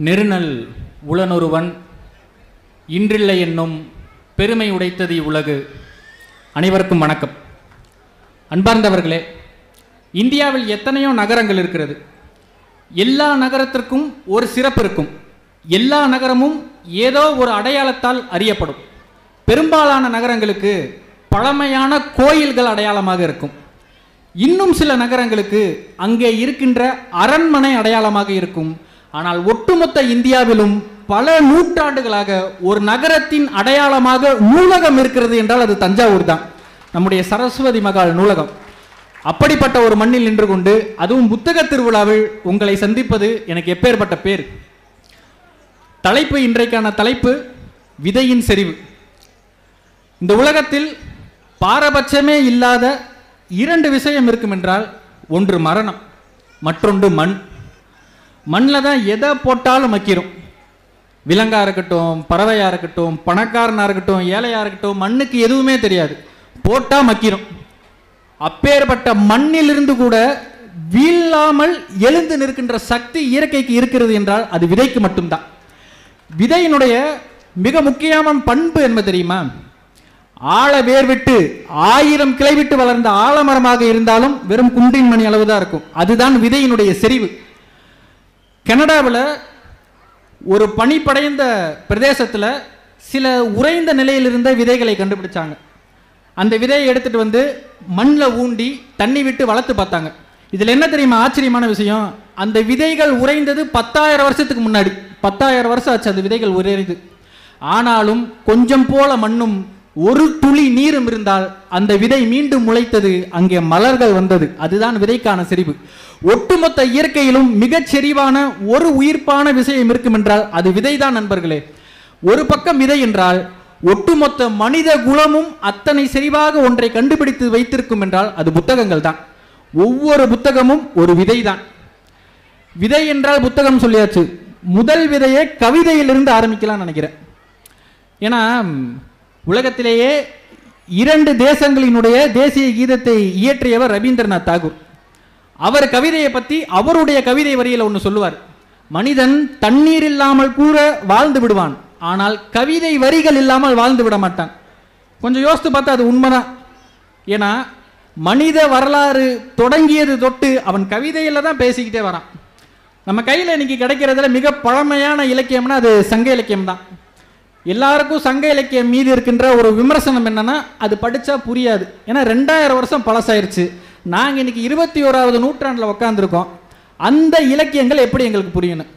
நெருநல் உளனொருவன் இன்றில்லை என்னும் பெருமை உடைத்தது உலகு. அனைவருக்கும் வணக்கம். அன்பார்ந்தவர்களே, இந்தியாவில் எத்தனையோ நகரங்கள் இருக்கிறது. எல்லா நகரத்திற்கும் ஒரு சிறப்பு இருக்கும். எல்லா நகரமும் ஏதோ ஒரு அடையாளத்தால் அறியப்படும். பெரும்பாலான நகரங்களுக்கு பழமையான கோயில்கள் அடையாளமாக இருக்கும். இன்னும் சில நகரங்களுக்கு அங்கே இருக்கின்ற அரண்மனை அடையாளமாக இருக்கும். ஆனால் ஒட்டுமொத்த இந்தியாவிலும் பல நூற்றாண்டுகளாக ஒரு நகரத்தின் அடையாளமாக நூலகம் இருக்கிறது என்றால் அது தஞ்சாவூர் தான், நம்முடைய சரஸ்வதி மகால் நூலகம். அப்படிப்பட்ட ஒரு மண்ணில் நின்று கொண்டு, அதுவும் புத்தக திருவிழாவில் உங்களை சந்திப்பது எனக்கு எப்பேற்பட்ட பேர். தலைப்பு, இன்றைக்கான தலைப்பு விதையின் செறிவு. இந்த உலகத்தில் பாரபட்சமே இல்லாத இரண்டு விஷயம் இருக்கும் என்றால், ஒன்று மரணம், மற்றொன்று மண். மண்ணில் தான் எதை போட்டாலும் மக்கிரும். விலங்கா இருக்கட்டும், பறவையாக இருக்கட்டும், பணக்காரனாக இருக்கட்டும், ஏழையாக இருக்கட்டும், மண்ணுக்கு எதுவுமே தெரியாது, போட்டால் மக்கிரும். அப்பேற்பட்ட மண்ணிலிருந்து கூட வீழாமல் எழுந்து நிற்கின்ற சக்தி இயற்கைக்கு இருக்கிறது என்றால் அது விதைக்கு மட்டும்தான். விதையினுடைய மிக முக்கியமான பண்பு என்ன தெரியுமா? ஆழ வேர் விட்டு 1000 கிளை விட்டு வளர்ந்த ஆலமரமாக இருந்தாலும் வெறும் குண்டின் மணி அளவுதான் இருக்கும். அதுதான் விதையினுடைய செறிவு. கனடாவில் ஒரு பனிப்படைந்த பிரதேசத்தில் சில உறைந்த நிலையில் இருந்த விதைகளை கண்டுபிடிச்சாங்க. அந்த விதையை எடுத்துட்டு வந்து மண்ணில் ஊண்டி தண்ணி விட்டு வளர்த்து பார்த்தாங்க. இதில் என்ன தெரியுமா ஆச்சரியமான விஷயம்? அந்த விதைகள் உறைந்தது 10,000 வருஷத்துக்கு முன்னாடி. 10,000 வருஷம் ஆச்சு அந்த விதைகள் உறையுது. ஆனாலும் கொஞ்சம் போல மண்ணும் ஒரு துளி நீரும் இருந்தால் அந்த விதை மீண்டும் முளைத்தது, அங்கே மலர்கள் வந்தது. அதுதான் விதைக்கான செறிவு. ஒட்டுமொத்த இயற்கையிலும் மிகச் செறிவான ஒரு உயிர்ப்பான விஷயம் இருக்கும் என்றால் அது விதைதான் நண்பர்களே. ஒரு பக்கம் விதை என்றால் ஒட்டுமொத்த மனித குலமும் அத்தனை செறிவாக ஒன்றை கண்டுபிடித்து வைத்திருக்கும் என்றால் அது புத்தகங்கள் தான். ஒவ்வொரு புத்தகமும் ஒரு விதை தான். விதை என்றால் புத்தகம் சொல்லியாச்சு. முதல் விதையை கவிதையிலிருந்து ஆரம்பிக்கலாம் நினைக்கிறேன். ஏன்னா உலகத்திலேயே 2 தேசங்களினுடைய தேசிய கீதத்தை இயற்றியவர் ரவீந்திரநாத் தாகூர். அவர் கவிதையை பற்றி அவருடைய கவிதை வரியில் ஒன்று சொல்லுவார். மனிதன் தண்ணீர் இல்லாமல் கூட வாழ்ந்து விடுவான், ஆனால் கவிதை வரிகள் இல்லாமல் வாழ்ந்து விட மாட்டான். கொஞ்சம் யோசித்து பார்த்தா அது உண்மைதான். ஏன்னா மனித வரலாறு தொடங்கியது தொட்டு அவன் கவிதையில் தான் பேசிக்கிட்டே வரான். நம்ம கையில் இன்னைக்கு கிடைக்கிறதுல மிக பழமையான இலக்கியம்னா அது சங்க இலக்கியம் தான். எல்லாருக்கும் சங்க இலக்கியம் மீது இருக்கின்ற ஒரு விமர்சனம் என்னன்னா, அது படித்தா புரியாது. ஏன்னா 2000 வருஷம் பழசாயிருச்சு. நாங்கள் இன்னைக்கு 21வது நூற்றாண்டில் உட்காந்துருக்கோம். அந்த இலக்கியங்கள் எப்படி எங்களுக்கு புரியணும்?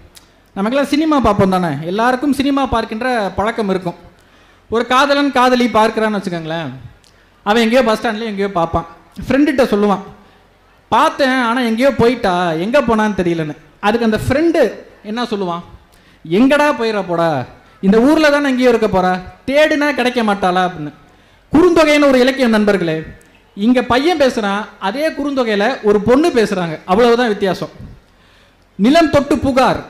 நமக்கெல்லாம் சினிமா பார்ப்போம் தானே, எல்லாருக்கும் சினிமா பார்க்கின்ற பழக்கம் இருக்கும். ஒரு காதலன் காதலி பார்க்கிறான்னு வச்சுக்கோங்களேன். அவன் எங்கேயோ பஸ் ஸ்டாண்ட்லேயும் எங்கேயோ பார்ப்பான். ஃப்ரெண்டுகிட்ட சொல்லுவான், பார்த்தேன் ஆனால் எங்கேயோ போயிட்டா, எங்கே போனான்னு தெரியலன்னு. அதுக்கு அந்த ஃப்ரெண்டு என்ன சொல்லுவான்? எங்கடா போயிட போடா, இந்த ஊரில் தானே எங்கேயோ இருக்க போறா, தேடுனா கிடைக்க மாட்டாளா அப்படின்னு. குறுந்தொகைன்னு ஒரு இலக்கியம் நண்பர்களே. இங்கே பையன் பேசுகிறான், அதே குறுந்தொகையில் ஒரு பொண்ணு பேசுகிறாங்க, அவ்வளவுதான் வித்தியாசம். நிலம் தொட்டு புகார்,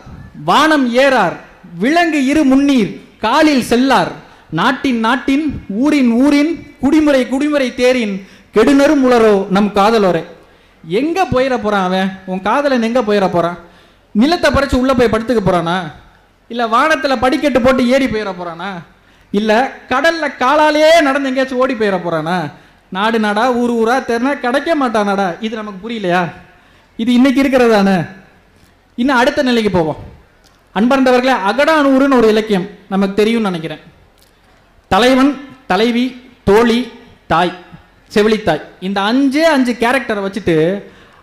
வானம் ஏறார், விலங்கு இரு முன்னீர், காலில் செல்லார், நாட்டின் நாட்டின் ஊரின் ஊரின், குடிமுறை குடிமுறை தேரின், கெடுநரும் உளரோ நம் காதலோரே. எங்கே போயிட போகிறான் அவன்? உன் காதலன் எங்கே போயிட போகிறான்? நிலத்தை பறித்து உள்ளே போய் படுத்துக்க போகிறானா? இல்லை வானத்தில் படிக்கட்டு போட்டு ஏறி போயிட போகிறானா? இல்லை கடலில் காலாலேயே நடந்து எங்கேயாச்சும் ஓடி போயிட போகிறானா? நாடு நாடா ஊர் ஊரா தெரினா கிடைக்க மாட்டானாடா? இது நமக்கு புரியலையா? இது இன்னைக்கு இருக்கிறதானே. இன்னும் அடுத்த நிலைக்கு போவோம். அன்பார்ந்தவர்களே, அகடானூறுன்னு ஒரு இலக்கியம் நமக்கு தெரியும்னு நினைக்கிறேன். தலைவன், தலைவி, தோழி, தாய், செவிலித்தாய், இந்த 5 கேரக்டரை வச்சுட்டு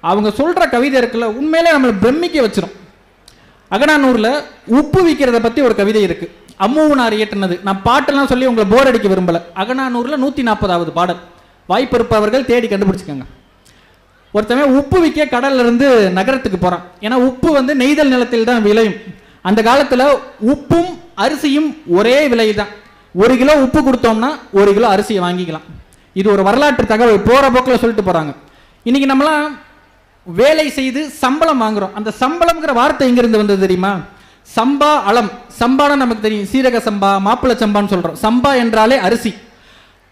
அவங்க சொல்கிற கவிதை இருக்குல்ல, உண்மையிலே நம்மளை பிரமிக்க வச்சிடும். அகடானூரில் உப்பு விற்கிறத பற்றி ஒரு கவிதை இருக்குது, அம்மூனார் இயற்றினது. நான் பாட்டெல்லாம் சொல்லி உங்களை போர் அடிக்க விரும்பலை. அகடானூரில் 140வது பாடல். வாய்ப்பு இருப்பவர்கள் தேடி கண்டுபிடிச்சிக்கோங்க. ஒருத்தவன் உப்பு விற்க கடல்ல இருந்து நகரத்துக்கு போகிறான். ஏன்னா உப்பு நெய்தல் நிலத்தில் தான் விளையும். அந்த காலத்தில் உப்பும் அரிசியும் ஒரே விலை தான். 1 கிலோ உப்பு கொடுத்தோம்னா 1 கிலோ அரிசியை வாங்கிக்கலாம். இது ஒரு வரலாற்று தகவல், போகிற போக்கில் சொல்லிட்டு போகிறாங்க. இன்னைக்கு நம்மளாம் வேலை செய்து சம்பளம் வாங்குறோம். அந்த சம்பளம்ங்கிற வார்த்தை எங்கிருந்து வந்தது தெரியுமா? சம்பா அளம். சம்பானா நமக்கு தெரியும், சீரக சம்பா, மாப்பிள்ளை சம்பான்னு சொல்கிறோம். சம்பா என்றாலே அரிசி.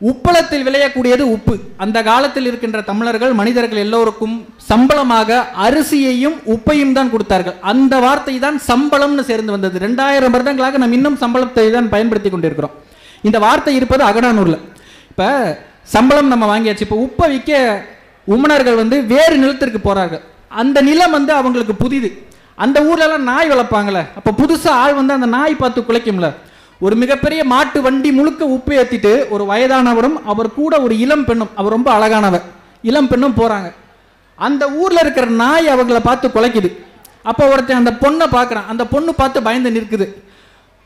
உப்பளத்தில் விளையக்கூடியது உப்பு. அந்த காலத்தில் இருக்கின்ற தமிழர்கள் மனிதர்கள் எல்லோருக்கும் சம்பளமாக அரிசியையும் உப்பையும் தான் கொடுத்தார்கள். அந்த வார்த்தை தான் சம்பளம்னு சேர்ந்து வந்தது. 2000 வருடங்களாக நம்ம இன்னும் சம்பளத்தை தான் பயன்படுத்தி கொண்டிருக்கிறோம். இந்த வார்த்தை இருப்பது அகநானூர்ல. இப்போ சம்பளம் நம்ம வாங்கியாச்சு. இப்போ உப்பை விற்க உமனர்கள் வேறு நிலத்திற்கு போறார்கள். அந்த நிலம் அவங்களுக்கு புதிது. அந்த ஊர்லலாம் நாய் வளர்ப்பாங்களே, அப்போ புதுசாக ஆள் அந்த நாய் பார்த்து குலைக்கும்ல. ஒரு மிகப்பெரிய மாட்டு வண்டி முழுக்க உப்பு ஏற்றிட்டு ஒரு வயதானவரும் அவர் கூட ஒரு இளம் பெண்ணும், அவர் ரொம்ப அழகானவர், இளம் பெண்ணும் போகிறாங்க. அந்த ஊரில் இருக்கிற நாய் அவங்கள பார்த்து குலைக்குது. அப்போ ஒருத்தன் அந்த பொண்ணை பார்க்குறான். அந்த பொண்ணு பார்த்து பயந்து நிற்குது.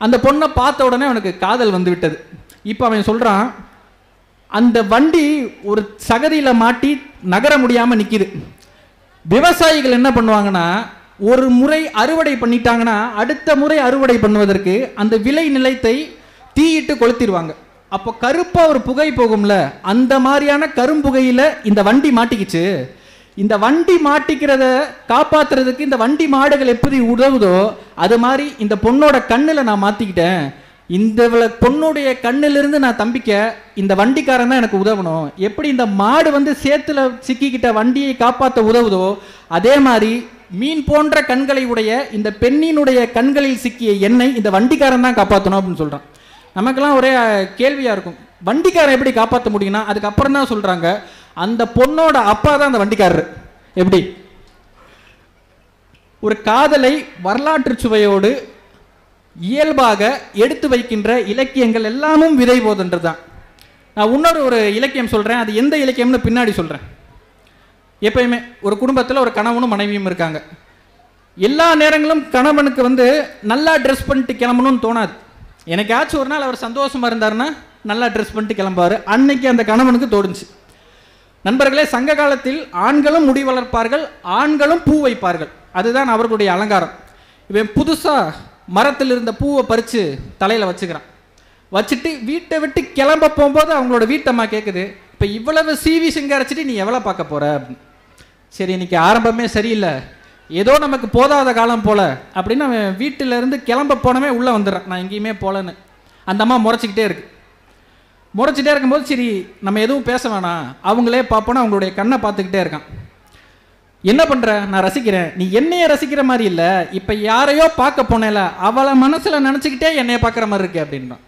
அந்த பொண்ணை பார்த்த உடனே அவனுக்கு காதல் வந்து விட்டது. இப்போ அவன் சொல்கிறான், அந்த வண்டி ஒரு சகதியில் மாட்டி நகர முடியாமல் நிற்கிது. விவசாயிகள் என்ன பண்ணுவாங்கன்னா, ஒரு முறை அறுவடை பண்ணிட்டாங்கன்னா அடுத்த முறை அறுவடை பண்ணுவதற்கு அந்த விளை நிலத்தை தீயிட்டு கொளுத்திடுவாங்க. அப்போ கருப்பா ஒரு புகை போகும்ல, அந்த மாதிரியான கரும்புகையில இந்த வண்டி மாட்டிக்கிச்சு. இந்த வண்டி மாட்டிக்கிறத காப்பாத்துறதுக்கு இந்த வண்டி மாடுகள் எப்படி உதவுதோ அது மாதிரி இந்த பொண்ணோட கண்ணுல நான் மாத்திக்கிட்டேன். இந்த பொண்ணுடைய கண்ணிலிருந்து நான் தம்பிக்க இந்த வண்டிக்காரன் தான் எனக்கு உதவணும். எப்படி இந்த மாடு சேத்துல சிக்கிக்கிட்ட வண்டியை காப்பாற்ற உதவுதோ அதே மாதிரி மீன் போன்ற கண்களை உடைய இந்த பெண்ணினுடைய கண்களில் சிக்கிய என்னை இந்த வண்டிக்காரன் தான் காப்பாற்றணும் அப்படின்னு சொல்றான். நமக்கெல்லாம் ஒரே கேள்வியா இருக்கும், வண்டிக்காரன் எப்படி காப்பாற்ற முடியும்னா அதுக்கப்புறம் தான் சொல்றாங்க, அந்த பொண்ணோட அப்பா தான் அந்த வண்டிக்காரர். எப்படி ஒரு காதலை வரலாற்று சுவையோடு இயல்பாக எடுத்து வைக்கின்ற இலக்கியங்கள் எல்லாமும் விதை போதுன்றதுதான். நான் இன்னொரு ஒரு இலக்கியம் சொல்றேன், அது எந்த இலக்கியம்னு பின்னாடி சொல்றேன். எப்பயுமே ஒரு குடும்பத்தில் ஒரு கணவனும் மனைவியும் இருக்காங்க. எல்லா நேரங்களும் கணவனுக்கு நல்லா ட்ரெஸ் பண்ணிட்டு கிளம்பணும்னு தோணாது. எனக்காச்சும் ஒரு நாள் அவர் சந்தோஷமா இருந்தாருன்னா நல்லா ட்ரெஸ் பண்ணிட்டு கிளம்புவார். அன்னைக்கு அந்த கணவனுக்கு தோணுச்சு. நண்பர்களே, சங்க காலத்தில் ஆண்களும் முடி வளர்ப்பார்கள், ஆண்களும் பூ வைப்பார்கள். அதுதான் அவர்களுடைய அலங்காரம். இவன் புதுசா மரத்தில் இருந்த பூவை பறித்து தலையில் வச்சுக்கிறான். வச்சுட்டு வீட்டை விட்டு கிளம்ப போகும்போது அவங்களோட வீட்டம்மா கேட்குது, இப்போ இவ்வளவு சீவி சிங்காரிச்சிட்டு நீ எவ்வளோ பார்க்க போற அப்படின்னு. சரி, இன்னைக்கு ஆரம்பமே சரியில்லை, ஏதோ நமக்கு போதாத காலம் போல அப்படின்னு அவன் வீட்டிலேருந்து கிளம்ப போனவே உள்ளே வந்துடுறான். நான் எங்கேயுமே போகலன்னு. அந்த அம்மா முறைச்சிக்கிட்டே இருக்கு. முறைச்சிட்டே இருக்கும்போது சரி நம்ம எதுவும் பேச வேணாம், அவங்களே பார்ப்போன்னு அவங்களுடைய கண்ணை பார்த்துக்கிட்டே இருக்கான். என்ன பண்ற? நான் ரசிக்கிறேன். நீ என்னைய ரசிக்கிற மாதிரி இல்ல, இப்ப யாரையோ பார்க்க போனேல அவளை மனசுல நினைச்சுக்கிட்டே என்னைய பார்க்குற மாதிரி இருக்கு அப்படின்றான்.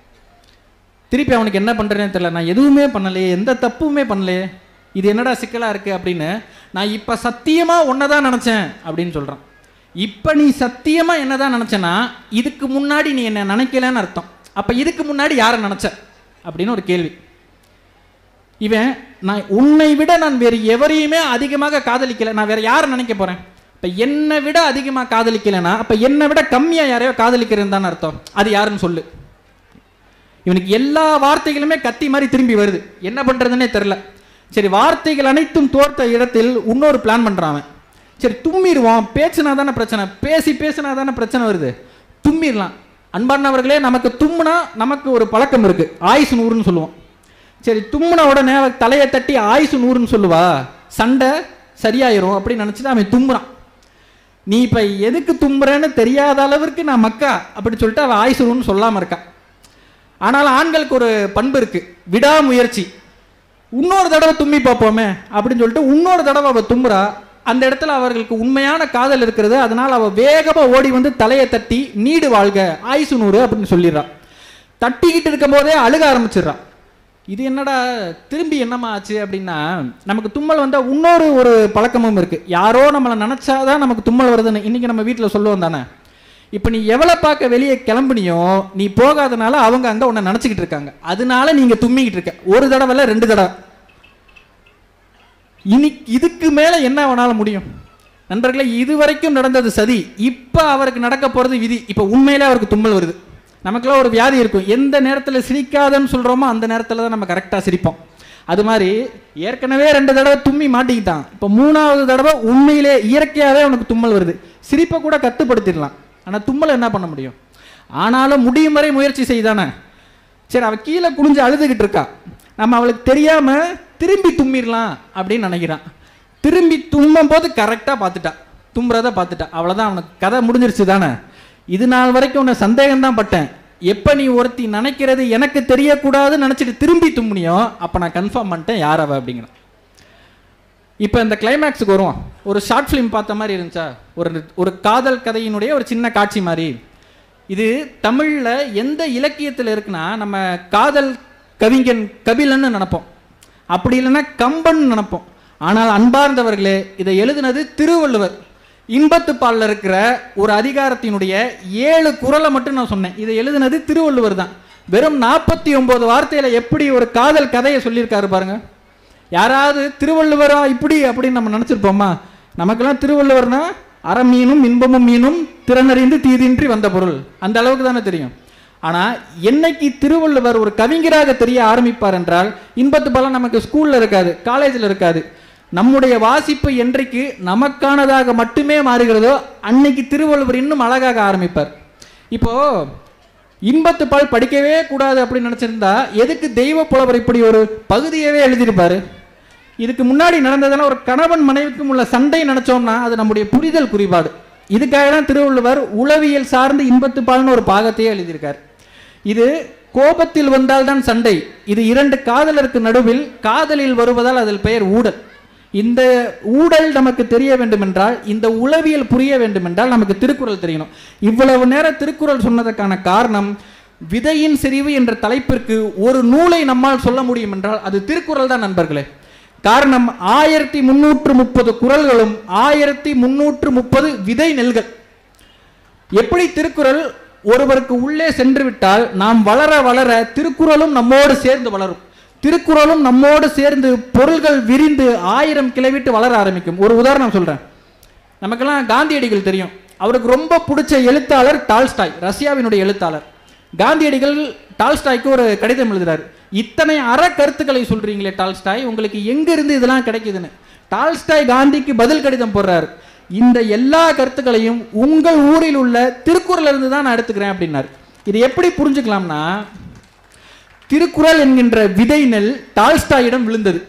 திருப்பி அவனுக்கு என்ன பண்றேன்னு தெரியல. நான் எதுவுமே பண்ணலையே, எந்த தப்புமே பண்ணலையே, இது என்னடா சிக்கலா இருக்கு அப்படின்னு. நான் இப்ப சத்தியமா ஒன்னதான் நினைச்சேன் அப்படின்னு சொல்றான். இப்ப நீ சத்தியமா என்னதான் நினைச்சனா இதுக்கு முன்னாடி நீ என்ன நினைக்கலன்னு அர்த்தம். அப்ப இதுக்கு முன்னாடி யாரை நினைச்ச அப்படின்னு ஒரு கேள்வி. இவன் நான் உன்னை விட நான் வேறு எவரையுமே அதிகமாக காதலிக்கல, நான் வேற யாரை நினைக்க போறேன்? இப்ப என்னை விட அதிகமாக காதலிக்கலனா அப்ப என்னை விட கம்மியா யாரையோ காதலிக்கிறேன்னு தான் அர்த்தம். அது யாருன்னு சொல்லு. இவனுக்கு எல்லா வார்த்தைகளுமே கத்தி மாதிரி திரும்பி வருது. என்ன பண்றதுன்னே தெரியல. சரி, வார்த்தைகள் அனைத்தும் தோர்த்த இடத்தில் இன்னொரு பிளான் பண்றான் அவன். சரி, தும்மிடுவான். பேசினா தானே பிரச்சனை, பேசினா தானே பிரச்சனை வருது, தும்மிடலாம். அன்பானவர்களே, நமக்கு தும்முனா நமக்கு ஒரு பழக்கம் இருக்கு, ஆயுசு 100ன்னு சொல்லுவோம். சரி, தும்முன உடனே தலையை தட்டி ஆயுசு 100ன்னு சொல்லுவா, சண்டை சரியாயிரும் அப்படின்னு நினைச்சுட்டு அவன் தும்புறான். நீ இப்ப எதுக்கு தும்புறேன்னு தெரியாத அளவிற்கு நான் மக்கா அப்படி சொல்லிட்டு அவன் ஆயுசு 100ன்னு சொல்லாம இருக்கான். ஆனால் ஆண்களுக்கு ஒரு பண்பு இருக்கு, விடாமுயற்சி. இன்னொரு தடவை தும்மி பார்ப்போமே அப்படின்னு சொல்லிட்டு இன்னொரு தடவை அவ தும்புறா. அந்த இடத்துல அவர்களுக்கு உண்மையான காதல் இருக்கிறது. அதனால அவ வேகமா ஓடி தலையை தட்டி நீடு வாழ்க ஆயுசு 100 அப்படின்னு சொல்லிடுறான். தட்டிக்கிட்டு இருக்கும் போதே அழுக ஆரம்பிச்சிடுறான். இது என்னடா திரும்பி என்னமா ஆச்சு அப்படின்னா, நமக்கு தும்மல் வந்தால் இன்னொரு ஒரு பழக்கமும் இருக்கு. யாரோ நம்மளை நினைச்சாதான் நமக்கு தும்மல் வருதுன்னு இன்னைக்கு நம்ம வீட்டில் சொல்லுவோம் தானே. இப்போ நீ எவ்வளோ பார்க்க வெளியே கிளம்புனியோ, நீ போகாதனால அவங்க அங்கே உன்னை நினச்சிக்கிட்டு இருக்காங்க, அதனால நீங்க தும்மிக்கிட்டு இருக்க. ஒரு தடவை இல்லை, 2 தடவை. இன்னைக்கு இதுக்கு மேலே என்ன வேணாலும் முடியும். நண்பர்களே, இதுவரைக்கும் நடந்தது சதி, இப்போ அவருக்கு நடக்க போகிறது விதி. இப்போ உண்மையிலே அவருக்கு தும்மல் வருது. நமக்குலாம் ஒரு வியாதி இருக்கும், எந்த நேரத்தில் சிரிக்காதன்னு சொல்கிறோமோ அந்த நேரத்தில் தான் நம்ம கரெக்டாக சிரிப்போம். அது மாதிரி ஏற்கனவே 2 தடவை தும்மி மாட்டிக்கிட்டான். இப்போ 3வது தடவை உண்மையிலே இயற்கையாகவே அவனுக்கு தும்மல் வருது. சிரிப்பை கூட கட்டுப்படுத்திடலாம், ஆனால் தும்மலை என்ன பண்ண முடியும்? ஆனாலும் முடியும் வரை முயற்சி செய்தானே. சரி, அவள் கீழே குனிஞ்சு அழுதுகிட்டு இருக்கா. நம்ம அவளுக்கு தெரியாமல் திரும்பி தும்மிடலாம் அப்படின்னு நினைக்கிறான். திரும்பி தும்மும் போது கரெக்டாக பார்த்துட்டா, தும்புறத பார்த்துட்டா. அவ்வளோதான், அவனுக்கு கதை முடிஞ்சிருச்சு தானே. இது நாள் வரைக்கும் உன்னை சந்தேகம்தான் பட்டேன், எப்போ நீ ஒருத்தி நினைக்கிறது எனக்கு தெரியக்கூடாதுன்னு நினச்சிட்டு திரும்பி தும்முனியோ அப்போ நான் கன்ஃபார்ம் பண்ணிட்டேன் யார் அவ அப்படிங்கிறேன். இப்போ இந்த கிளைமேக்ஸுக்கு வருவோம். ஒரு ஷார்ட் ஃபிலிம் பார்த்த மாதிரி இருந்துச்சா, ஒரு காதல் கதையினுடைய ஒரு சின்ன காட்சி மாதிரி. இது தமிழில் எந்த இலக்கியத்தில் இருக்குன்னா நம்ம காதல் கவிஞன் கபிலன்னு நினைப்போம், அப்படி இல்லைன்னா கம்பன் நினைப்போம். ஆனால் அன்பார்ந்தவர்களே, இதை எழுதினது திருவள்ளுவர். இன்பத்துப்பாலில் இருக்கிற ஒரு அதிகாரத்தினுடைய 7 குறளை மட்டும் நான் சொன்னேன். இதை எழுதினது திருவள்ளுவர் தான். வெறும் 49 வார்த்தையில் எப்படி ஒரு காதல் கதையை சொல்லியிருக்காரு பாருங்க. யாராவது திருவள்ளுவரா இப்படி அப்படின்னு நம்ம நினச்சிருப்போமா? நமக்கெல்லாம் திருவள்ளுவர்னா அறமீனும் இன்பமும் மீனும் திறனறிந்து தீதின்றி வந்த பொருள், அந்த அளவுக்கு தானே தெரியும். ஆனால் என்னைக்கு திருவள்ளுவர் ஒரு கவிஞராக தெரிய ஆரம்பிப்பார் என்றால், இன்பத்துப்பாலம் நமக்கு ஸ்கூலில் இருக்காது, காலேஜில் இருக்காது. நம்முடைய வாசிப்பு என்றைக்கு நமக்கானதாக மட்டுமே மாறுகிறதோ அன்னைக்கு திருவள்ளுவர் இன்னும் அழகாக ஆரம்பிப்பார். இப்போ இன்பத்துப்பால் படிக்கவே கூடாது அப்படின்னு நினச்சிருந்தா எதுக்கு தெய்வ புலவர் இப்படி ஒரு பகுதியவே எழுதியிருப்பாரு? இதுக்கு முன்னாடி நடந்ததுன்னா ஒரு கணவன் மனைவிக்கும் உள்ள சண்டை நினைச்சோம்னா அது நம்முடைய புரிதல் குறைபாடு. இதுக்காக தான் திருவள்ளுவர் உளவியல் சார்ந்து இன்பத்துப்பால்னு ஒரு பாகத்தையே எழுதியிருக்கார். இது கோபத்தில் வந்தால் தான் சண்டை, இது 2 காதலருக்கு நடுவில் காதலில் வருவதால் அதில் பெயர் ஊடல். இந்த ஊடல் நமக்கு தெரிய வேண்டும் என்றால், இந்த உளவியல் புரிய வேண்டும் என்றால் நமக்கு திருக்குறள் தெரியணும். இவ்வளவு நேரம் திருக்குறள் சொன்னதற்கான காரணம், விதையின் செறிவு என்ற தலைப்பிற்கு ஒரு நூலை நம்மால் சொல்ல முடியும் என்றால் அது திருக்குறள் தான் நண்பர்களே. காரணம் 1330 குறள்களும் 1330 விதை நெல்கள். எப்படி திருக்குறள் ஒருவருக்கு உள்ளே சென்று விட்டால் நாம் வளர வளர திருக்குறளும் நம்மோடு சேர்ந்து வளரும். திருக்குறளும் நம்மோடு சேர்ந்து பொருள்கள் விரிந்து 1000 கிளைவிட்டு வளர ஆரம்பிக்கும். ஒரு உதாரணம் சொல்றேன். நமக்கெல்லாம் காந்தியடிகள் தெரியும். அவருக்கு ரொம்ப பிடிச்ச எழுத்தாளர் டால்ஸ்டாய், ரஷ்யாவினுடைய எழுத்தாளர். காந்தியடிகள் டால்ஸ்டாய்க்கு ஒரு கடிதம் எழுதுறாரு. இத்தனை அற கருத்துக்களை சொல்றீங்களே டால்ஸ்டாய், உங்களுக்கு எங்கிருந்து இதெல்லாம் கிடைக்குதுன்னு. டால்ஸ்டாய் காந்திக்கு பதில் கடிதம் போடுறாரு. இந்த எல்லா கருத்துக்களையும் உங்கள் ஊரில் உள்ள திருக்குறள் இருந்து தான் நான் எடுத்துக்கிறேன் அப்படின்னாரு. இது எப்படி புரிஞ்சுக்கலாம்னா, திருக்குறள் என்கின்ற விதை நெல் டால்ஸ்டாயிடம் விழுந்தது.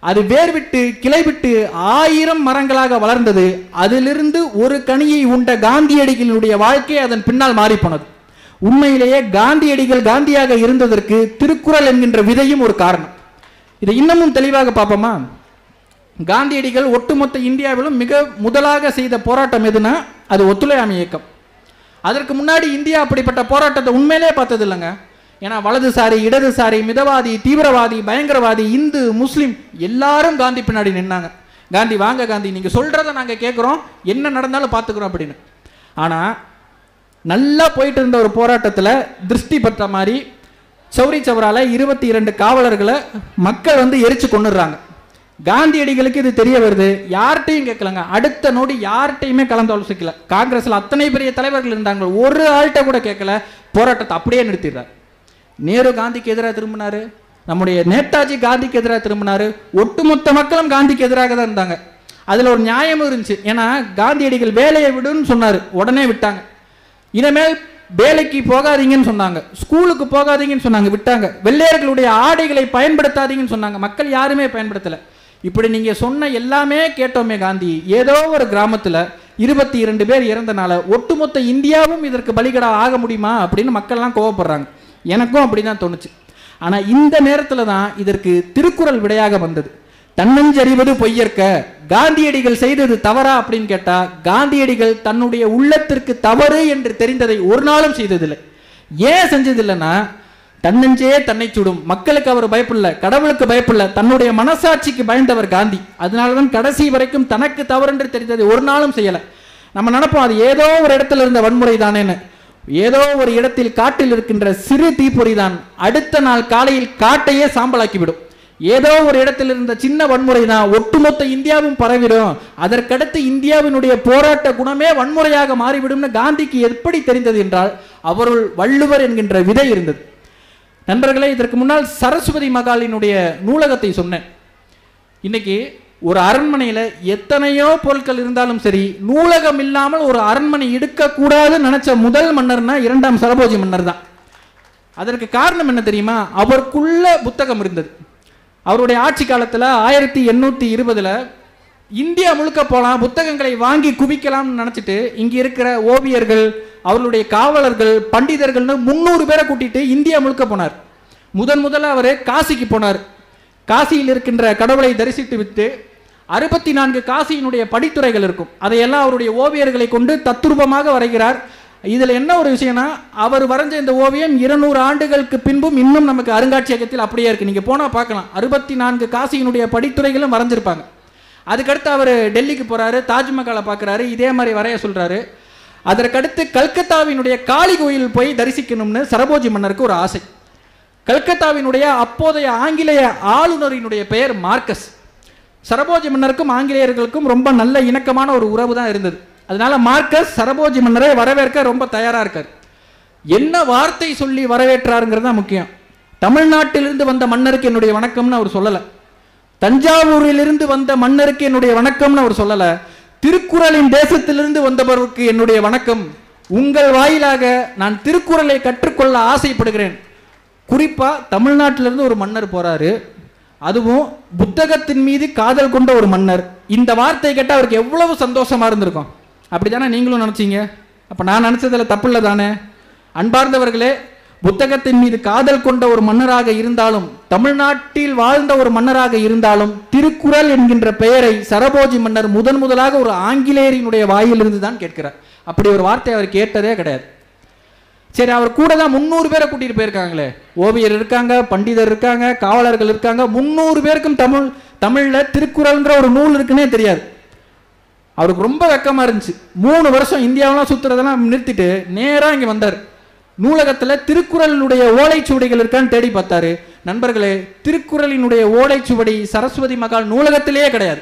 அது வேர் விட்டு கிளை விட்டு 1000 மரங்களாக வளர்ந்தது. அதிலிருந்து ஒரு கனியை உண்ட காந்தியடிகளுடைய வாழ்க்கை அதன் பின்னால் மாறி போனது. உண்மையிலேயே காந்தியடிகள் காந்தியாக இருந்ததற்கு திருக்குறள் என்கின்ற விதையும் ஒரு காரணம். இதை இன்னமும் தெளிவாக பார்ப்போமா? காந்தியடிகள் ஒட்டுமொத்த இந்தியாவிலும் மிக முதலாக செய்த போராட்டம் எதுனா அது ஒத்துழையாமை இயக்கம். அதற்கு முன்னாடி இந்தியா அப்படிப்பட்ட போராட்டத்தை உண்மையிலே பார்த்தது இல்லைங்க. ஏன்னா வலதுசாரி, இடதுசாரி, மிதவாதி, தீவிரவாதி, பயங்கரவாதி, இந்து, முஸ்லீம் எல்லாரும் காந்தி பின்னாடி நின்னாங்க. காந்தி வாங்க காந்தி, நீங்கள் சொல்கிறத நாங்கள் கேட்குறோம், என்ன நடந்தாலும் பார்த்துக்குறோம் அப்படின்னு. ஆனால் நல்லா போயிட்டு இருந்த ஒரு போராட்டத்தில் திருஷ்டி பற்ற மாதிரி சௌரி சௌரால 22 காவலர்களை மக்கள் எரிச்சு கொண்டுடுறாங்க. காந்தியடிகளுக்கு இது தெரிய வருது. யார்கிட்டையும் கேட்கலங்க. அடுத்த நோடி யார்கிட்டையுமே கலந்து ஆலோசிக்கல. காங்கிரஸில் அத்தனை பெரிய தலைவர்கள் இருந்தாங்க, ஒரு ஆள்கிட்ட கூட கேட்கல. போராட்டத்தை அப்படியே நிறுத்திடுறாரு. நேரு காந்திக்கு எதிராக திரும்பினாரு, நம்முடைய நேதாஜி காந்திக்கு எதிராக திரும்பினாரு. ஒட்டுமொத்த மக்களும் காந்திக்கு எதிராக தான் இருந்தாங்க. அதில் ஒரு நியாயமும் இருந்துச்சு. ஏன்னா காந்தியடிகள் வேலையை விடுன்னு சொன்னார், உடனே விட்டாங்க. இனிமேல் வேலைக்கு போகாதீங்கன்னு சொன்னாங்க, ஸ்கூலுக்கு போகாதீங்கன்னு சொன்னாங்க, விட்டாங்க. வெள்ளையர்களுடைய ஆடைகளை பயன்படுத்தாதீங்கன்னு சொன்னாங்க, மக்கள் யாருமே பயன்படுத்தலை. இப்படி நீங்கள் சொன்ன எல்லாமே கேட்டோமே காந்தி. ஏதோ ஒரு கிராமத்தில் 22 பேர் இறந்தனால ஒட்டுமொத்த இந்தியாவும் இதற்கு பலிகடா ஆக முடியுமா அப்படின்னு மக்கள்லாம் கோவப்படுறாங்க. எனக்கும் அப்படி தான் தோணுச்சு. ஆனால் இந்த நேரத்தில் தான் இதற்கு திருக்குறள் விடையாக வந்தது. தன்னஞ்சறிவது பொய்யற்க. காந்தியடிகள் செய்தது தவறா அப்படின்னு கேட்டா, காந்தியடிகள் தன்னுடைய உள்ளத்திற்கு தவறு என்று தெரிந்ததை ஒரு நாளும் செய்ததில்லை. ஏன் செஞ்சதில்லைன்னா, தன்னஞ்சே தன்னை சுடும். மக்களுக்கு அவர் பயப்படல, கடவுளுக்கு பயப்படல, தன்னுடைய மனசாட்சிக்கு பயந்தவர் காந்தி. அதனாலதான் கடைசி வரைக்கும் தனக்கு தவறு என்று தெரிந்ததை ஒரு நாளும் செய்யலை. நம்ம நினைப்போம் அது ஏதோ ஒரு இடத்துல இருந்த வன்முறை தானேன்னு. ஏதோ ஒரு இடத்தில் காட்டில் இருக்கின்ற சிறு தீப்பொறி தான் அடுத்த நாள் காலையில் காட்டையே சாம்பலாக்கிவிடும். ஏதோ ஒரு இடத்தில் இருந்த சின்ன வன்முறை தான் ஒட்டுமொத்த இந்தியாவும் பரவிடும். அதற்கடுத்து இந்தியாவினுடைய போராட்ட குணமே வன்முறையாக மாறிவிடும்னு காந்திக்கு எப்படி தெரிந்தது என்றால், அவருள் வள்ளுவர் என்கின்ற விதை இருந்தது. நண்பர்களே, இதற்கு முன்னால் சரஸ்வதி மகாலினுடைய நூலகத்தை சொன்னேன். இன்னைக்கு ஒரு அரண்மனையில் எத்தனையோ பொருட்கள் இருந்தாலும் சரி, நூலகம் இல்லாமல் ஒரு அரண்மனை எடுக்கக்கூடாதுன்னு நினைச்ச முதல் மன்னர்னா 2ஆம் சரபோஜி மன்னர் தான். அதற்கு காரணம் என்ன தெரியுமா? அவருக்குள்ள புத்தகம் இருந்தது. அவருடைய ஆட்சி காலத்தில் 1820 இந்தியா முழுக்க போகலாம், புத்தகங்களை வாங்கி குவிக்கலாம்னு நினச்சிட்டு இங்கே இருக்கிற ஓவியர்கள், அவர்களுடைய காவலர்கள், பண்டிதர்கள்னு 300 பேரை கூட்டிட்டு இந்தியா முழுக்க போனார். முதல்ல அவர் காசிக்கு போனார். காசியில் இருக்கின்ற கடவுளை தரிசித்து விட்டு 64 காசியினுடைய படித்துறைகள் இருக்கும், அதையெல்லாம் அவருடைய ஓவியர்களை கொண்டு தத்ரூபமாக வரைகிறார். இதில் என்ன ஒரு விஷயம்னா, அவர் வரைஞ்ச இந்த ஓவியம் 200 ஆண்டுகளுக்கு பின்பும் இன்னும் நமக்கு அருங்காட்சியகத்தில் அப்படியே இருக்குது. நீங்கள் போனால் பார்க்கலாம், 64 காசியினுடைய படித்துறைகளும் வரைஞ்சிருப்பாங்க. அதுக்கடுத்து அவர் டெல்லிக்கு போகிறாரு, தாஜ்மஹாலை பார்க்குறாரு, இதே மாதிரி வரைய சொல்கிறாரு. அதற்கடுத்து கல்கத்தாவினுடைய காளி கோயில் போய் தரிசிக்கணும்னு சரபோஜி மன்னருக்கு ஒரு ஆசை. கல்கத்தாவினுடைய அப்போதைய ஆங்கிலேய ஆளுநரினுடைய பெயர் மார்க்கஸ். சரபோஜி மன்னருக்கும் ஆங்கிலேயர்களுக்கும் ரொம்ப நல்ல இணக்கமான ஒரு உறவு தான் இருந்தது. அதனால மார்க்கஸ் சரபோஜி மன்னரை வரவேற்க ரொம்ப தயாராக இருக்கார். என்ன வார்த்தை சொல்லி வரவேற்றாருங்கிறது தான் முக்கியம். தமிழ்நாட்டிலிருந்து வந்த மன்னருக்கு என்னுடைய வணக்கம்னு அவர் சொல்லலை, தஞ்சாவூரிலிருந்து வந்த மன்னருக்கு என்னுடைய வணக்கம்னு அவர் சொல்லலை, திருக்குறளின் தேசத்திலிருந்து வந்தவருக்கு என்னுடைய வணக்கம், உங்கள் வாயிலாக நான் திருக்குறளை கற்றுக்கொள்ள ஆசைப்படுகிறேன். குறிப்பாக தமிழ்நாட்டிலிருந்து ஒரு மன்னர் போறாரு, அதுவும் புத்தகத்தின் மீது காதல் கொண்ட ஒரு மன்னர். இந்த வார்த்தை கேட்டால் அவருக்கு எவ்வளவு சந்தோஷமா இருந்திருக்கும். அப்படி தானே நீங்களும் நினச்சிங்க? அப்போ நான் நினச்சதில் தப்பு இல்லை தானே? அன்பார்ந்தவர்களே, புத்தகத்தின் மீது காதல் கொண்ட ஒரு மன்னராக இருந்தாலும், தமிழ்நாட்டில் வாழ்ந்த ஒரு மன்னராக இருந்தாலும், திருக்குறள் என்கின்ற பெயரை சரபோஜி மன்னர் முதலாக ஒரு ஆங்கிலேயரினுடைய வாயிலிருந்து தான் கேட்கிறார். அப்படி ஒரு வார்த்தை அவர் கேட்டதே கிடையாது. சரி, அவர் கூட தான் 300 பேரை கூட்டிட்டு போயிருக்காங்களே, ஓவியர் இருக்காங்க, பண்டிதர் இருக்காங்க, காவலர்கள் இருக்காங்க. 300 பேருக்கும் தமிழில் திருக்குறள்ன்ற ஒரு நூல் இருக்குன்னே தெரியாது. அவருக்கு ரொம்ப வெக்கமாக இருந்துச்சு. 3 வருஷம் இந்தியாவெல்லாம் சுற்றுறதெல்லாம் நிறுத்திட்டு நேராக இங்கே வந்தார். நூலகத்தில் திருக்குறளினுடைய ஓலைச்சுவடிகள் இருக்கான்னு தேடி பார்த்தாரு. நண்பர்களே, திருக்குறளினுடைய ஓலைச்சுவடி சரஸ்வதி மகால் நூலகத்திலேயே கிடையாது.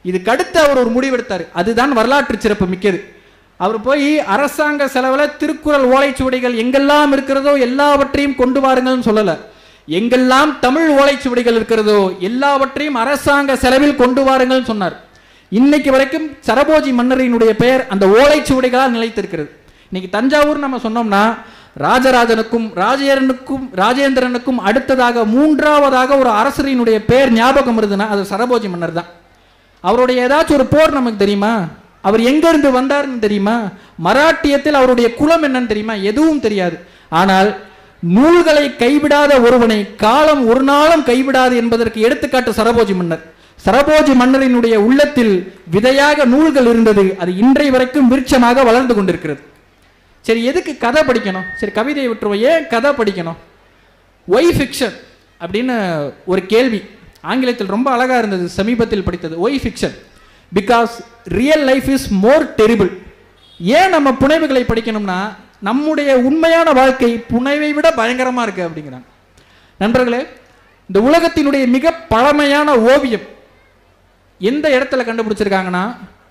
இதுக்கு அடுத்து அவர் ஒரு முடிவெடுத்தார், அதுதான் வரலாற்று சிறப்பு மிக்கது. அவர் போய் அரசாங்க செலவில் திருக்குறள் ஓலைச்சுவடிகள் எங்கெல்லாம் இருக்கிறதோ எல்லாவற்றையும் கொண்டு வாருங்கள்னு சொல்லலை, எங்கெல்லாம் தமிழ் ஓலைச்சுவடிகள் இருக்கிறதோ எல்லாவற்றையும் அரசாங்க செலவில் கொண்டு வாருங்கள்னு சொன்னார். இன்னைக்கு வரைக்கும் சரபோஜி மன்னரினுடைய பெயர் அந்த ஓலைச்சுவடிகளால் நிலைத்திருக்கிறது. இன்னைக்கு தஞ்சாவூர் நம்ம சொன்னோம்னா, ராஜராஜனுக்கும் ராஜேந்திரனுக்கும் அடுத்ததாக 3ஆவதாக ஒரு அரசரினுடைய பெயர் ஞாபகம் இருந்ததுன்னா அது சரபோஜி மன்னர் தான். அவருடைய ஏதாச்சும் ஒரு போர் நமக்கு தெரியுமா? அவர் எங்கிருந்து வந்தார்னு தெரியுமா? மராட்டியத்தில் அவருடைய குலம் என்னன்னு தெரியுமா? எதுவும் தெரியாது. ஆனால் நூல்களை கைவிடாத ஒருவனை காலம் ஒரு நாளும் கைவிடாது என்பதற்கு எடுத்துக்காட்டு சரபோஜி மன்னர். சரபோஜி மன்னரினுடைய உள்ளத்தில் விதையாக நூல்கள் இருந்தது, அது இன்றைய வரைக்கும் விருட்சமாக வளர்ந்து கொண்டிருக்கிறது. சரி, எதுக்கு கதை படிக்கணும்? சரி, கவிதையை விட்டுருவோம், ஏன் கதை படிக்கணும்? ஒய் ஃபிக்ஷன் அப்படின்னு ஒரு கேள்வி ஆங்கிலத்தில் ரொம்ப அழகா இருந்தது, சமீபத்தில் படித்தது. Why fiction because real life is more terrible. ஏன் நம்ம புனைவுகளை படிக்கணும்னா, நம்முடைய உண்மையான வாழ்க்கை புனைவை விட பயங்கரமா இருக்கு அப்படிங்கிறாங்க. நண்பர்களே, இந்த உலகத்தினுடைய மிக பழமையான ஓவியம் எந்த இடத்துல கண்டுபிடிச்சிருக்காங்கன்னா,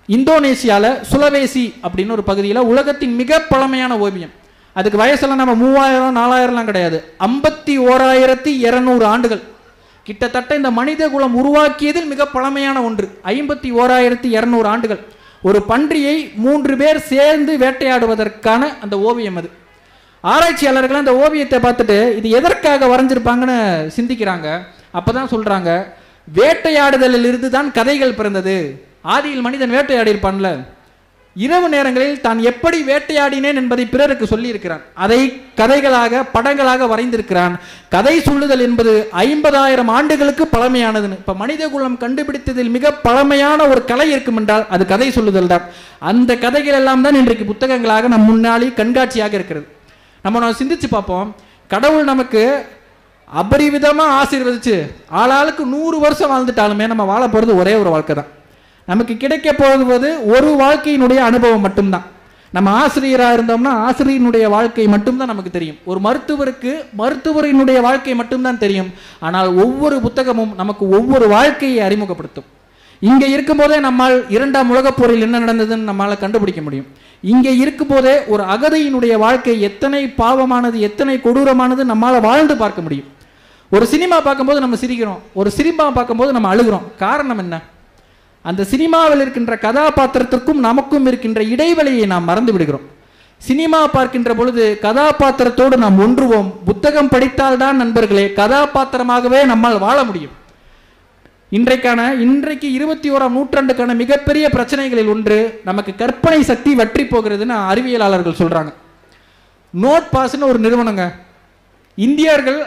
இந்தோனேசியால சுலவேசி அப்படின்னு ஒரு பகுதியில் உலகத்தின் மிக பழமையான ஓவியம். அதுக்கு வயசெல்லாம் நம்ம 3000 4000 கிடையாது, 51,200 ஆண்டுகள். கிட்டத்தட்ட இந்த மனித குலம் உருவாக்கியதில் மிக பழமையான ஒன்று. 51,200 ஆண்டுகள். ஒரு பன்றியை 3 பேர் சேர்ந்து வேட்டையாடுவதற்கான அந்த ஓவியம் அது. ஆராய்ச்சியாளர்கள் அந்த ஓவியத்தை பார்த்துட்டு இது எதற்காக வரைஞ்சிருப்பாங்கன்னு சிந்திக்கிறாங்க. அப்பதான் சொல்றாங்க, வேட்டையாடுதலில் இருந்து தான் கதைகள் பிறந்தது. ஆதியில் மனிதன் வேட்டையாடி இருப்பான்ல, இரவு நேரங்களில் தான் எப்படி வேட்டையாடினேன் என்பதை பிறருக்கு சொல்லி இருக்கிறான். அதை கதைகளாக படங்களாக வரைந்திருக்கிறான். கதை சொல்லுதல் என்பது 50,000 ஆண்டுகளுக்கு பழமையானதுன்னு. இப்ப மனித குலம் கண்டுபிடித்ததில் மிக பழமையான ஒரு கலை இருக்கும் என்றால் அது கதை சொல்லுதல் தான். அந்த கதைகள் எல்லாம் தான் இன்றைக்கு புத்தகங்களாக நம் முன்னாடி கண்காட்சியாக இருக்கிறது. நம்ம சிந்திச்சு பார்ப்போம், கடவுள் நமக்கு அபரிவிதமா ஆசீர்வதிச்சு ஆளாளுக்கு 100 வருஷம் வாழ்ந்துட்டாலுமே நம்ம வாழ போறது ஒரே ஒரு வாழ்க்கை தான். நமக்கு கிடைக்க போவது ஒரு வாழ்க்கையினுடைய அனுபவம் மட்டும்தான். நம்ம ஆசிரியராக இருந்தோம்னா ஆசிரியனுடைய வாழ்க்கை மட்டும்தான் நமக்கு தெரியும். ஒரு மருத்துவருக்கு மருத்துவரினுடைய வாழ்க்கை மட்டும்தான் தெரியும். ஆனால் ஒவ்வொரு புத்தகமும் நமக்கு ஒவ்வொரு வாழ்க்கையை அறிமுகப்படுத்தும். இங்கே இருக்கும்போதே நம்மால் 2ஆம் உலகப் போரில் என்ன நடந்ததுன்னு நம்மளால் கண்டுபிடிக்க முடியும். இங்கே இருக்கும்போதே ஒரு அகதியினுடைய வாழ்க்கை எத்தனை பாவமானது, எத்தனை கொடூரமானது நம்மால் வாழ்ந்து பார்க்க முடியும். ஒரு சினிமா பார்க்கும்போது நம்ம சிரிக்கிறோம், ஒரு சினிமா பார்க்கும்போது நம்ம அழுகிறோம். காரணம் என்ன? அந்த சினிமாவில் இருக்கின்ற கதாபாத்திரத்திற்கும் நமக்கும் இருக்கின்ற இடைவெளியை நாம் மறந்து விடுகிறோம். சினிமா பார்க்கின்ற பொழுது கதாபாத்திரத்தோடு நாம் ஒன்றுவோம். புத்தகம் படித்தால்தான் நண்பர்களே கதாபாத்திரமாகவே நம்மால் வாழ முடியும். இன்றைக்கு 21ஆம் நூற்றாண்டுக்கான மிகப்பெரிய பிரச்சனைகளில் ஒன்று நமக்கு கற்பனை சக்தி வற்றி போகிறதுன்னு அறிவியலாளர்கள் சொல்றாங்க. நோட் பாஸ்ன்னு ஒரு நிறுவனங்க, இந்தியர்கள்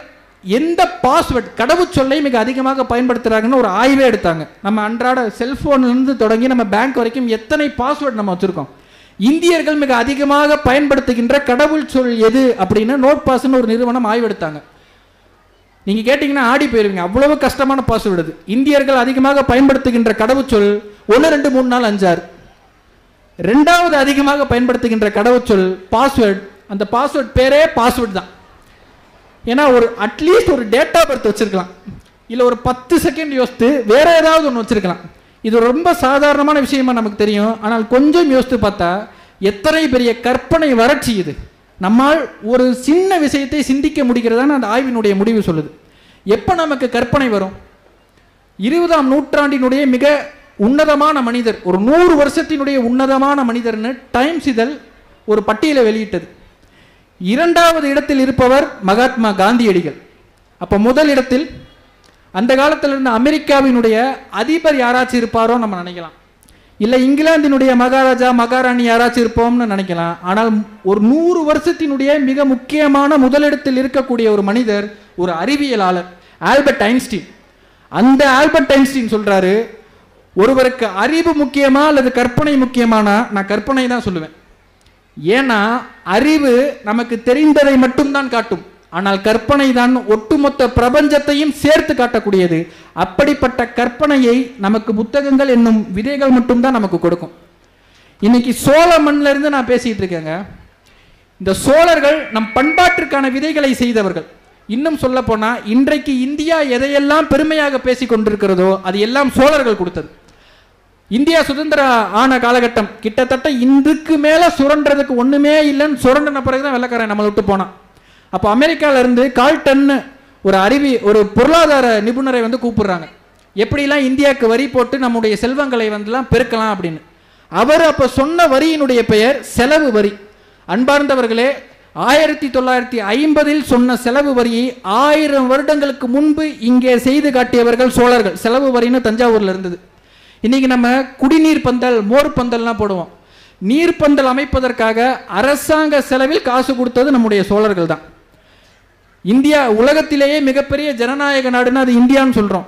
எந்த பாஸ்வேர்ட் கடவுச்சொல்லை மிக அதிகமாக பயன்படுத்துறாங்கன்னு ஒரு ஆய்வே எடுத்தாங்க. நம்ம அன்றாட செல்போன்லேருந்து தொடங்கி நம்ம பேங்க் வரைக்கும் எத்தனை பாஸ்வேர்ட் நம்ம வச்சிருக்கோம், இந்தியர்கள் மிக அதிகமாக பயன்படுத்துகின்ற கடவுள் சொல் எது அப்படின்னு நோட் பாஸ்ன்னு ஒரு நிறுவனம் ஆய்வெடுத்தாங்க. நீங்க கேட்டீங்கன்னா ஆடி போயிருவீங்க, அவ்வளவு கஷ்டமான பாஸ்வேர்டு இது. இந்தியர்கள் அதிகமாக பயன்படுத்துகின்ற கடவுச்சொல் 1 2 3 4 5 6. ரெண்டாவது அதிகமாக பயன்படுத்துகின்ற கடவுச்சொல் பாஸ்வேர்டு. அந்த பாஸ்வேர்ட் பேரே பாஸ்வேர்டு தான். ஏன்னா ஒரு அட்லீஸ்ட் ஒரு டேட் ஆஃப் பர்த் வச்சிருக்கலாம், இல்லை ஒரு 10 செகண்ட் யோசித்து வேற ஏதாவது ஒன்று வச்சிருக்கலாம். இது ரொம்ப சாதாரணமான விஷயமா நமக்கு தெரியும். ஆனால் கொஞ்சம் யோசித்து பார்த்தா எத்தனை பெரிய கற்பனை வறட்சி இது. நம்மால் ஒரு சின்ன விஷயத்தை சிந்திக்க முடிகிறதான்னு அந்த ஆய்வினுடைய முடிவு சொல்லுது. எப்போ நமக்கு கற்பனை வரும்? 20ஆம் நூற்றாண்டினுடைய மிக உன்னதமான மனிதர், ஒரு 100 வருஷத்தினுடைய உன்னதமான மனிதர்னு டைம்ஸ் இதழ் ஒரு பட்டியலை வெளியிட்டது. 2வது இடத்தில் இருப்பவர் மகாத்மா காந்தியடிகள். அப்போ முதல் இடத்தில் அந்த காலத்தில் இருந்த அமெரிக்காவினுடைய அதிபர் யாராச்சும் இருப்பாரோ நம்ம நினைக்கலாம், இல்லை இங்கிலாந்தினுடைய மகாராஜா மகாராணி யாராச்சும் இருப்போம்னு நினைக்கலாம். ஆனால் ஒரு 100 வருஷத்தினுடைய மிக முக்கியமான முதலிடத்தில் இருக்கக்கூடிய ஒரு மனிதர், ஒரு அறிவியலாளர் ஆல்பர்ட் ஐன்ஸ்டீன். அந்த ஆல்பர்ட் ஐன்ஸ்டீன் சொல்றாரு, ஒருவருக்கு அறிவு முக்கியமா அல்லது கற்பனை முக்கியமானா நான் கற்பனை தான் சொல்லுவேன். ஏன்னா அறிவு நமக்கு தெரிந்ததை மட்டும்தான் காட்டும், ஆனால் கற்பனை தான் ஒட்டுமொத்த பிரபஞ்சத்தையும் சேர்த்து காட்டக்கூடியது. அப்படிப்பட்ட கற்பனையை நமக்கு புத்தகங்கள் என்னும் விதைகள் மட்டும்தான் நமக்கு கொடுக்கும். இன்னைக்கு சோழ மண்ணில இருந்து நான் பேசிட்டு இருக்கேங்க. இந்த சோழர்கள் நம் பண்பாட்டிற்கான விதைகளை செய்தவர்கள். இன்னும் சொல்ல போனா இன்றைக்கு இந்தியா எதையெல்லாம் பெருமையாக பேசி கொண்டிருக்கிறதோ அது எல்லாம் சோழர்கள் கொடுத்தது. இந்தியா சுதந்திரம் ஆன காலகட்டம் கிட்டத்தட்ட இன்றுக்கு மேல சுரண்டதுக்கு ஒண்ணுமே இல்லைன்னு சுரண்டின பிறகுதான் வெள்ளக்காரன் நம்மளை விட்டு போனான். அப்போ அமெரிக்கால இருந்து கால்டன் ஒரு பொருளாதார நிபுணரை வந்து கூப்பிடுறாங்க, எப்படிலாம் இந்தியாவுக்கு வரி போட்டு நம்முடைய செல்வங்களை வந்துலாம் பெருக்கலாம் அப்படின்னு. அவர் அப்போ சொன்ன வரியினுடைய பெயர் செலவு வரி. அன்பார்ந்தவர்களே, 1950 சொன்ன செலவு வரியை 1000 வருடங்களுக்கு முன்பு இங்கே செய்து காட்டியவர்கள் சோழர்கள். செலவு வரின்னு தஞ்சாவூர்ல இருந்தது. இன்னைக்கு நம்ம குடிநீர் பந்தல் மோர் பந்தல்லாம் போடுவோம். நீர்ப்பந்தல் அமைப்பதற்காக அரசாங்க செலவில் காசு கொடுத்தது நம்முடைய சோழர்கள் தான். இந்தியா உலகத்திலேயே மிகப்பெரிய ஜனநாயக நாடுன்னு அது இந்தியான்னு சொல்றோம்.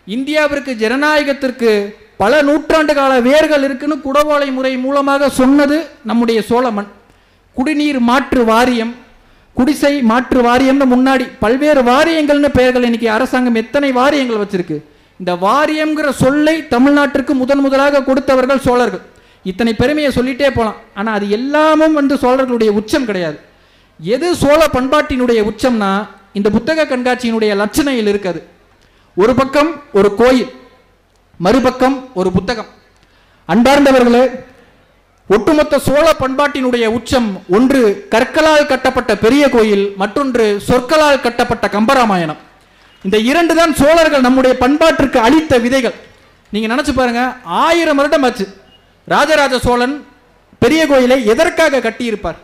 இந்தியாவிற்கு ஜனநாயகத்திற்கு பல நூற்றாண்டு கால வேர்கள் இருக்குன்னு குடவோலை முறை மூலமாக சொன்னது நம்முடைய சோழ மண். குடிநீர் மாற்று வாரியம், குடிசை மாற்று வாரியம்னு முன்னாடி பல்வேறு வாரியங்கள்னு பெயர்கள். இன்னைக்கு அரசாங்கம் எத்தனை வாரியங்கள் வச்சிருக்கு. இந்த வாரியம்ங்கிற சொல்லை தமிழ்நாட்டிற்கு முதலாக கொடுத்தவர்கள் சோழர்கள். இத்தனை பெருமையை சொல்லிட்டே போலாம். ஆனா அது எல்லாமும் வந்து சோழர்களுடைய உச்சம் கிடையாது. எது சோழ பண்பாட்டினுடைய உச்சம்னா இந்த புத்தக கண்காட்சியினுடைய லட்சணையில் இருக்குது. ஒரு பக்கம் ஒரு கோயில், மறுபக்கம் ஒரு புத்தகம். அன்பார்ந்தவர்களே, ஒட்டுமொத்த சோழ பண்பாட்டினுடைய உச்சம் ஒன்று கற்களால் கட்டப்பட்ட பெரிய கோயில், மற்றொன்று சொற்களால் கட்டப்பட்ட கம்பராமாயணம். இந்த 2 தான் சோழர்கள் நம்முடைய பண்பாட்டிற்கு அளித்த விதைகள். நீங்க நினைச்சு பாருங்க, 1000 வருடம் ஆச்சு. ராஜராஜ சோழன் பெரிய கோயிலை எதற்காக கட்டியிருப்பார்?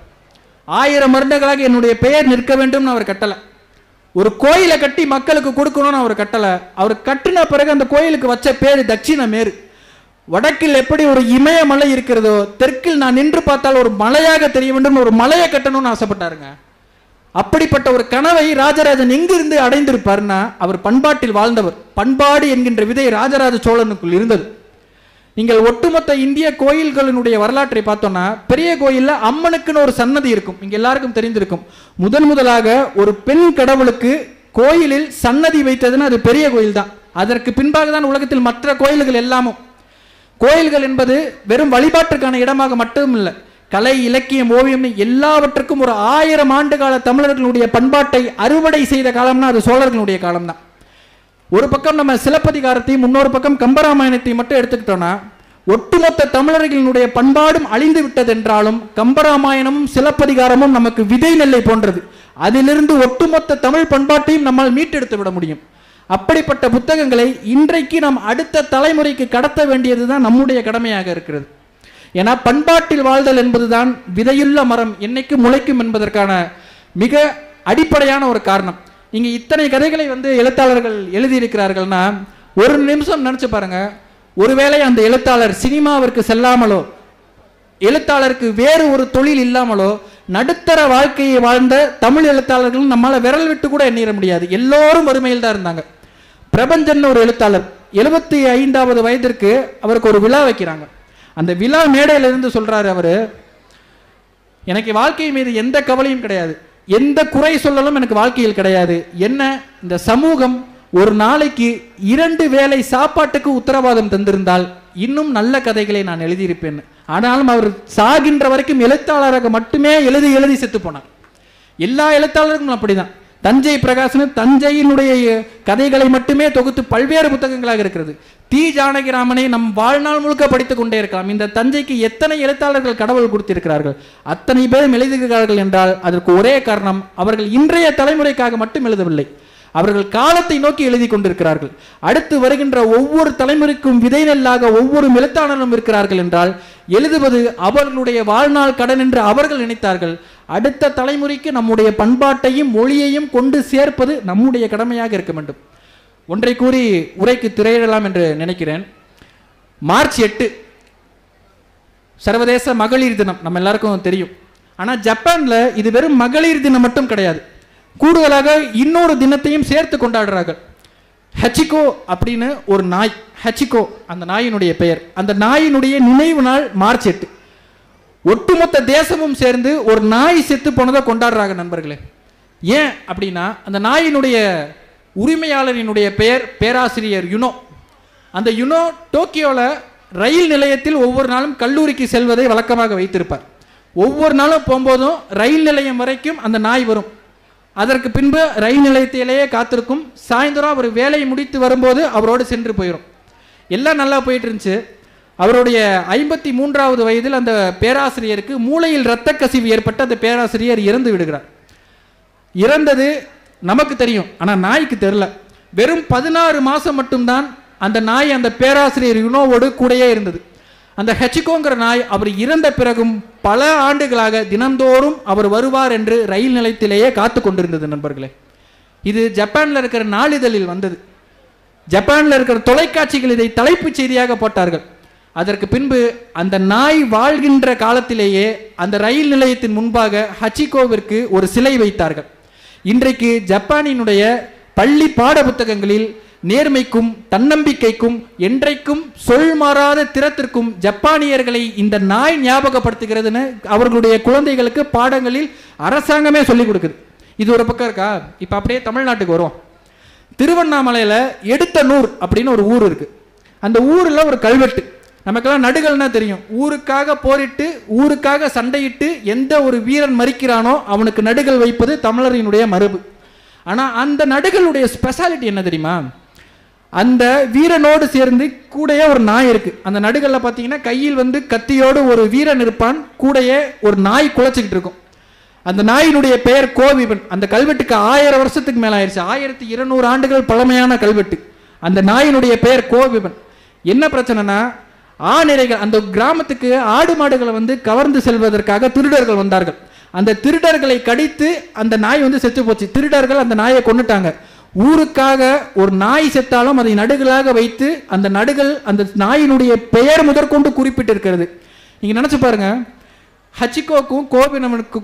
1000 வருடங்களாக என்னுடைய பெயர் நிற்க வேண்டும் அவர் கட்டல. ஒரு கோயிலை கட்டி மக்களுக்கு கொடுக்கணும்னு அவர் கட்டல. அவர் கட்டின பிறகு அந்த கோயிலுக்கு வச்ச பேரு தட்சிணமேரு. வடக்கில் எப்படி ஒரு இமயமலை இருக்கிறதோ, தெற்கில் நான் நின்று பார்த்தால் ஒரு மலையாக தெரிய வேண்டும், ஒரு மலையை கட்டணும்னு ஆசைப்பட்டாருங்க. அப்படிப்பட்ட ஒரு கனவை ராஜராஜன் எங்கிருந்து அடைந்திருப்பார்னா அவர் பண்பாட்டில் வாழ்ந்தவர். பண்பாடு என்கின்ற விதை ராஜராஜ சோழனுக்குள் இருந்தது. நீங்கள் ஒட்டுமொத்த இந்திய கோயில்களினுடைய வரலாற்றை பார்த்தோம்னா பெரிய கோயில்ல அம்மனுக்குன்னு ஒரு சன்னதி இருக்கும். இங்க எல்லாருக்கும் தெரிந்திருக்கும். முதலாக ஒரு பெண் கடவுளுக்கு கோயிலில் சன்னதி வைத்ததுன்னு அது பெரிய கோயில் தான். அதற்கு பின்பாக தான் உலகத்தில் மற்ற கோயில்கள் எல்லாமும். கோயில்கள் என்பது வெறும் வழிபாட்டுக்கான இடமாக மட்டும் இல்லை, கலை இலக்கியம் ஓவியம் எல்லாவற்றுக்கும் ஒரு 1000 ஆண்டு கால தமிழர்களுடைய பண்பாட்டை அறுவடை செய்த காலம்னா அது சோழர்களுடைய காலம்தான். ஒரு பக்கம் நம்ம சிலப்பதிகாரத்தையும் இன்னொரு பக்கம் கம்பராமாயணத்தையும் மட்டும் எடுத்துக்கிட்டோம்னா ஒட்டுமொத்த தமிழர்களினுடைய பண்பாடும் அழிந்து விட்டது என்றாலும் கம்பராமாயணமும் சிலப்பதிகாரமும் நமக்கு விதை நெல்லை போன்றது. அதிலிருந்து ஒட்டுமொத்த தமிழ் பண்பாட்டையும் நம்மால் மீட்டெடுத்து விட முடியும். அப்படிப்பட்ட புத்தகங்களை இன்றைக்கு நாம் அடுத்த தலைமுறைக்கு கடத்த வேண்டியதுதான் நம்முடைய கடமையாக இருக்கிறது. ஏன்னா பண்பாட்டில் வாழ்தல் என்பதுதான் விதையுள்ள மரம் என்னைக்கு முளைக்கும் என்பதற்கான மிக அடிப்படையான ஒரு காரணம். இங்க இத்தனை கதைகளை வந்து எழுத்தாளர்கள் எழுதியிருக்கிறார்கள்னா ஒரு நிமிஷம் நினைச்சு பாருங்க, ஒருவேளை அந்த எழுத்தாளர் சினிமாவிற்கு செல்லாமலோ, எழுத்தாளருக்கு வேறு ஒரு தொழில் இல்லாமலோ நடுத்தர வாழ்க்கையை வாழ்ந்த தமிழ் எழுத்தாளர்கள் நம்மால விரல் விட்டு கூட எண்ணிட முடியாது. எல்லோரும் வறுமையில் தான் இருந்தாங்க. பிரபஞ்சன் ஒரு எழுத்தாளர் 75வது வயதிற்கு அவருக்கு ஒரு விழா வைக்கிறாங்க. அந்த விழா மேடையில இருந்து சொல்றாரு அவரு, எனக்கு வாழ்க்கை மீது எந்த கவலையும் கிடையாது, எந்த குறை சொல்லலும் எனக்கு வாழ்க்கையில் கிடையாது. என்ன, இந்த சமூகம் ஒரு நாளைக்கு 2 வேளை சாப்பாட்டுக்கு உத்தரவாதம் தந்திருந்தால் இன்னும் நல்ல கதைகளை நான் எழுதியிருப்பேன். ஆனாலும் அவர் சாகின்ற வரைக்கும் எழுத்தாளராக மட்டுமே எழுதி எழுதி செத்து போனார். எல்லா எழுத்தாளர்களும் அப்படிதான். தஞ்சை பிரகாசன் தஞ்சையினுடைய கதைகளை மட்டுமே தொகுத்து பல்வேறு புத்தகங்களாக இருக்கிறது. தி ஜானகிராமனை நம் வாழ்நாள் முழுக்க படித்துக் கொண்டே இருக்கலாம். இந்த தஞ்சைக்கு எத்தனை எழுத்தாளர்கள் கடவுள் கொடுத்திருக்கிறார்கள், அத்தனை பேரும் எழுதுகிறார்கள் என்றால் அதற்கு ஒரே காரணம், அவர்கள் இன்றைய தலைமுறைக்காக மட்டும் எழுதவில்லை, அவர்கள் காலத்தை நோக்கி எழுதி கொண்டிருக்கிறார்கள். அடுத்து வருகின்ற ஒவ்வொரு தலைமுறைக்கும் விதை நெல்லாக ஒவ்வொரு எழுத்தாளரும் இருக்கிறார்கள் என்றால் எழுதுவது அவர்களுடைய வாழ்நாள் கடன் என்று அவர்கள் நினைத்தார்கள். அடுத்த தலைமுறைக்கு நம்முடைய பண்பாட்டையும் மொழியையும் கொண்டு சேர்ப்பது நம்முடைய கடமையாக இருக்க வேண்டும். ஒன்றை கூறி உரைக்கு திரையிடலாம் என்று நினைக்கிறேன். மார்ச் 8 சர்வதேச மகளிர் தினம், நம்ம எல்லாருக்கும் தெரியும். ஆனால் ஜப்பான்ல இது வெறும் மகளிர் தினம் மட்டும் கிடையாது, கூடுதலாக இன்னொரு தினத்தையும் சேர்த்து கொண்டாடுறார்கள். ஹச்சிகோ அப்படின்னு ஒரு நாய், ஹச்சிகோ அந்த நாயினுடைய பெயர். அந்த நாயினுடைய நினைவு நாள் மார்ச் 8. ஒட்டுமொத்த தேசமும் சேர்ந்து ஒரு நாய் செத்து போனதை கொண்டாடுறாங்க நண்பர்களே. ஏன் அப்படின்னா, அந்த நாயினுடைய உரிமையாளரினுடைய பெயர் பேராசிரியர் யுனோ. அந்த யுனோ டோக்கியோவில் ரயில் நிலையத்தில் ஒவ்வொரு நாளும் கல்லூரிக்கு செல்வதை வழக்கமாக வைத்திருப்பார். ஒவ்வொரு நாளும் போகும்போதும் ரயில் நிலையம் வரைக்கும் அந்த நாய் வரும். அதற்கு பின்பு ரயில் நிலையத்திலேயே காத்திருக்கும். சாயந்தரம் அவர் வேலையை முடித்து வரும்போது அவரோடு சென்று போயிடும். எல்லாம் நல்லா போயிட்டு இருந்துச்சு. அவருடைய 53வது வயதில் அந்த பேராசிரியருக்கு மூளையில் இரத்த கசிவு ஏற்பட்டு அந்த பேராசிரியர் இறந்து விடுகிறார். இறந்தது நமக்கு தெரியும், ஆனால் நாய்க்கு தெரியல. வெறும் 16 மாதம் மட்டும்தான் அந்த நாய் அந்த பேராசிரியர் யுனோவோடு கூடயே இருந்தது. அந்த ஹெச்சிகோங்கிற நாய் அவர் இறந்த பிறகும் பல ஆண்டுகளாக தினந்தோறும் அவர் வருவார் என்று ரயில் நிலையத்திலேயே காத்து கொண்டிருந்தது நண்பர்களே. இது ஜப்பானில் இருக்கிற நாளிதழில் வந்தது. ஜப்பானில் இருக்கிற தொலைக்காட்சிகள் இதை தலைப்புச் செய்தியாக போட்டார்கள். அதற்கு பின்பு அந்த நாய் வாழ்கின்ற காலத்திலேயே அந்த ரயில் நிலையத்தின் முன்பாக ஹச்சிகோவிற்கு ஒரு சிலை வைத்தார்கள். இன்றைக்கு ஜப்பானினுடைய பள்ளி பாட புத்தகங்களில் நேர்மைக்கும் தன்னம்பிக்கைக்கும் என்றைக்கும் சொல் மாறாத திறத்திற்கும் ஜப்பானியர்களை இந்த நாய் ஞாபகப்படுத்துகிறதுன்னு அவர்களுடைய குழந்தைகளுக்கு பாடங்களில் அரசாங்கமே சொல்லிக் கொடுக்குது. இது ஒரு பக்கம் இருக்கா. இப்போ அப்படியே தமிழ்நாட்டுக்கு வரும். திருவண்ணாமலையில் எடுத்தனூர் அப்படின்னு ஒரு ஊர் இருக்கு. அந்த ஊரில் ஒரு கல்வெட்டு, நமக்கெல்லாம் நடுகள்னா தெரியும். ஊருக்காக போரிட்டு ஊருக்காக சண்டையிட்டு எந்த ஒரு வீரன் மறிக்கிறானோ அவனுக்கு நடுகள் வைப்பது தமிழரினுடைய மரபு. ஆனால் அந்த நடுகளுடைய ஸ்பெஷாலிட்டி என்ன தெரியுமா? அந்த வீரனோடு சேர்ந்து கூடையே ஒரு நாய் இருக்கு. அந்த நடுகளில் பார்த்தீங்கன்னா கையில் கத்தியோடு ஒரு வீரன் இருப்பான், கூடையே ஒரு நாய் குலைச்சிக்கிட்டு இருக்கும். அந்த நாயினுடைய பெயர் கோவிபன். அந்த கல்வெட்டுக்கு 1000 வருஷத்துக்கு மேலே ஆயிடுச்சு. 1200 ஆண்டுகள் பழமையான கல்வெட்டு. அந்த நாயினுடைய பெயர் கோவிபன். என்ன பிரச்சனைனா, ஆணிரைகள் அந்த கிராமத்துக்கு ஆடு மாடுகளை கவர்ந்து செல்வதற்காக திருடர்கள் வந்தார்கள். அந்த திருடர்களை கடித்து அந்த நாய் செத்து போச்சு. திருடர்கள் அந்த நாயை கொன்னுட்டாங்க. ஊருக்காக ஒரு நாய் செத்தாலும் அதை நடுகளாக வைத்து அந்த நடுகள் அந்த நாயினுடைய பெயர் முதற்கொண்டு குறிப்பிட்டிருக்கிறது. நீங்க நினைச்சு பாருங்க, ஹச்சிகோக்கும்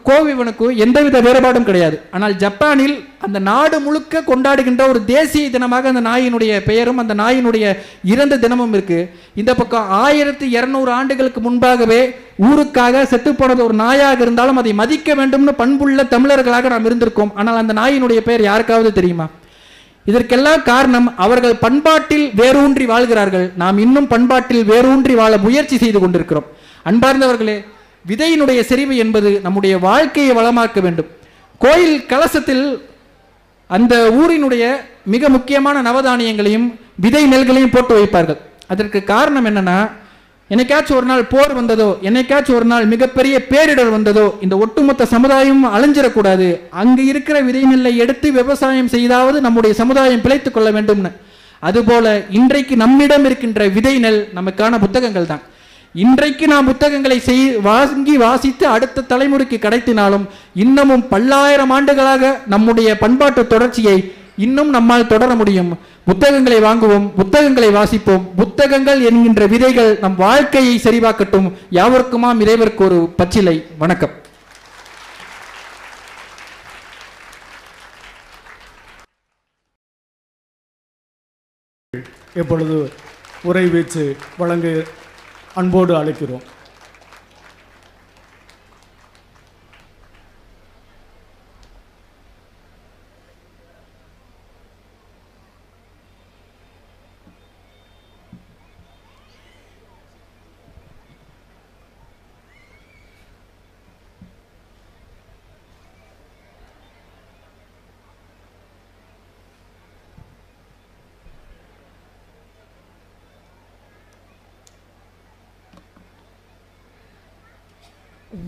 கோவிவனுக்கும் எந்தவித வேறுபாடும் கிடையாது. ஆனால் ஜப்பானில் அந்த நாடு முழுக்க கொண்டாடுகின்ற ஒரு தேசிய தினமாக அந்த நாயினுடைய பெயரும் அந்த நாயினுடைய இறந்த தினமும் இருக்கு. இந்த பக்கம் 1200 ஆண்டுகளுக்கு முன்பாகவே ஊருக்காக செத்து போனது ஒரு நாயாக இருந்தாலும் அதை மதிக்க வேண்டும்னு பண்புள்ள தமிழர்களாக நாம் இருந்திருக்கோம். ஆனால் அந்த நாயினுடைய பெயர் யாருக்காவது தெரியுமா? இதற்கெல்லாம் காரணம் அவர்கள் பண்பாட்டில் வேரூன்றி வாழ்கிறார்கள். நாம் இன்னும் பண்பாட்டில் வேரூன்றி வாழ முயற்சி செய்து கொண்டிருக்கிறோம். அன்பார்ந்தவர்களே, விதையினுடைய செறிவு என்பது நம்முடைய வாழ்க்கையை வளமாக்க வேண்டும். கோயில் கலசத்தில் அந்த ஊரினுடைய மிக முக்கியமான நவதானியங்களையும் விதை நெல்களையும் போட்டு வைப்பார்கள். அதற்கு காரணம் என்னன்னா, என்னைக்காச்சும் ஒரு நாள் போர் வந்ததோ, என்னைக்காச்சும் ஒரு நாள் மிகப்பெரிய பேரிடர் வந்ததோ, இந்த ஒட்டுமொத்த சமுதாயம் அழிஞ்சிடக்கூடாது, அங்கு இருக்கிற விதை நெல்லை எடுத்து விவசாயம் செய்தாவது நம்முடைய சமுதாயம் பிழைத்துக் கொள்ள வேண்டும்னு. அதுபோல இன்றைக்கு நம்மிடம் இருக்கின்ற விதை நெல் நமக்கான புத்தகங்கள் தான். இன்றைக்கு நாம் புத்தகங்களை வாங்கி வாசித்து அடுத்த தலைமுறைக்கு கிடைத்தினாலும் இன்னமும் பல்லாயிரம் ஆண்டுகளாக நம்முடைய பண்பாட்டு தொடர்ச்சியை இன்னும் நம்மால் தொடர முடியும். புத்தகங்களை வாங்குவோம், புத்தகங்களை வாசிப்போம். புத்தகங்கள் என்கின்ற விதைகள் நம் வாழ்க்கையை சரிபார்க்கட்டும். யாவருக்குமாம் இறைவருக்கு ஒரு பச்சிலை. வணக்கம். எப்பொழுது உரை வீச்சு வழங்க அன்போடு அழைக்கிறோம்.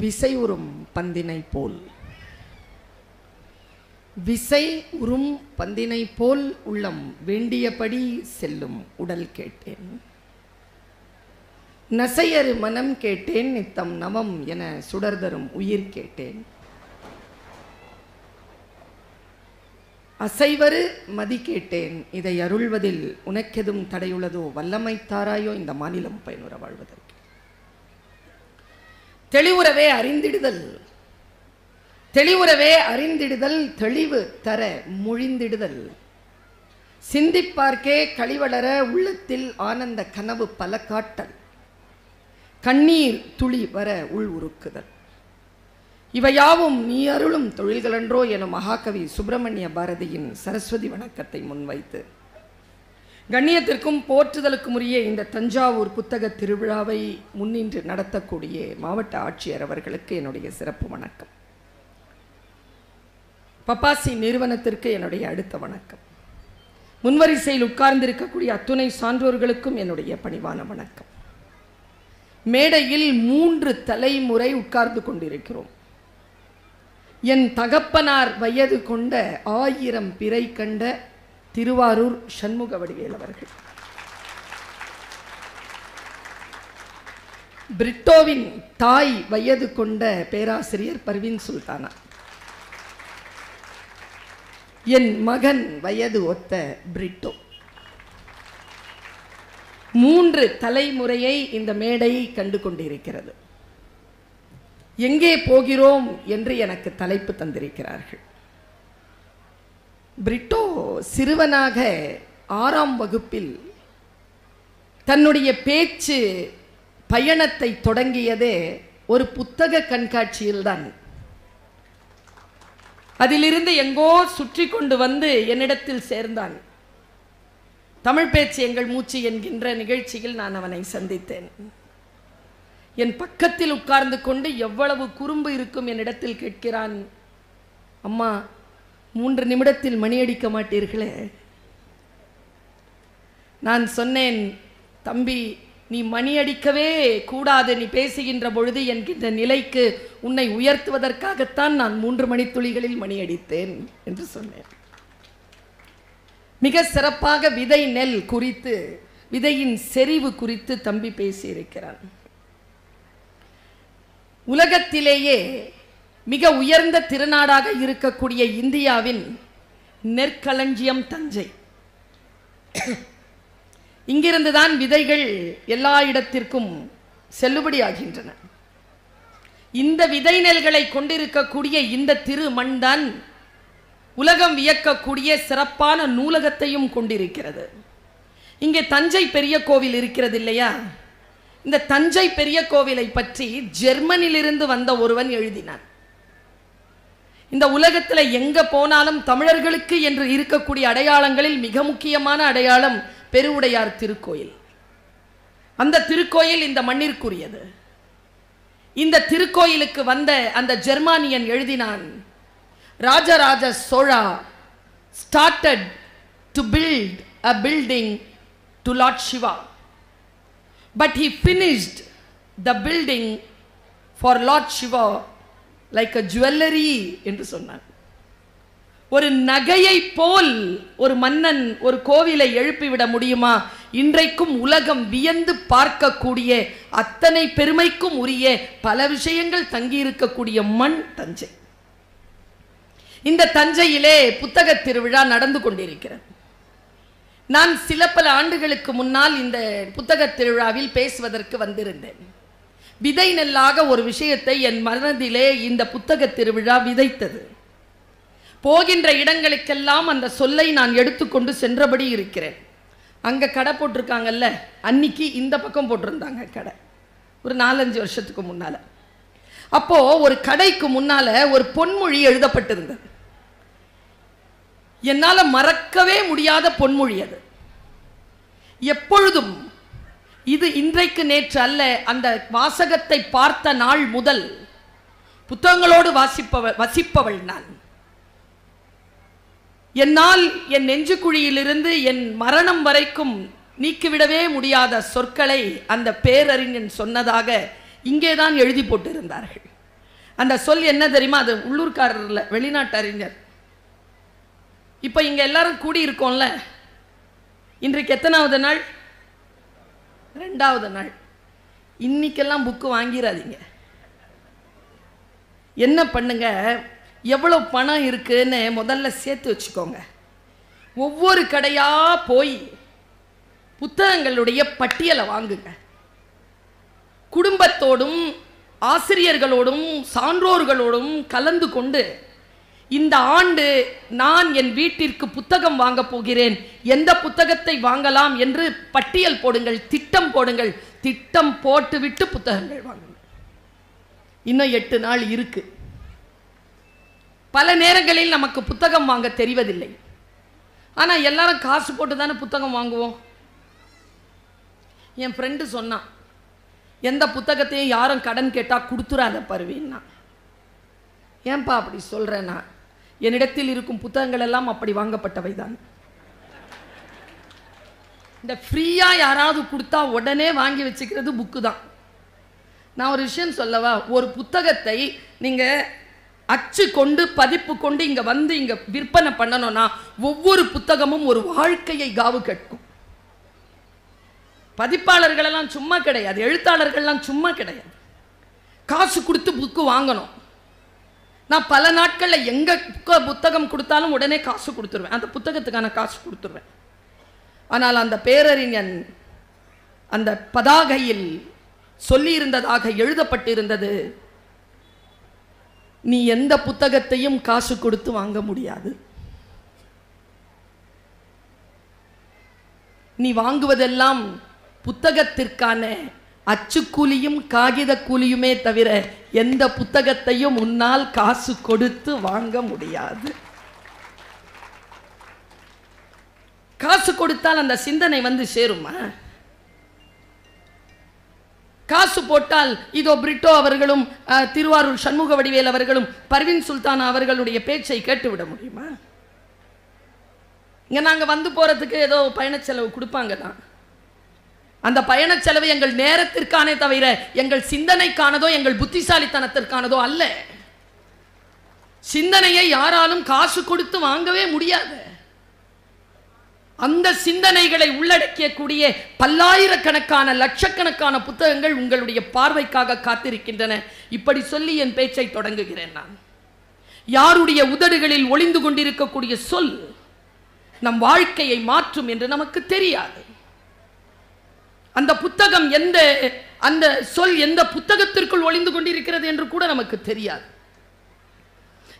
விசை உறும் பந்தினை போல், விசை உறும் பந்தினை போல் உள்ளம் வேண்டியபடி செல்லும் உடல் கேட்டேன். நசையறு மனம் கேட்டேன், நித்தம் நவம் என சுடர்தரும் உயிர் கேட்டேன். அசைவரு மதி கேட்டேன், இதை அருள்வதில் உனக்கெதும் தடையுள்ளதோ, வல்லமை தாராயோ இந்த மாநிலம் பயனுற வாழ்வதற்கு. தெளிவுறவே அறிந்திடுதல், தெளிவுறவே அறிந்திடுதல், தெளிவு தர மொழிந்திடுதல், சிந்திப்பார்க்கே கழிவளர உள்ளத்தில் ஆனந்த கனவு பல காட்டல், கண்ணீர் துளி வர உள் உருக்குதல். இவையாவும் நீ அருளும் தொழில்களன்றோ எனும் மகாகவி சுப்பிரமணிய பாரதியின் சரஸ்வதி வணக்கத்தை முன்வைத்து கண்ணியத்திற்கும் போற்றுதலுக்கும் உரிய இந்த தஞ்சாவூர் புத்தக திருவிழாவை முன்னின்று நடத்தக்கூடிய மாவட்ட ஆட்சியர் அவர்களுக்கு என்னுடைய சிறப்பு வணக்கம். பப்பாசி நிறுவனத்திற்கு என்னுடைய அடுத்த வணக்கம். முன்வரிசையில் உட்கார்ந்திருக்கக்கூடிய அத்துணை சான்றோர்களுக்கும் என்னுடைய பணிவான வணக்கம். மேடையில் 3 தலைமுறை உட்கார்ந்து கொண்டிருக்கிறோம். என் தகப்பனார் வயது கொண்ட 1000 பிறை கண்ட திருவாரூர் சண்முக வடிவேல் அவர்கள், பிரிட்டோவின் தாய் வயது கொண்ட பேராசிரியர் பர்வீன் சுல்தானா, என் மகன் வயது ஒத்த பிரிட்டோ. 3 தலைமுறையை இந்த மேடை கண்டு கொண்டிருக்கிறது. எங்கே போகிறோம் என்று எனக்கு தலைப்பு தந்திருக்கிறார்கள். பிரிட்டோ சிறுவனாக 6ஆம் வகுப்பில் தன்னுடைய பேச்சு பயணத்தை தொடங்கியதே ஒரு புத்தக கண்காட்சியில்தான். அதிலிருந்து எங்கோ சுற்றி கொண்டு வந்து என்னிடத்தில் சேர்ந்தான். தமிழ் பேச்சு எங்கள் மூச்சு என்கின்ற நிகழ்ச்சியில் நான் அவனை சந்தித்தேன். என் பக்கத்தில் உட்கார்ந்து கொண்டு எவ்வளவு குறும்பு இருக்கும் என்னிடத்தில் கேட்கிறான், அம்மா 3 நிமிடத்தில் மணி அடிக்க மாட்டீர்களே? நான் சொன்னேன், தம்பி நீ மணி அடிக்கவே கூடாது, நீ பேசுகின்ற பொழுது என்கின்ற நிலைக்கு உன்னை உயர்த்துவதற்காகத்தான் நான் 3 மணித்துளிகளில் மணி அடித்தேன் என்று சொன்னேன். மிக சிறப்பாக விதை நெல் குறித்து, விதையின் செறிவு குறித்து தம்பி பேசியிருக்கிறான். உலகத்திலேயே மிக உயர்ந்த திருநாடாக இருக்கக்கூடிய இந்தியாவின் நெற்களஞ்சியம் தஞ்சை. இங்கிருந்துதான் விதைகள் எல்லா இடத்திற்கும் செல்லுபடியாகின்றன. இந்த விதை நெல்களை கொண்டிருக்கக்கூடிய இந்த திரு மண் தான் உலகம் வியக்கக்கூடிய சிறப்பான நூலகத்தையும் கொண்டிருக்கிறது. இங்கே தஞ்சை பெரிய கோவில் இருக்கிறது இல்லையா? இந்த தஞ்சை பெரிய கோவிலை பற்றி ஜெர்மனியிலிருந்து வந்த ஒருவன் எழுதினான். இந்த உலகத்தில் எங்க போனாலும் தமிழர்களுக்கு என்று இருக்கக்கூடிய அடையாளங்களில் மிக முக்கியமான அடையாளம் பெருவுடையார் திருக்கோயில். அந்த திருக்கோயில் இந்த மண்ணிற்குரியது. இந்த திருக்கோயிலுக்கு வந்த அந்த ஜெர்மானியன் எழுதினான், Rajaraja Chola started to build a building to Lord Shiva, but he finished the building for Lord Shiva like a jewelry என்று சொன்னான். ஒரு நகையை போல் ஒரு மன்னன் ஒரு கோவிலை எழுப்பிவிட முடியுமா? இன்றைக்கும் உலகம் வியந்து பார்க்கக்கூடிய அத்தனை பெருமைக்கும் உரிய பல விஷயங்கள் தங்கியிருக்கக்கூடிய மண் தஞ்சை. இந்த தஞ்சையிலே புத்தக திருவிழா நடந்து கொண்டிருக்கிறது. நான் சில பல ஆண்டுகளுக்கு முன்னால் இந்த புத்தக திருவிழாவில் பேசுவதற்கு வந்திருந்தேன். விதை நெல்லாக ஒரு விஷயத்தை என் மனதிலே இந்த புத்தக திருவிழா விதைத்தது. போகின்ற இடங்களுக்கெல்லாம் அந்த சொல்லை நான் எடுத்துக்கொண்டு சென்றபடி இருக்கிறேன். அங்கே கடை போட்டிருக்காங்கல்ல, அன்னைக்கு இந்த பக்கம் போட்டிருந்தாங்க கடை, ஒரு 4-5 வருஷத்துக்கு முன்னால. அப்போ ஒரு கடைக்கு முன்னால ஒரு பொன்மொழி எழுதப்பட்டிருந்தது. என்னால மறக்கவே முடியாத பொன்மொழி அது. எப்பொழுதும் இது இன்றைக்கு நேற்று அல்ல, அந்த வாசகத்தை பார்த்த நாள் முதல் புத்தகங்களோடு வசிப்பவள் நான். என்னால் என் நெஞ்சுக்குழியிலிருந்து என் மரணம் வரைக்கும் நீக்கிவிடவே முடியாத சொற்களை அந்த பேரறிஞன் சொன்னதாக இங்கேதான் எழுதி போட்டிருந்தார்கள். அந்த சொல் என்ன தெரியுமா? அது உள்ளூர்காரர் இல்லை, வெளிநாட்டு அறிஞர். இப்போ இங்க எல்லாரும் கூடி இருக்கோம்ல, இன்றைக்கு எத்தனாவது நாள்? 2வது நாள். இன்னைக்கெல்லாம் புக்கு வாங்கிடாதீங்க. என்ன பண்ணுங்க, எவ்வளோ பணம் இருக்குன்னு முதல்ல சேர்த்து வச்சுக்கோங்க. ஒவ்வொரு கடையா போய் புத்தகங்களுடைய பட்டியலை வாங்குங்க. குடும்பத்தோடும் ஆசிரியர்களோடும் சான்றோர்களோடும் கலந்து கொண்டு இந்த ஆண்டு நான் என் வீட்டிற்கு புத்தகம் வாங்க போகிறேன், எந்த புத்தகத்தை வாங்கலாம் என்று பட்டியல் போடுங்கள், திட்டம் போடுங்கள். திட்டம் போட்டுவிட்டு புத்தகங்கள் வாங்குங்கள். இன்னும் 8 நாள் இருக்கு. பல நேரங்களில் நமக்கு புத்தகம் வாங்க தெரிவதில்லை. ஆனால் எல்லாரும் காசு போட்டு தானே புத்தகம் வாங்குவோம். என் ஃப்ரெண்டு சொன்னான், எந்த புத்தகத்தையும் யாரும் கடன் கேட்டால் கொடுத்துறாத பருவின்னா. ஏன்பா அப்படி சொல்கிறேன்னா, என்னிடத்தில் இருக்கும் புத்தகங்கள் எல்லாம் அப்படி வாங்கப்பட்டவை தான். இந்த ஃப்ரீயாக யாராவது கொடுத்தா உடனே வாங்கி வச்சுக்கிறது புக்கு தான். நான் ஒரு விஷயம் சொல்லவா? ஒரு புத்தகத்தை நீங்கள் அச்சு கொண்டு பதிப்பு கொண்டு இங்கே வந்து இங்கே விற்பனை பண்ணணும்னா ஒவ்வொரு புத்தகமும் ஒரு வாழ்க்கையை காவு கேட்கும். பதிப்பாளர்களெல்லாம் சும்மா கிடையாது, எழுத்தாளர்கள்லாம் சும்மா கிடையாது. காசு கொடுத்து புக்கு வாங்கணும். நான் பல நாட்களில் எங்கே புத்தகம் கொடுத்தாலும் உடனே காசு கொடுத்துருவேன், அந்த புத்தகத்துக்கான காசு கொடுத்துருவேன். ஆனால் அந்த பேரறிஞன் அந்த பதாகையில் சொல்லியிருந்ததாக எழுதப்பட்டிருந்தது, நீ எந்த புத்தகத்தையும் காசு கொடுத்து வாங்க முடியாது. நீ வாங்குவதெல்லாம் புத்தகத்திற்கான அச்சுக்கூலியும் காகித கூலியுமே தவிர எந்த புத்தகத்தையும் உன்னால் காசு கொடுத்து வாங்க முடியாது. காசு கொடுத்தால் அந்த சிந்தனை வந்து சேருமா? காசு போட்டால் இதோ பிரிட்டோ அவர்களும் திருவாரூர் சண்முக வடிவேல் அவர்களும் பர்வீன் சுல்தானா அவர்களுடைய பேச்சை கேட்டுவிட முடியுமா? இங்க நாங்க வந்து போறதுக்கு ஏதோ பயணச்செலவு கொடுப்பாங்க தான். அந்த பயணச்செலவு எங்கள் நேரத்திற்கானே தவிர எங்கள் சிந்தனைக்கானதோ எங்கள் புத்திசாலித்தனத்திற்கானதோ அல்ல. சிந்தனையை யாராலும் காசு கொடுத்து வாங்கவே முடியாது. அந்த சிந்தனைகளை உள்ளடக்கியக்கூடிய பல்லாயிரக்கணக்கான லட்சக்கணக்கான புத்தகங்கள் உங்களுடைய பார்வைக்காக காத்திருக்கின்றன. இப்படி சொல்லி என் பேச்சை தொடங்குகிறேன். நான் யாருடைய உதடுகளில் ஒளிந்து கொண்டிருக்கக்கூடிய சொல் நம் வாழ்க்கையை மாற்றும் என்று நமக்கு தெரியாது. அந்த புத்தகம் அந்த சொல் எந்த புத்தகத்திற்குள் ஒளிந்து கொண்டிருக்கிறது என்று கூட நமக்கு தெரியாது.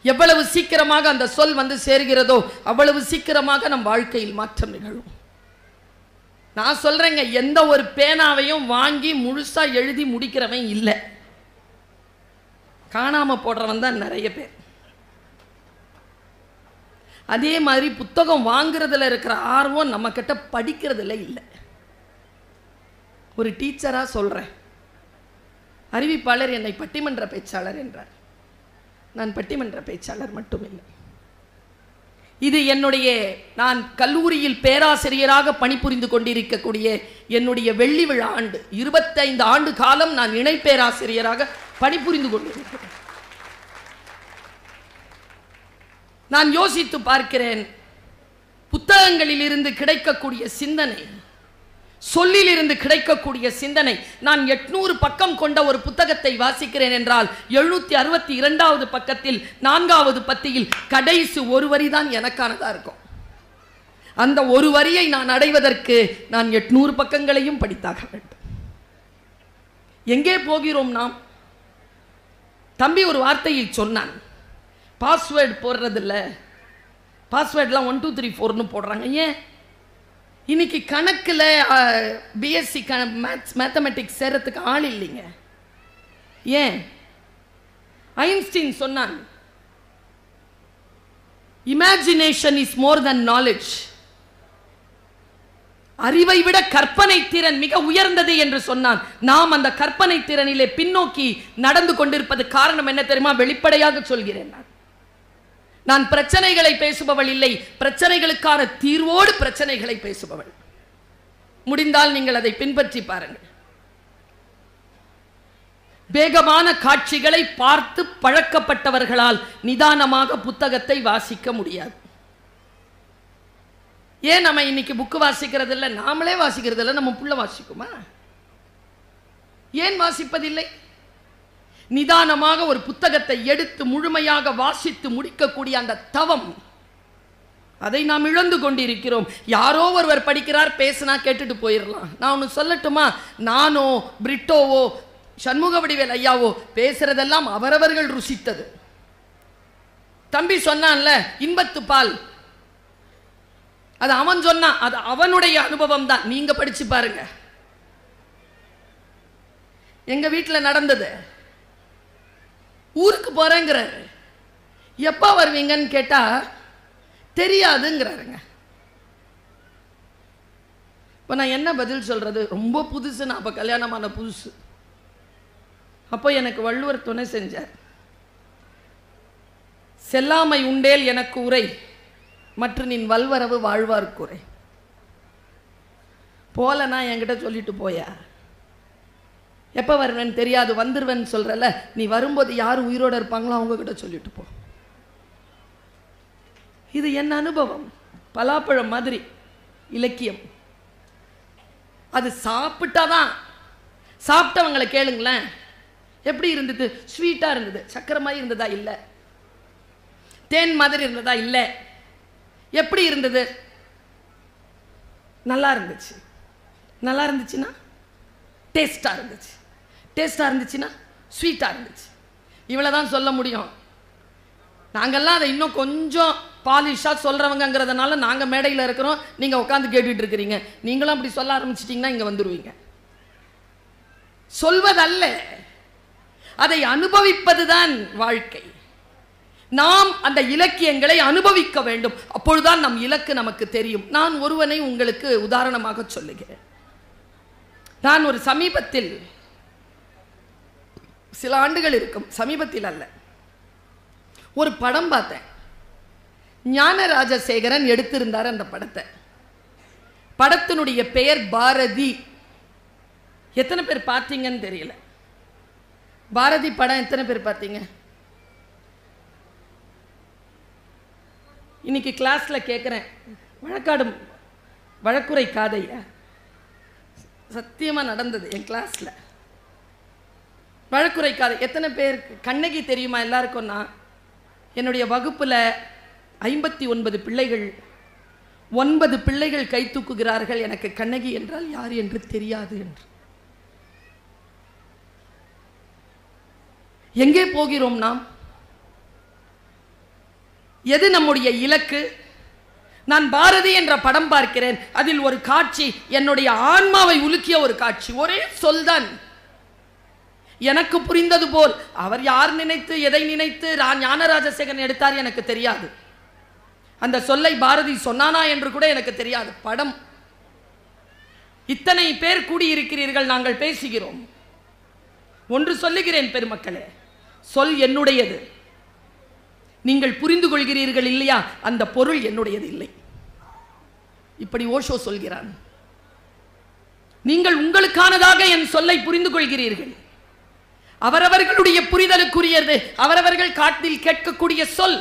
எவ்வளவு சீக்கிரமாக அந்த சொல் வந்து சேர்கிறதோ அவ்வளவு சீக்கிரமாக நம் வாழ்க்கையில் மாற்றம் நிகழும். நான் சொல்றேங்க, எந்த ஒரு பேனாவையும் வாங்கி முழுசா எழுதி முடிக்கிறவன் இல்லை, காணாம போடுறவன் தான் நிறைய பேர். அதே மாதிரி புத்தகம் வாங்குறதுல இருக்கிற ஆர்வம் நம்ம கிட்ட படிக்கிறதுல இல்லை. ஒரு டீச்சரா சொல்றேன், அறிவிப்பாளர் என்னை பட்டிமன்ற பேச்சாளர் என்றார். நான் பட்டிமன்ற பேச்சாளர் மட்டுமில்லை, இது நான் கல்லூரியில் பேராசிரியராக பணிபுரிந்து கொண்டிருக்கக்கூடிய என்னுடைய வெள்ளி விழா ஆண்டு. 25 ஆண்டு காலம் நான் இணை பேராசிரியராக பணிபுரிந்து கொண்டிருக்கிறேன். நான் யோசித்து பார்க்கிறேன், புத்தகங்களில் இருந்து கிடைக்கக்கூடிய சிந்தனை சொல்லிலிருந்து கிடைக்கக்கூடிய சிந்தனை. நான் 800 பக்கம் கொண்ட ஒரு புத்தகத்தை வாசிக்கிறேன் என்றால் 762வது பக்கத்தில் 4வது பத்தியில் கடைசி ஒரு வரி தான் எனக்கானதா இருக்கும். அந்த ஒரு வரியை நான் அடைவதற்கு நான் 800 பக்கங்களையும் படித்தாக வேண்டும். எங்கே போகிறோம் நாம்? தம்பி ஒரு வார்த்தையை சொன்னான், பாஸ்வேர்டு போடுறதில்ல, பாஸ்வேர்ட்லாம் 1 2 3 4ன்னு போடுறாங்க. ஏன்? இன்னைக்கு கணக்கில் பிஎஸ்சி மேத்தமெட்டிக்ஸ் சேரத்துக்கு ஆள் இல்லைங்க. ஏன்? ஐன்ஸ்டீன் சொன்னான், imagination is more then knowledge. அறிவை விட கற்பனை திறன் மிக உயர்ந்தது என்று சொன்னான். நாம் அந்த கற்பனை திறனிலே பின்னோக்கி நடந்து கொண்டிருப்பது காரணம் என்ன தெரியுமா? வெளிப்படையாக சொல்கிறேன், நான் பிரச்சனைகளை பேசுபவள் இல்லை, பிரச்சனைகளுக்கான தீர்வோடு பிரச்சனைகளை பேசுபவள். முடிந்தால் நீங்கள் அதை பின்பற்றி பாருங்கள். வேகமான காட்சிகளை பார்த்து பழக்கப்பட்டவர்களால் நிதானமாக புத்தகத்தை வாசிக்க முடியாது. ஏன் நம்ம இன்னைக்கு புக்கு வாசிக்கிறது இல்லை? நாமளே வாசிக்கிறது இல்லை, நம்ம புள்ள வாசிக்குமா? ஏன் வாசிப்பதில்லை? நிதானமாக ஒரு புத்தகத்தை எடுத்து முழுமையாக வாசித்து முடிக்கக்கூடிய அந்த தவம், அதை நாம் இழந்து கொண்டிருக்கிறோம். யாரோ ஒருவர் படிக்கிறார், பேசினா கேட்டுட்டு போயிடலாம். நான் ஒன்று சொல்லட்டுமா? நானோ பிரிட்டோவோ சண்முக வடிவேல் ஐயாவோ பேசுறதெல்லாம் அவரவர்கள் ருசித்தது. தம்பி சொன்னான்ல இன்பத்து பால், அது அவன் சொன்னான், அது அவனுடைய அனுபவம் தான். நீங்க படிச்சு பாருங்க. எங்க வீட்டில் நடந்தது. ஊருக்கு போறேங்கிறாரு. எப்ப வருவீங்கன்னு கேட்டா தெரியாதுங்கிறாருங்க. இப்ப நான் என்ன பதில் சொல்றது? ரொம்ப புதுசு, நான் அப்ப கல்யாணமான புதுசு. அப்போ எனக்கு வள்ளுவர் துணை செஞ்சார். செல்லாமை உண்டேல் எனக்கு உரை, மற்ற நின் வல்வரவு வாழ்வார் குறை. போலனா என்கிட்ட சொல்லிட்டு போயா, எப்போ வருவேன்னு தெரியாது, வந்துருவேன்னு சொல்றல, நீ வரும்போது யார் உயிரோடு இருப்பாங்களோ அவங்க கிட்ட சொல்லிட்டு போ. இது என் அனுபவம். பலாப்பழம் மாதிரி இலக்கியம். அது சாப்பிட்டாதான். சாப்பிட்டவங்களை கேளுங்களேன், எப்படி இருந்தது? ஸ்வீட்டா இருந்தது. சக்கரை மாதிரி இருந்ததா? இல்லை. தேன் மாதிரி இருந்ததா? இல்லை. எப்படி இருந்தது? நல்லா இருந்துச்சு. நல்லா இருந்துச்சுன்னா டேஸ்டா இருந்துச்சு. டேஸ்டா இருந்துச்சுன்னா ஸ்வீட்டா இருந்துச்சு. இவ்வளவுதான் சொல்ல முடியும். நாங்கெல்லாம் அதை இன்னும் கொஞ்சம் பாலிஷா சொல்றவங்கிறதுனால நாங்க மேடையில் இருக்கிறோம், நீங்க உட்காந்து கேட்டுட்டு இருக்கிறீங்க. நீங்களும் அப்படி சொல்ல ஆரம்பிச்சிட்டீங்கன்னா இங்க வந்துருவீங்க. சொல்வதல்ல, அதை அனுபவிப்பதுதான் வாழ்க்கை. நாம் அந்த இலக்கியங்களை அனுபவிக்க வேண்டும். அப்பொழுதுதான் நம் இலக்கு நமக்கு தெரியும். நான் ஒருவனை உங்களுக்கு உதாரணமாக சொல்லுகிறேன். நான் ஒரு சமீபத்தில், சில ஆண்டுகள் இருக்கும், சமீபத்தில் அல்ல, ஒரு படம் பார்த்தேன். ஞானராஜசேகரன் எடுத்திருந்தார் அந்த படத்தை. படத்தினுடைய பெயர் பாரதி. எத்தனை பேர் பார்த்தீங்கன்னு தெரியல. பாரதி படம் எத்தனை பேர் பார்த்தீங்க? இன்னைக்கு கிளாஸ்ல கேட்குறேன், வழக்குரை காதையா? சத்தியமா நடந்தது என் கிளாஸ்ல. வழக்குரை காதை எத்தனை பேர்? கண்ணகி தெரியுமா எல்லாருக்கும்னா? என்னுடைய வகுப்புல 59 பிள்ளைகள், 9 பிள்ளைகள் கை தூக்குகிறார்கள், எனக்கு கண்ணகி என்றால் யார் என்று தெரியாது என்று. எங்கே போகிறோம் நாம்? எது நம்முடைய இலக்கு? நான் பாரதி என்ற படம் பார்க்கிறேன். அதில் ஒரு காட்சி என்னுடைய ஆன்மாவை உலுக்கிய ஒரு காட்சி. ஒரே சொல்தான். எனக்கு புரிந்தது போல், அவர் யார் நினைத்து எதை நினைத்து ஞானராஜசேகரன் எடுத்தார் எனக்கு தெரியாது. அந்த சொல்லை பாரதி சொன்னானா என்று கூட எனக்கு தெரியாது. படம். இத்தனை பேர் கூடியிருக்கிறீர்கள், நாங்கள் பேசுகிறோம். ஒன்று சொல்லுகிறேன் பெருமக்களே, சொல் என்னுடையது. நீங்கள் புரிந்து கொள்கிறீர்கள் இல்லையா? அந்த பொருள் என்னுடையது இல்லை. இப்படி ஓஷோ சொல்கிறான். நீங்கள் உங்களுக்கானதாக என் சொல்லை புரிந்து கொள்கிறீர்கள். அவரவர்களுடைய புரிதலுக்குரியது, அவரவர்கள் காட்டில் கேட்கக்கூடிய சொல்.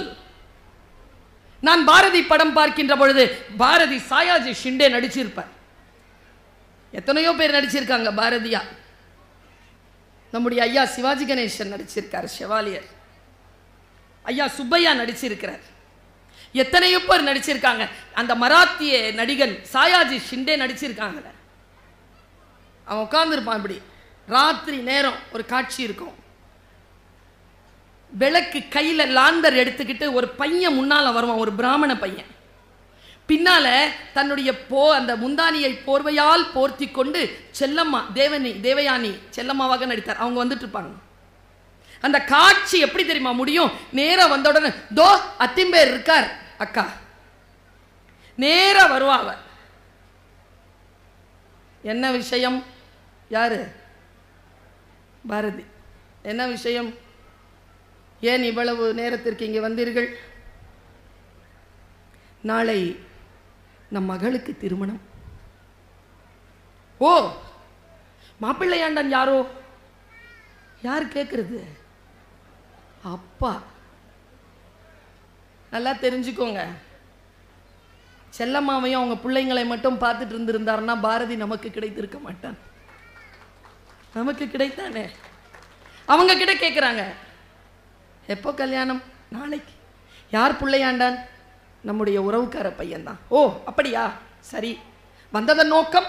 நான் பாரதி படம் பார்க்கின்ற பொழுது பாரதி சாயாஜி ஷிண்டே நடிச்சிருப்பார். எத்தனையோ பேர் நடிச்சிருக்காங்க. பாரதியார், நம்முடைய ஐயா சிவாஜி கணேசன் நடிச்சிருக்கார், ஷெவாலியர். ஐயா சுப்பையா நடிச்சிருக்கிறார். எத்தனையோ பேர் நடிச்சிருக்காங்க. அந்த மராத்திய நடிகன் சாயாஜி ஷிண்டே நடிச்சிருக்காங்கல்ல. அவன் உட்கார்ந்துருப்பான். இப்படி ராத்திரி நேரம் ஒரு காட்சி இருக்கும். விளக்கு கையில லாந்தர் எடுத்துக்கிட்டு ஒரு பையன் முன்னால வருவான், ஒரு பிராமண பையன். பின்னால தன்னுடைய அந்த முந்தானியை போர்வையால் போர்த்தி கொண்டு செல்லம்மா, தேவயானி செல்லம்மாவாக நடித்தார். அவங்க வந்துட்டு இருப்பாங்க. அந்த காட்சி எப்படி தெரியுமா முடியும்? நேரா வந்த உடனே தோ அத்திம்பேர் இருக்கார் அக்கா, நேரா வருவாவ. என்ன விஷயம்? யாரு? பாரதி. என்ன விஷயம்? ஏன் இவ்வளவு நேரத்திற்கு இங்கே வந்தீர்கள்? நாளை நம் மகளுக்கு திருமணம். ஓ, மாப்பிள்ளையாண்டான் யாரோ? யார் கேட்கறது? அப்பா. நல்லா தெரிஞ்சுக்கோங்க, செல்லம்மாவையும் அவங்க பிள்ளைங்களை மட்டும் பார்த்துட்டு இருந்திருந்தாருன்னா பாரதி நமக்கு கிடைத்திருக்க மாட்டான். நமக்கு கிடைத்தானே. அவங்க கிட்ட கேட்குறாங்க, எப்போ கல்யாணம்? நாளைக்கு. யார் பிள்ளையாண்டான்? நம்முடைய உறவுக்கார பையன்தான். ஓ அப்படியா, சரி. வந்ததன் நோக்கம்?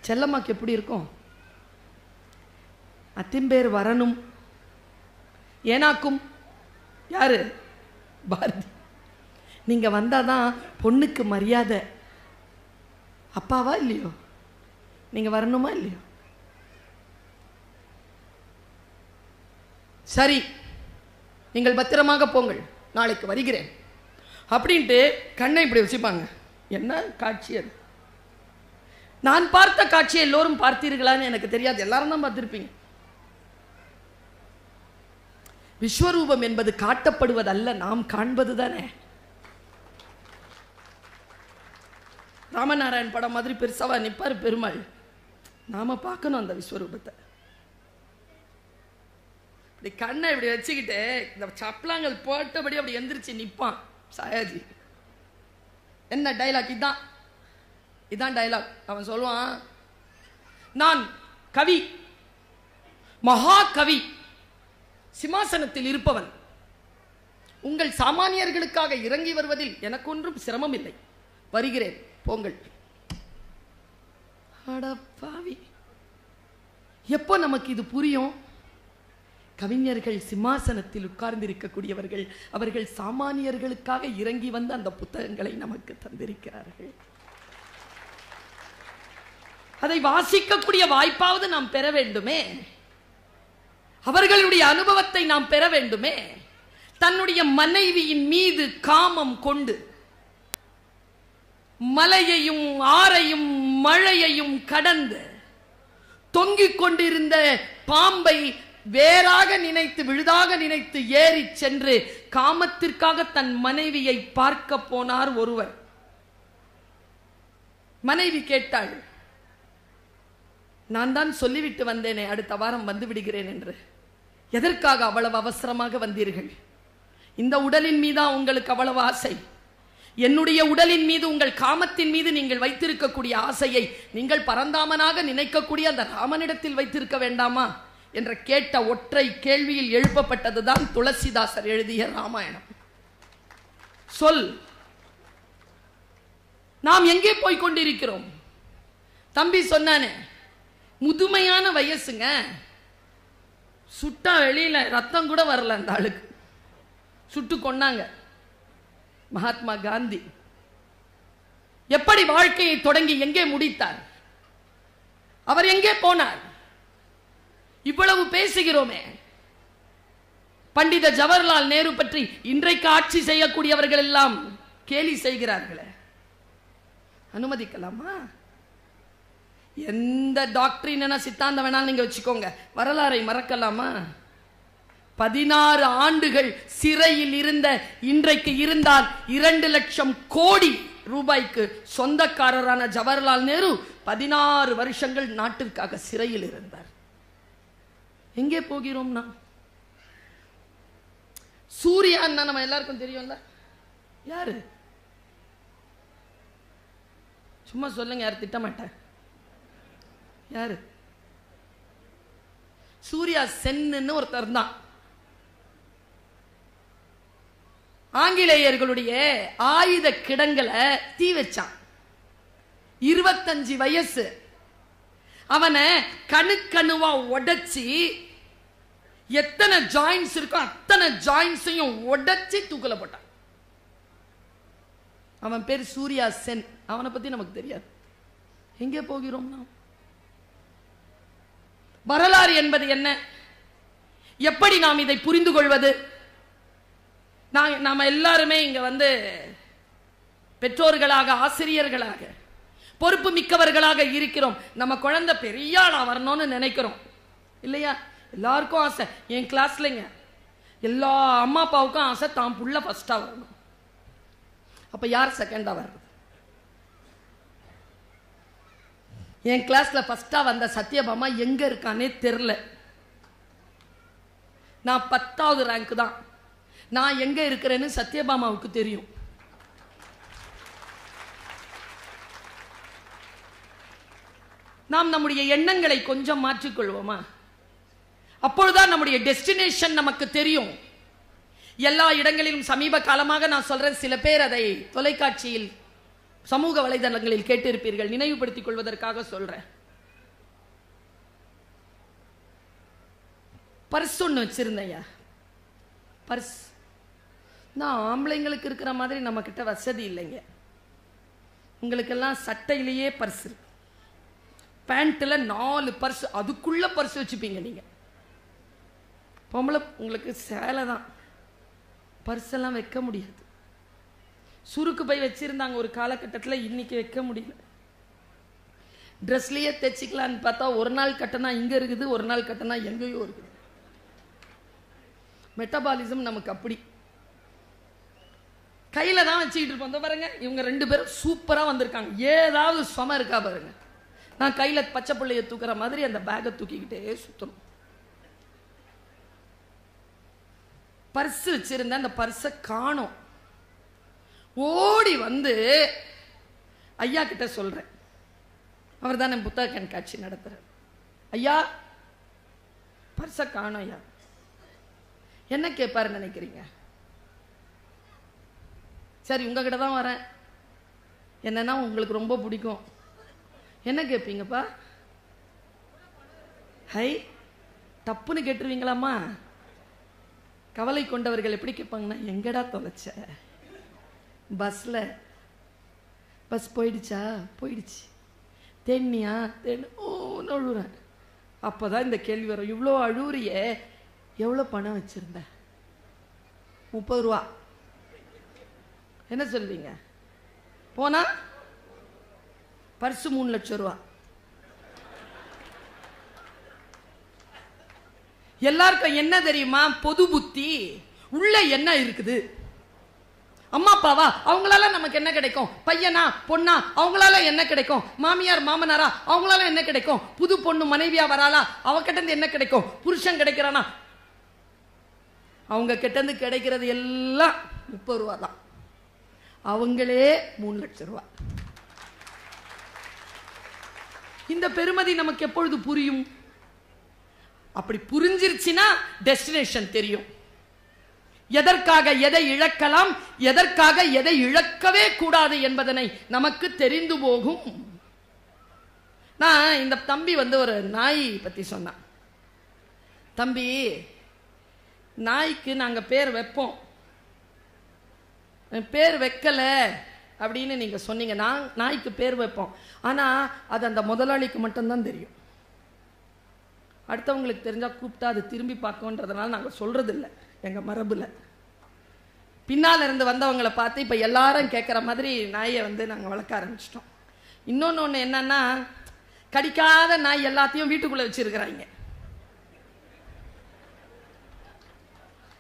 செல்லம்மாக்கு எப்படி இருக்கும்? அத்திம்பேர் வரணும். ஏனாக்கும் யாரு? பாரதி. நீங்க வந்தாதான் பொண்ணுக்கு மரியாதை. அப்பாவா இல்லையோ? நீங்க வரணுமா இல்லையோ? சரி, நீங்கள் பத்திரமாக போங்கள், நாளைக்கு வருகிறேன் அப்படின்ட்டு கண்ணை இப்படி வச்சுப்பாங்க. என்ன காட்சி அது? நான் பார்த்த காட்சியை எல்லோரும் பார்த்தீர்களான்னு எனக்கு தெரியாது. எல்லாரும் தான் பார்த்திருப்பீங்க. விஸ்வரூபம் என்பது காட்டப்படுவதல்ல, நாம் காண்பது தானே. ராமநாராயண் படம் மாதிரி பெருசாவா நிப்பாரு பெருமாள்? நாம பார்க்கணும் அந்த விஸ்வரூபத்தை. இப்படி கண்ணை இப்படி வச்சுக்கிட்டு இந்த சப்பலாங்கள் போட்டபடி அப்படி எந்திரிச்சு நிற்பான் சாயாஜி. என்ன டைலாக்? இதான் டைலாக். அவன் சொல்லுவான், நான் கவி, மகா கவி, சிம்மாசனத்தில் இருப்பவன். உங்கள் சாமானியர்களுக்காக இறங்கி வருவதில் எனக்கு ஒன்றும் சிரமம் இல்லை. வருகிறேன், போங்கள். அடப்பாவி, எப்போ நமக்கு இது புரியும்? கவிஞர்கள் சிம்மாசனத்தில் உட்கார்ந்து இருக்கக்கூடியவர்கள், அவர்கள் சாமானியர்களுக்காக இறங்கி வந்து அந்த புத்தகங்களை நமக்கு தந்திருக்கிறார்கள். அதை வாசிக்கக்கூடிய வாய்ப்பாவது நாம் பெற வேண்டுமே. அவர்களுடைய அனுபவத்தை நாம் பெற வேண்டுமே. தன்னுடைய மனைவியின் மீது காமம் கொண்டு மலையையும் ஆறையும் மழையையும் கடந்து தொங்கிக் கொண்டிருந்த பாம்பை வேறாக நினைத்து, விழுதாக நினைத்து ஏறி சென்று காமத்திற்காக தன் மனைவியை பார்க்க போனார் ஒருவர். மனைவி கேட்டாள், நான் தான் சொல்லிவிட்டு வந்தேனே அடுத்த வாரம் வந்து விடுகிறேன் என்று. எதற்காக அவ்வளவு அவசரமாக வந்தீர்கள்? இந்த உடலின் மீதா உங்களுக்கு அவ்வளவு ஆசை? என்னுடைய உடலின் மீது, உங்கள் காமத்தின் மீது நீங்கள் வைத்திருக்கக்கூடிய ஆசையை நீங்கள் பரந்தாமனாக நினைக்கக்கூடிய அந்த ராமனிடத்தில் வைத்திருக்க வேண்டாமா என்ற கேட்ட ஒற்றை கேள்வியில் எழுப்பப்பட்டதுதான் துளசிதாசர் எழுதிய ராமாயணம். சொல், நாம் எங்கே போய் கொண்டிருக்கிறோம்? தம்பி சொன்னானே, முதுமையான வயசுங்க, சுட்டா வெளியில ரத்தம் கூட வரல அந்த ஆளுக்கு, சுட்டு கொன்னாங்க. மகாத்மா காந்தி எப்படி வாழ்க்கையை தொடங்கி எங்கே முடித்தார்? அவர் எங்கே போனார்? இவ்வளவு பேசுகிறோமே. பண்டித ஜவஹர்லால் நேரு பற்றி இன்றைக்கு ஆட்சி செய்யக்கூடியவர்கள் எல்லாம் கேலி செய்கிறார்களே, அனுமதிக்கலாமா? எந்த டாக்டரின் சித்தாந்தம் வேணாலும் நீங்க வச்சுக்கோங்க, வரலாறை மறக்கலாமா? 16 ஆண்டுகள் சிறையில் இருந்த, இன்றைக்கு இருந்தால் 2 லட்சம் கோடி ரூபாய்க்கு சொந்தக்காரரான ஜவஹர்லால் நேரு 16 வருஷங்கள் நாட்டிற்காக சிறையில் இருந்தார். எங்கே போகிறோம் நாம்? சூர்யான்னா நம்ம எல்லாருக்கும் தெரியும்ல, யாரு சும்மா சொல்லுங்க, யார் திட்டமாட்டேன். யாரு? சூர்யா சென்னு ஒருத்தர் தான். ஆங்கிலேயர்களுடைய ஆயுத கிடங்களை தீ வச்சான். 25 வயசு. அவனை கணுக்கணுவா உடைச்சி எத்தனை ஜாயின்ஸ் இருக்கோ அத்தனை ஜாயின்ஸையும் உடைச்சி தூக்கல போட்டான். அவன் பேர் சூர்யா சென். அவனை பத்தி நமக்கு தெரியாது. எங்கே போகிறோம் நாம்? வரலாறு என்பது என்ன? எப்படி நாம் இதை புரிந்து கொள்வது? நாம எல்லாருமே இங்க வந்து பெற்றோர்களாக, ஆசிரியர்களாக, பொறுப்பு மிக்கவர்களாக இருக்கிறோம். நம்ம குழந்தை பெரிய ஆளா வரணும்னு நினைக்கிறோம் இல்லையா? எல்லாருக்கும் ஆசை. என் கிளாஸ்லங்க எல்லா அம்மா அப்பாவுக்கும் ஆசை தான் புள்ள ஃபர்ஸ்டா வரணும். அப்ப யார் செகண்டா வர்றது? என் கிளாஸ்ல ஃபர்ஸ்டா வந்த சத்யபாமா எங்க இருக்கானே தெரியல. நான் 10வது ரேங்க் தான். நான் எங்க இருக்கிறேன்னு சத்யபாமாவுக்கு தெரியும். நாம் நம்முடைய எண்ணங்களை கொஞ்சம் மாற்றிக்கொள்வோமா? அப்பொழுதுதான் நம்முடைய டெஸ்டினேஷன் நமக்கு தெரியும். எல்லா இடங்களிலும் சமீப காலமாக நான் சொல்றேன், சில பேர் அதை தொலைக்காட்சியில் சமூக வலைதளங்களில் கேட்டிருப்பீர்கள், நினைவுபடுத்திக் கொள்வதற்காக சொல்றேன். பர்ஸ் ஒன்று வச்சிருந்தையா, பர்ஸ். நான் ஆம்பளைங்களுக்கு இருக்கிற மாதிரி நம்ம கிட்ட வசதி இல்லைங்க. உங்களுக்கெல்லாம் சட்டையிலேயே பர்ஸ் இருக்கு, பேண்ட்ல 4 பர்ஸ், அதுக்குள்ள பர்ஸ் வச்சுப்பீங்க நீங்க. பொம்பளை உங்களுக்கு சேலை தான், பர்ஸ் எல்லாம் வைக்க முடியாது. சுருக்கு பை வச்சிருந்தாங்க ஒரு காலகட்டத்தில், இன்னைக்கு வைக்க முடியல. ட்ரெஸ்லயே தைச்சிக்கலான்னு பார்த்தா ஒரு நாள் கட்டணா இங்க இருக்குது, ஒரு நாள் கட்டணா எங்கேயோ இருக்குது. மெட்டபாலிசம் நமக்கு அப்படி. கையில தான் வச்சுக்கிட்டு இருப்போம். பாருங்க, இவங்க 2 பேரும் சூப்பரா வந்திருக்காங்க. ஏதாவது சும இருக்கா பாருங்க. நான் கையில பச்சை பிள்ளைய தூக்குற மாதிரி அந்த பேக்கை தூக்கிக்கிட்டே சுத்தணும். பர்ஸ் வச்சிருந்த அந்த பர்ஸை காணோம். ஓடி வந்து ஐயா கிட்ட சொல்றேன். அவர் தான் என் புத்தக கண்காட்சி நடத்துறார். ஐயா, பர்ஸை காணோம் ஐயா. என்ன கேட்பாரு நினைக்கிறீங்க? சரி, உங்ககிட்ட தான் வரேன், என்னன்னா உங்களுக்கு ரொம்ப பிடிக்கும். என்ன கேட்பீங்கப்பா? ஹை, தப்புன்னு கேட்டுருவீங்களாமா? கவலை கொண்டவர்கள் எப்படி கேட்பாங்கன்னா, எங்கடா தொலைச்ச? பஸ்ல. பஸ் போயிடுச்சா? போயிடுச்சு. தேனியா? தேன். ஓ, அழுறேன். அப்போதான் இந்த கேள்வி வரும், இவ்வளோ அழுறிய, எவ்வளோ பணம் வச்சிருந்த? 30 ரூபா. என்ன சொல்வீங்க? போனா பர்சு 3 லட்சம் ரூபா. எல்லாருக்கும் என்ன தெரியுமா? பொது புத்தி. உள்ள என்ன இருக்குது? அம்மா அப்பாவா? அவங்களால நமக்கு என்ன கிடைக்கும்? பையனா பொண்ணா? அவங்களால என்ன கிடைக்கும்? மாமியார் மாமனாரா? அவங்களால என்ன கிடைக்கும்? புது பொண்ணு மனைவியா வராளா? அவகிட்ட இருந்து என்ன கிடைக்கும்? புருஷன் கிடைக்கிறானா? அவங்க கிட்ட இருந்து கிடைக்கிறது எல்லாம் 30 ரூபா தான். அவங்களே 3 லட்சம் ரூபா. இந்த பெருமதி நமக்கு எப்பொழுது புரியும்? அப்படி புரிஞ்சிருச்சுன்னா டெஸ்டினேஷன் தெரியும். எதற்காக எதை இழக்கலாம், எதற்காக எதை இழக்கவே கூடாது என்பதனை நமக்கு தெரிந்து போகும். நான் இந்த தம்பி வந்து ஒரு நாய் பத்தி சொன்னான். தம்பி, நாய்க்கு நாங்க பேர் வைப்போம், பேர் வைக்கல அப்படின்னு நீங்க சொன்னீங்க. நாய்க்கு பேர் வைப்போம், ஆனா அது அந்த முதலாளிக்கு மட்டும்தான் தெரியும். அடுத்தவங்களுக்கு தெரிஞ்சா கூப்பிட்டா அது திரும்பி பார்க்கன்றதுனால நாங்க சொல்றது இல்லை. எங்க மரபுல பின்னால இருந்து வந்தவங்களை பார்த்து இப்ப எல்லாரும் கேட்கிற மாதிரி நாயை வந்து நாங்க வளர்க்க ஆரம்பிச்சிட்டோம். இன்னொன்னு என்னன்னா, கடிக்காத நாய் எல்லாத்தையும் வீட்டுக்குள்ள வச்சிருக்கிறாங்க,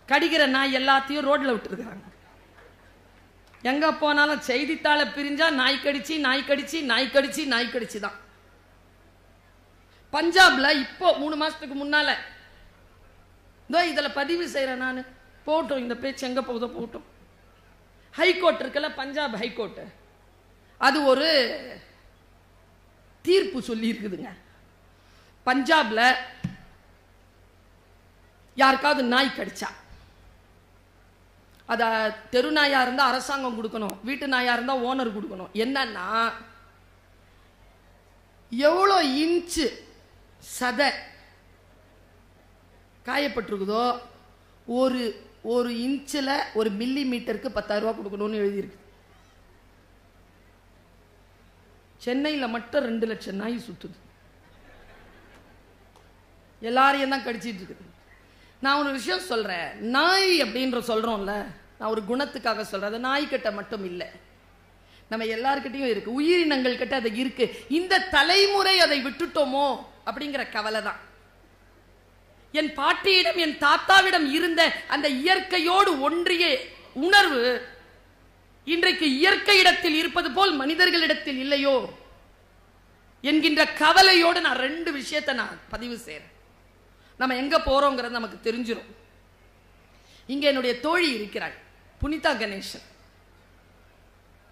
கடிக்கிற நாய் எல்லாத்தையும் ரோட்ல விட்டுருக்காங்க. எங்க போனாலும் செய்தித்தாளை பிரிஞ்சா நாய் கடிச்சு நாய் கடிச்சு நாய் கடிச்சு நாய் கடிச்சு தான். பஞ்சாப்ல இப்போ 3 மாசத்துக்கு முன்னால இதுல பதிவு செய்யறேன் நான், போட்டோம், இந்த பேச்சு எங்க போகுதோ போட்டோம். ஹைகோர்ட் இருக்குல்ல, பஞ்சாப் ஹைகோர்ட், அது ஒரு தீர்ப்பு சொல்லி இருக்குதுங்க. பஞ்சாப்ல யாருக்காவது நாய் கடிச்சா அத தெரு நாயா இருந்தா அரசாங்கம் கொடுக்கணும், வீட்டு நாயா இருந்தா ஓனர் கொடுக்கணும். என்னன்னா எவ்வளோ இன்ச்சு சதை காயப்பட்டிருக்குதோ ஒரு இன்ச்சில் ஒரு மில்லி மீட்டருக்கு 10,000 ரூபா கொடுக்கணும்னு எழுதியிருக்கு. சென்னையில் மட்டும் 2 லட்சம் நாய் சுத்துது, எல்லாரையும் தான் கடிச்சிட்டு இருக்குது. நான் ஒரு விஷயம் சொல்றேன், நாய் அப்படின்ற சொல்றோம்ல, நான் ஒரு குணத்துக்காக சொல்றேன். அது நாய்கிட்ட மட்டும் இல்லை, நம்ம எல்லார்கிட்டையும் இருக்கு, உயிரினங்கள் கிட்ட அது இருக்கு. இந்த தலைமுறை அதை விட்டுட்டோமோ அப்படிங்கிற கவலை தான். என் பாட்டியிடம் என் தாத்தாவிடம் இருந்த அந்த இயற்கையோடு ஒன்றிய உணர்வு இன்றைக்கு இயற்கை இடத்தில் இருப்பது போல் மனிதர்களிடத்தில் இல்லையோ என்கின்ற கவலையோடு நான் 2 விஷயத்தை நான் பதிவு செய்றேன். நம்ம எங்க போறோங்கிறது நமக்கு தெரிஞ்சிடும். இங்க என்னுடைய தோழி இருக்கிறாள், புனிதா கணேசன்.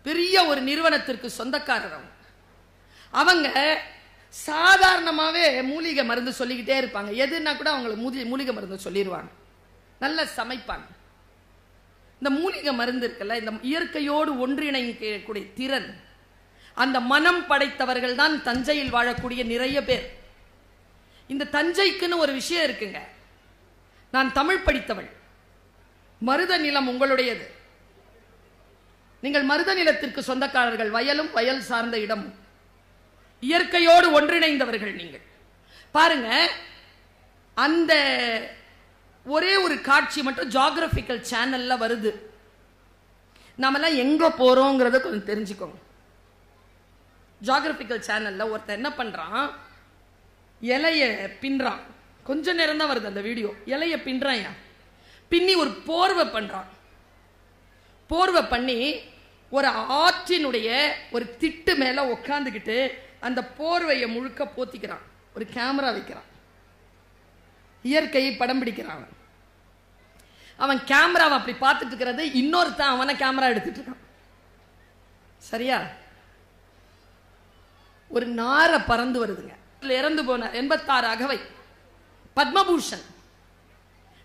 பெரிய ஒரு நிறுவனத்திற்கு சொந்தக்காரர். அவங்க சாதாரணமாவே மூலிகை மருந்து சொல்லிக்கிட்டே இருப்பாங்க. எதுனா கூட அவங்களுக்கு மூலிகை மருந்து சொல்லிடுவாங்க, நல்லா சமைப்பாங்க. இந்த மூலிகை மருந்து இருக்குல்ல, இந்த இயற்கையோடு ஒன்றிணைக்கக்கூடிய திறன், அந்த மனம் படைத்தவர்கள் தான் தஞ்சையில் வாழக்கூடிய நிறைய பேர். இந்த தஞ்சைக்குன்னு ஒரு விஷயம் இருக்குங்க. நான் தமிழ் படித்தவள். மருத நிலம் உங்களுடையது, நீங்கள் மருத நிலத்திற்கு சொந்தக்காரர்கள். வயலும் வயல் சார்ந்த இடமும் இயற்கையோடு ஒன்றிணைந்தவர்கள் நீங்கள். பாருங்க, அந்த ஒரே ஒரு காட்சி மட்டும் ஜியோகிராபிக்கல் சேனல்ல வருது. நாமெல்லாம் எங்க போறோங்கிறத கொஞ்சம் தெரிஞ்சுக்கோங்க. ஜியோகிராபிக்கல் சேனல்ல ஒருத்தர் என்ன பண்றான், இலைய பின்றான். கொஞ்ச நேரம் தான் வருது அந்த வீடியோ. இலைய பின்றான், பின்னி ஒரு போர்வை பண்றான். போர்வை பண்ணி ஒரு ஆற்றினுடைய ஒரு திட்டு மேல உட்காந்துக்கிட்டு அந்த போர்வையை முழுக்க போத்திக்கிறான். ஒரு கேமரா வைக்கிறான், இயற்கையை படம் பிடிக்கிறான். அவன் கேமராவை அப்படி பார்த்துட்டு இருக்கிறது, இன்னொருத்தான் அவனை கேமரா எடுத்துட்டு இருக்கான். சரியா? ஒரு நாரை பறந்து வருதுங்க. இறந்து போன 86 அகவை பத்மபூஷன்.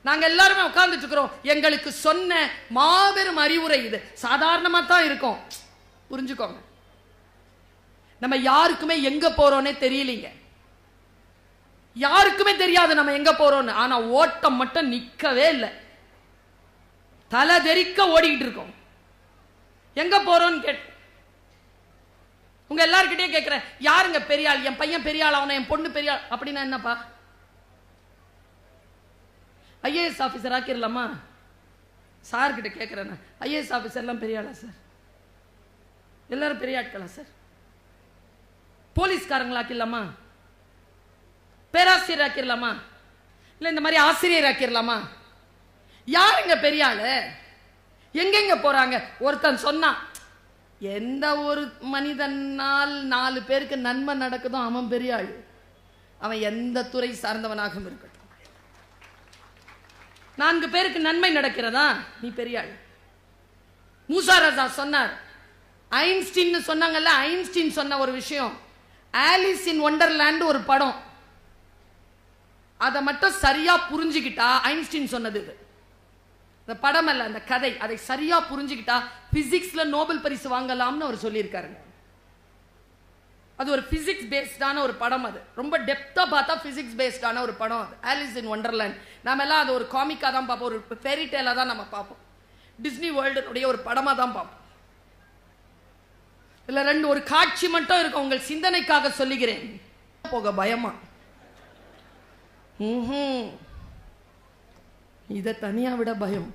நாங்க எல்லாருமே உட்கார்ந்துட்டு இருக்கிறோம். எங்களுக்கு சொன்ன மாபெரும் அறிவுரை இது. சாதாரணமா தான் இருக்கும், புரிஞ்சுக்கோங்க. நம்ம யாருக்குமே எங்க போறோம்னே தெரியலீங்க, யாருக்குமே தெரியாது நம்ம எங்க போறோம்னு. ஆனா ஓட்டம் மட்டும் நிக்கவே இல்லை, தலை தெறிக்க ஓடிக்கிட்டு இருக்கோம். எங்க போறோம்னு கேட்டு உங்க எல்லார்கிட்டயும் கேட்கிறேன், யாருங்க பெரியாள்? என் பையன் பெரியாள் ஆகணும், என் பொண்ணு பெரியாள் அப்படின்னா என்னப்பா? IAS officer ஆக்கிடலாமா? சார் கிட்ட கேட்கிறேன், ஐஏஎஸ் ஆபீசர்லாம் பெரியாளா சார்? எல்லாரும் பெரிய ஆட்களா சார்? போலீஸ்காரங்களா ஆக்கிடலாமா? பேராசிரியர் ஆக்கிடலாமா? இல்ல இந்த மாதிரி ஆசிரியர் ஆக்கிடலாமா? யாருங்க பெரியாளு? எங்கெங்க போறாங்க? ஒருத்தன் சொன்னான், எந்த ஒரு மனிதனால் 4 பேருக்கு நன்மை நடக்குதோ அவன் பெரியாள். அவன் எந்த துறை சார்ந்தவனாக இருக்கட்டும், 4 பேருக்கு நன்மை நடக்கிறதா நீ பெரியாள். மூசா ராஜா சொன்னார், ஐன்ஸ்டீன் சொன்னாங்கல்ல, ஐன்ஸ்டீன் சொன்ன ஒரு விஷயம், ஆலிஸ் இன் ஒண்டர்லேண்ட் ஒரு படம், அதை மட்டும் சரியா புரிஞ்சுக்கிட்டா, ஐன்ஸ்டீன் சொன்னது இது, இந்த படம் அல்ல அந்த கதை, அதை சரியா புரிஞ்சுக்கிட்டா பிசிக்ஸ்ல நோபல் பரிசு வாங்கலாம்னு அவர் சொல்லியிருக்காருங்க. அது ஒரு பிசிக்ஸ் பேஸ்டான ஒரு படம். அது ரொம்ப டெப்தா பார்த்தா பிசிக்ஸ் பேஸ்டான ஒரு படம் அது, ஆலிஸ் இன் ஒண்டர்லேண்ட். நாம எல்லாம் அது ஒரு காமிக்கா தான் பார்ப்போம், ஒரு ஃபேரி டேலா தான் நம்ம பார்ப்போம், டிஸ்னி வேர்ல்டுடைய ஒரு படமா தான் பார்ப்போம். இல்ல 2 ஒரு காட்சி மட்டும் இருக்கும், உங்கள் சிந்தனைக்காக சொல்லுகிறேன். போக பயமா? இதை தனியா விட பயம்,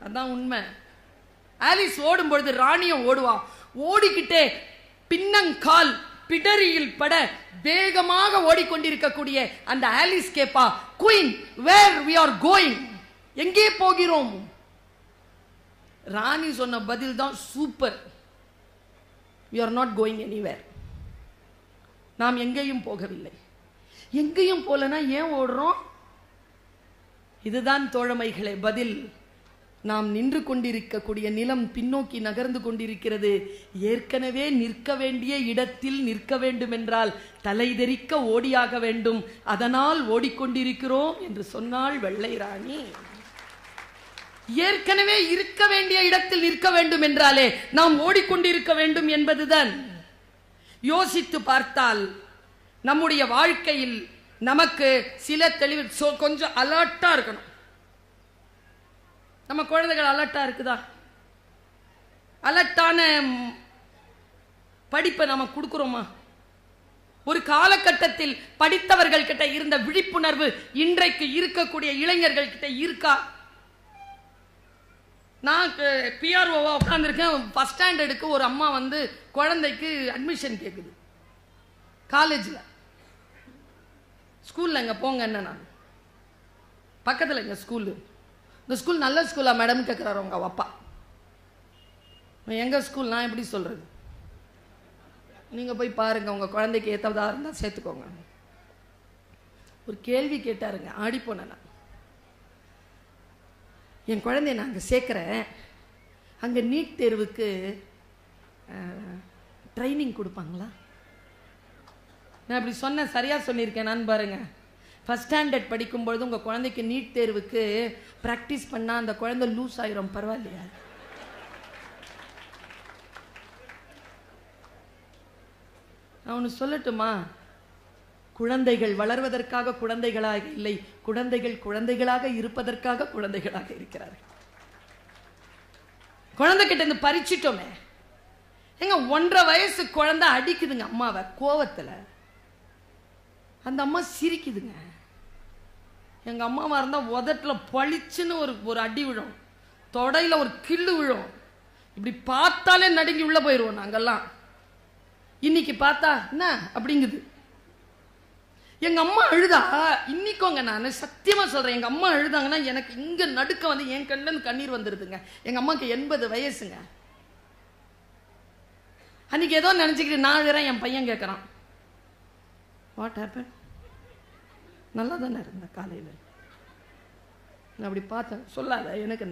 அதான் உண்மை. ஆலிஸ் ஓடும் பொழுது ராணியும் ஓடுவா, ஓடிக்கிட்டே பின்னங்கால் பிடரியில் பட வேகமாக ஓடிக்கொண்டிருக்கக்கூடிய அந்த ஆலிஸ் கேப்பா, queen where we are going, எங்கே போகிறோம்? ராணி சொன்ன பதில் தான் super, we are not going anywhere, நாம் எங்கேயும் போகவில்லை. எங்கேயும் போலனா ஏன் ஓடுறோம்? இதுதான் தோழமைகளே பதில். நாம் நின்று கொண்டிருக்கக்கூடிய நிலம் பின்னோக்கி நகர்ந்து கொண்டிருக்கிறது. ஏற்கனவே நிற்க வேண்டிய இடத்தில் நிற்க வேண்டும் என்றால் தலைதெறிக்க ஓடியாக வேண்டும். அதனால் ஓடிக்கொண்டிருக்கிறோம் என்று சொன்னாள் வெள்ளை ராணி. ஏற்கனவே இருக்க வேண்டிய இடத்தில் நிற்க வேண்டும் என்றாலே நாம் ஓடிக்கொண்டிருக்க வேண்டும் என்பதுதான். யோசித்து பார்த்தால் நம்முடைய வாழ்க்கையில் நமக்கு சில தெளிவு, கொஞ்சம் அலர்ட்டா இருக்கணும். நம்ம குழந்தைகள் அலர்ட்டா இருக்குதா? அலர்ட்டான படிப்பை நம்ம கொடுக்கிறோமா? ஒரு காலகட்டத்தில் படித்தவர்கள் கிட்ட இருந்த விழிப்புணர்வு இன்றைக்கு இருக்கக்கூடிய இளைஞர்கள் கிட்ட இருக்கா? நான் பிஆர்ஓவா உட்காந்துருக்கேன். ஃபர்ஸ்ட் ஸ்டாண்டர்டுக்கு ஒரு அம்மா வந்து குழந்தைக்கு அட்மிஷன் கேட்குது காலேஜில். ஸ்கூலில் எங்கே போங்க என்ன, நான் பக்கத்தில் எங்கள் ஸ்கூலு, இந்த ஸ்கூல் நல்ல ஸ்கூலா மேடம் கேட்குறாரு உங்க அப்பா. எங்கள் ஸ்கூல் நான் எப்படி சொல்கிறது? நீங்கள் போய் பாருங்கள், உங்கள் குழந்தைக்கு ஏற்றதாக இருந்தால் சேர்த்துக்கோங்க. ஒரு கேள்வி கேட்டாருங்க, ஆடி போனேன் நான். என் குழந்தைய நான் அங்கே சேர்க்குறேன், அங்கே நீட் தேர்வுக்கு ட்ரைனிங் கொடுப்பாங்களா? நான் இப்படி சொன்னேன், சரியாக சொல்லியிருக்கேன் நான் பாருங்க. ஃபர்ஸ்ட் ஸ்டாண்டர்ட் படிக்கும்பொழுது உங்கள் குழந்தைக்கு நீட் தேர்வுக்கு ப்ராக்டிஸ் பண்ணால் அந்த குழந்தை லூஸ் ஆயிரும், பரவாயில்லையா? நான் ஒன்று சொல்லட்டுமா? குழந்தைகள் வளர்வதற்காக குழந்தைகளாக இல்லை, குழந்தைகள் குழந்தைகளாக இருப்பதற்காக குழந்தைகளாக இருக்கிறார்கள். குழந்தைகிட்ட இருந்து பறிச்சிட்டோமே. எங்க 1.5 வயசு குழந்தை அடிக்குதுங்க அம்மாவை கோவத்தில். அந்த அம்மா சிரிக்குதுங்க. எங்க அம்மாவா இருந்தா உதட்டுல பளிச்சுன்னு ஒரு அடி விழும், தொடையில ஒரு கிள்ளு விழும். இப்படி பார்த்தாலே நடுங்கி உள்ள போயிடுவோம் நாங்கெல்லாம். இன்னைக்கு பார்த்தா என்ன அப்படிங்குது. எங்க அம்மா அழுதா இன்னைக்கோங்க, நான் சத்தியமா சொல்றேன், எங்க அம்மா அழுதாங்கன்னா எனக்கு இங்க நடுக்க வந்து என் கண்ணில் கண்ணீர் வந்துருதுங்க. எங்க அம்மாக்கு 80 வயசுங்க. அன்னைக்கு ஏதோ நினைச்சுக்கிட்டு நான் அழுறேன், என் பையன் கேட்கறான் வாட் ஹேப்பன். நல்லா தானே இருந்தேன் காலையில். நான் அப்படி பார்த்தேன், சொல்லாத எனக்கு.